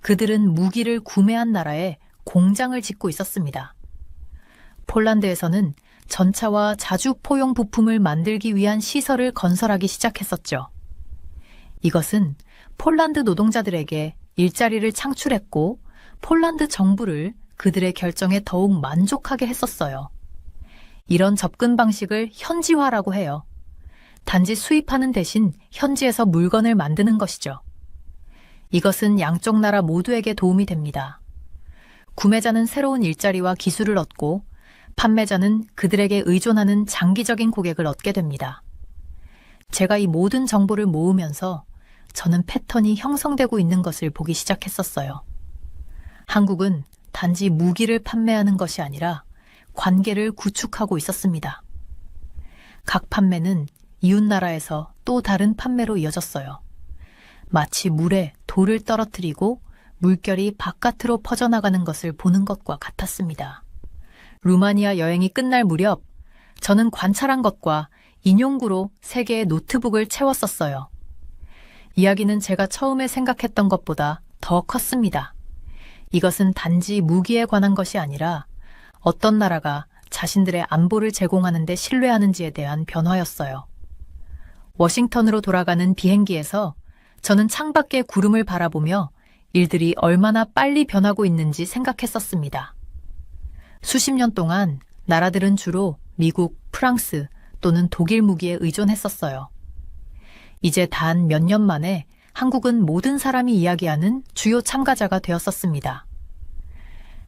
그들은 무기를 구매한 나라에 공장을 짓고 있었습니다. 폴란드에서는 전차와 자주포용 부품을 만들기 위한 시설을 건설하기 시작했었죠. 이것은 폴란드 노동자들에게 일자리를 창출했고 폴란드 정부를 그들의 결정에 더욱 만족하게 했었어요. 이런 접근 방식을 현지화라고 해요. 단지 수입하는 대신 현지에서 물건을 만드는 것이죠. 이것은 양쪽 나라 모두에게 도움이 됩니다. 구매자는 새로운 일자리와 기술을 얻고 판매자는 그들에게 의존하는 장기적인 고객을 얻게 됩니다. 제가 이 모든 정보를 모으면서 저는 패턴이 형성되고 있는 것을 보기 시작했었어요. 한국은 단지 무기를 판매하는 것이 아니라 관계를 구축하고 있었습니다. 각 판매는 이웃나라에서 또 다른 판매로 이어졌어요. 마치 물에 돌을 떨어뜨리고 물결이 바깥으로 퍼져나가는 것을 보는 것과 같았습니다. 루마니아 여행이 끝날 무렵 저는 관찰한 것과 인용구로 3개의 노트북을 채웠었어요. 이야기는 제가 처음에 생각했던 것보다 더 컸습니다. 이것은 단지 무기에 관한 것이 아니라 어떤 나라가 자신들의 안보를 제공하는 데 신뢰하는지에 대한 변화였어요. 워싱턴으로 돌아가는 비행기에서 저는 창밖의 구름을 바라보며 일들이 얼마나 빨리 변하고 있는지 생각했었습니다. 수십 년 동안 나라들은 주로 미국, 프랑스 또는 독일 무기에 의존했었어요. 이제 단 몇 년 만에 한국은 모든 사람이 이야기하는 주요 참가자가 되었었습니다.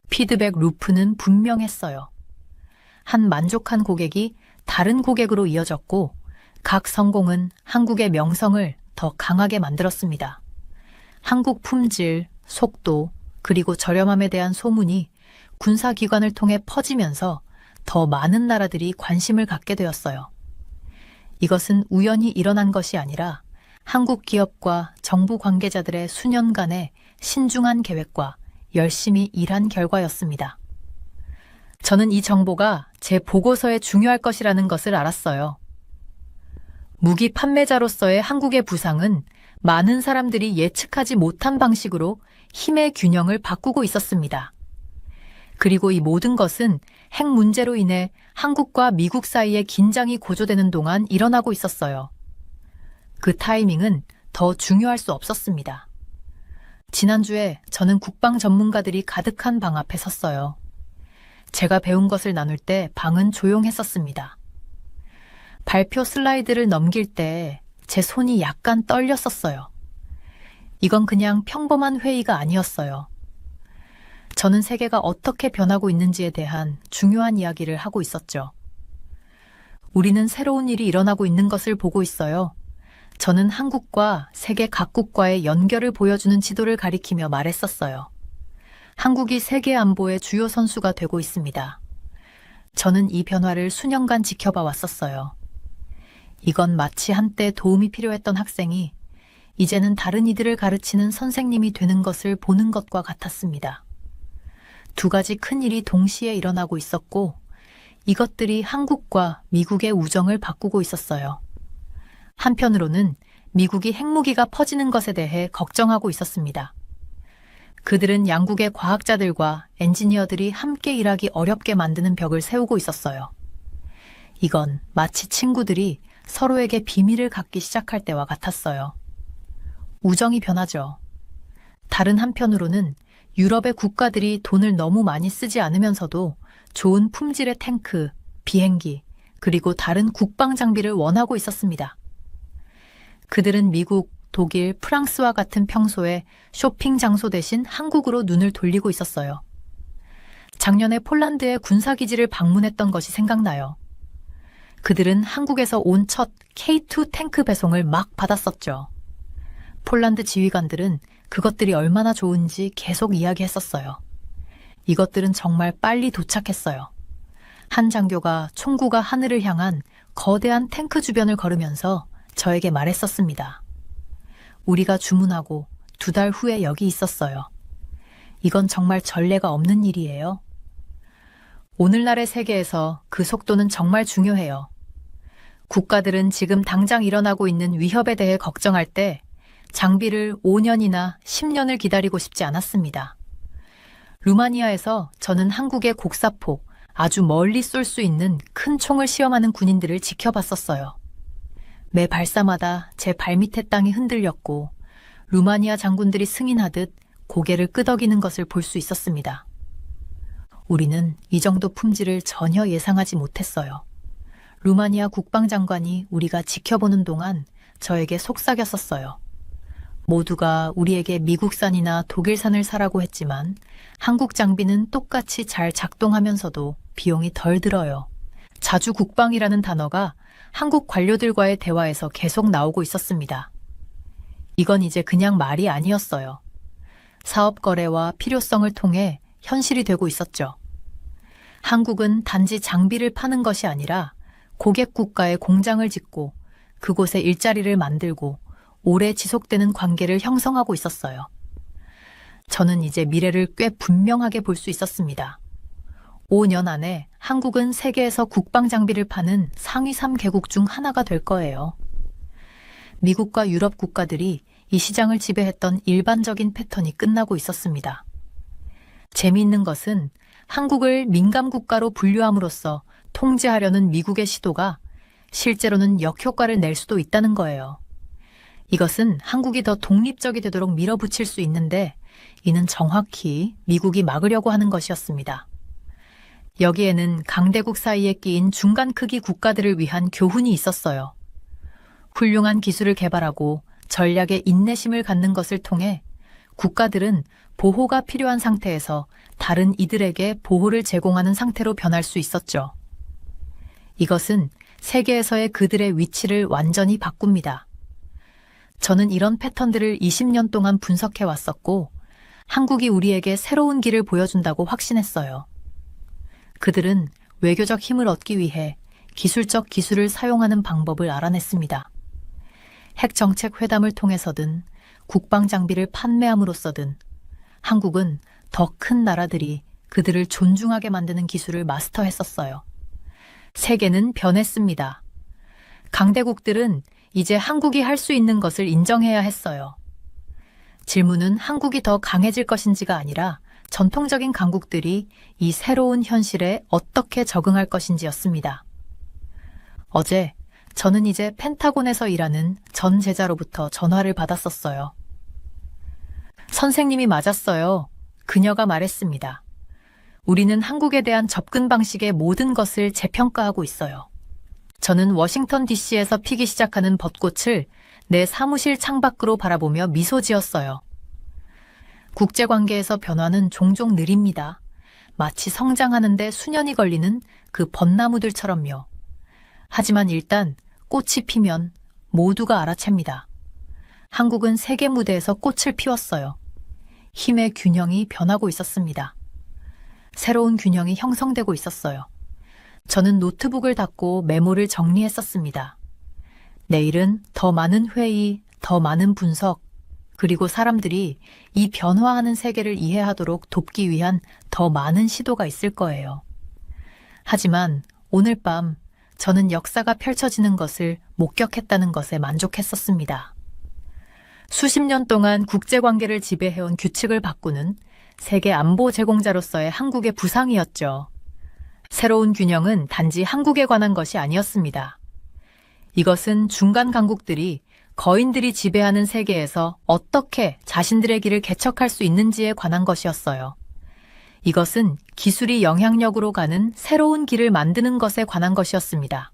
피드백 루프는 분명했어요. 한 만족한 고객이 다른 고객으로 이어졌고 각 성공은 한국의 명성을 더 강하게 만들었습니다. 한국 품질, 속도, 그리고 저렴함에 대한 소문이 군사기관을 통해 퍼지면서 더 많은 나라들이 관심을 갖게 되었어요. 이것은 우연히 일어난 것이 아니라 한국 기업과 정부 관계자들의 수년간의 신중한 계획과 열심히 일한 결과였습니다. 저는 이 정보가 제 보고서에 중요할 것이라는 것을 알았어요. 무기 판매자로서의 한국의 부상은 많은 사람들이 예측하지 못한 방식으로 힘의 균형을 바꾸고 있었습니다. 그리고 이 모든 것은 핵 문제로 인해 한국과 미국 사이의 긴장이 고조되는 동안 일어나고 있었어요. 그 타이밍은 더 중요할 수 없었습니다. 지난주에 저는 국방 전문가들이 가득한 방 앞에 섰어요. 제가 배운 것을 나눌 때 방은 조용했었습니다. 발표 슬라이드를 넘길 때 제 손이 약간 떨렸었어요. 이건 그냥 평범한 회의가 아니었어요. 저는 세계가 어떻게 변하고 있는지에 대한 중요한 이야기를 하고 있었죠. 우리는 새로운 일이 일어나고 있는 것을 보고 있어요. 저는 한국과 세계 각국과의 연결을 보여주는 지도를 가리키며 말했었어요. 한국이 세계 안보의 주요 선수가 되고 있습니다. 저는 이 변화를 수년간 지켜봐 왔었어요. 이건 마치 한때 도움이 필요했던 학생이 이제는 다른 이들을 가르치는 선생님이 되는 것을 보는 것과 같았습니다. 두 가지 큰 일이 동시에 일어나고 있었고 이것들이 한국과 미국의 우정을 바꾸고 있었어요. 한편으로는 미국이 핵무기가 퍼지는 것에 대해 걱정하고 있었습니다. 그들은 양국의 과학자들과 엔지니어들이 함께 일하기 어렵게 만드는 벽을 세우고 있었어요. 이건 마치 친구들이 서로에게 비밀을 갖기 시작할 때와 같았어요. 우정이 변하죠. 다른 한편으로는 유럽의 국가들이 돈을 너무 많이 쓰지 않으면서도 좋은 품질의 탱크, 비행기, 그리고 다른 국방 장비를 원하고 있었습니다. 그들은 미국, 독일, 프랑스와 같은 평소에 쇼핑 장소 대신 한국으로 눈을 돌리고 있었어요. 작년에 폴란드의 군사기지를 방문했던 것이 생각나요. 그들은 한국에서 온 첫 K2 탱크 배송을 막 받았었죠. 폴란드 지휘관들은 그것들이 얼마나 좋은지 계속 이야기했었어요. 이것들은 정말 빨리 도착했어요. 한 장교가 총구가 하늘을 향한 거대한 탱크 주변을 걸으면서 저에게 말했었습니다. 우리가 주문하고 2달 후에 여기 있었어요. 이건 정말 전례가 없는 일이에요. 오늘날의 세계에서 그 속도는 정말 중요해요. 국가들은 지금 당장 일어나고 있는 위협에 대해 걱정할 때 장비를 5년이나 10년을 기다리고 싶지 않았습니다. 루마니아에서 저는 한국의 곡사포, 아주 멀리 쏠 수 있는 큰 총을 시험하는 군인들을 지켜봤었어요. 매 발사마다 제 발밑의 땅이 흔들렸고 루마니아 장군들이 승인하듯 고개를 끄덕이는 것을 볼 수 있었습니다. 우리는 이 정도 품질을 전혀 예상하지 못했어요. 루마니아 국방장관이 우리가 지켜보는 동안 저에게 속삭였었어요. 모두가 우리에게 미국산이나 독일산을 사라고 했지만 한국 장비는 똑같이 잘 작동하면서도 비용이 덜 들어요. 자주 국방이라는 단어가 한국 관료들과의 대화에서 계속 나오고 있었습니다. 이건 이제 그냥 말이 아니었어요. 사업 거래와 필요성을 통해 현실이 되고 있었죠. 한국은 단지 장비를 파는 것이 아니라 고객 국가에 공장을 짓고 그곳에 일자리를 만들고 오래 지속되는 관계를 형성하고 있었어요. 저는 이제 미래를 꽤 분명하게 볼 수 있었습니다. 5년 안에 한국은 세계에서 국방 장비를 파는 상위 3개국 중 하나가 될 거예요. 미국과 유럽 국가들이 이 시장을 지배했던 일반적인 패턴이 끝나고 있었습니다. 재미있는 것은 한국을 민감 국가로 분류함으로써 통제하려는 미국의 시도가 실제로는 역효과를 낼 수도 있다는 거예요. 이것은 한국이 더 독립적이 되도록 밀어붙일 수 있는데 이는 정확히 미국이 막으려고 하는 것이었습니다. 여기에는 강대국 사이에 끼인 중간 크기 국가들을 위한 교훈이 있었어요. 훌륭한 기술을 개발하고 전략에 인내심을 갖는 것을 통해 국가들은 보호가 필요한 상태에서 다른 이들에게 보호를 제공하는 상태로 변할 수 있었죠. 이것은 세계에서의 그들의 위치를 완전히 바꿉니다. 저는 이런 패턴들을 20년 동안 분석해 왔었고 한국이 우리에게 새로운 길을 보여준다고 확신했어요. 그들은 외교적 힘을 얻기 위해 기술적 기술을 사용하는 방법을 알아냈습니다. 핵정책 회담을 통해서든 국방 장비를 판매함으로써든 한국은 더 큰 나라들이 그들을 존중하게 만드는 기술을 마스터했었어요. 세계는 변했습니다. 강대국들은 이제 한국이 할 수 있는 것을 인정해야 했어요. 질문은 한국이 더 강해질 것인지가 아니라 전통적인 강국들이 이 새로운 현실에 어떻게 적응할 것인지였습니다. 어제 저는 이제 펜타곤에서 일하는 전 제자로부터 전화를 받았었어요. 선생님이 맞았어요. 그녀가 말했습니다. 우리는 한국에 대한 접근 방식의 모든 것을 재평가하고 있어요. 저는 워싱턴 DC에서 피기 시작하는 벚꽃을 내 사무실 창밖으로 바라보며 미소 지었어요. 국제관계에서 변화는 종종 느립니다. 마치 성장하는데 수년이 걸리는 그 벚나무들처럼요. 하지만 일단 꽃이 피면 모두가 알아챕니다. 한국은 세계 무대에서 꽃을 피웠어요. 힘의 균형이 변하고 있었습니다. 새로운 균형이 형성되고 있었어요. 저는 노트북을 닫고 메모를 정리했었습니다. 내일은 더 많은 회의, 더 많은 분석, 그리고 사람들이 이 변화하는 세계를 이해하도록 돕기 위한 더 많은 시도가 있을 거예요. 하지만 오늘 밤 저는 역사가 펼쳐지는 것을 목격했다는 것에 만족했었습니다. 수십 년 동안 국제관계를 지배해온 규칙을 바꾸는 세계 안보 제공자로서의 한국의 부상이었죠. 새로운 균형은 단지 한국에 관한 것이 아니었습니다. 이것은 중간 강국들이 거인들이 지배하는 세계에서 어떻게 자신들의 길을 개척할 수 있는지에 관한 것이었어요. 이것은 기술이 영향력으로 가는 새로운 길을 만드는 것에 관한 것이었습니다.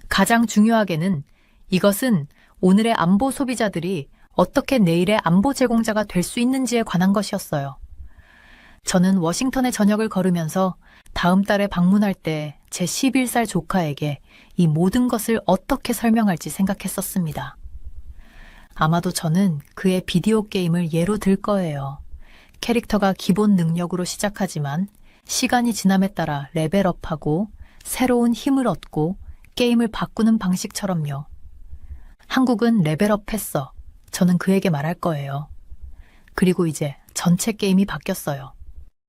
가장 중요하게는 이것은 오늘의 안보 소비자들이 어떻게 내일의 안보 제공자가 될 수 있는지에 관한 것이었어요. 저는 워싱턴의 저녁을 걸으면서 다음 달에 방문할 때 제 11살 조카에게 이 모든 것을 어떻게 설명할지 생각했었습니다. 아마도 저는 그의 비디오 게임을 예로 들 거예요. 캐릭터가 기본 능력으로 시작하지만 시간이 지남에 따라 레벨업하고 새로운 힘을 얻고 게임을 바꾸는 방식처럼요. 한국은 레벨업했어. 저는 그에게 말할 거예요. 그리고 이제 전체 게임이 바뀌었어요.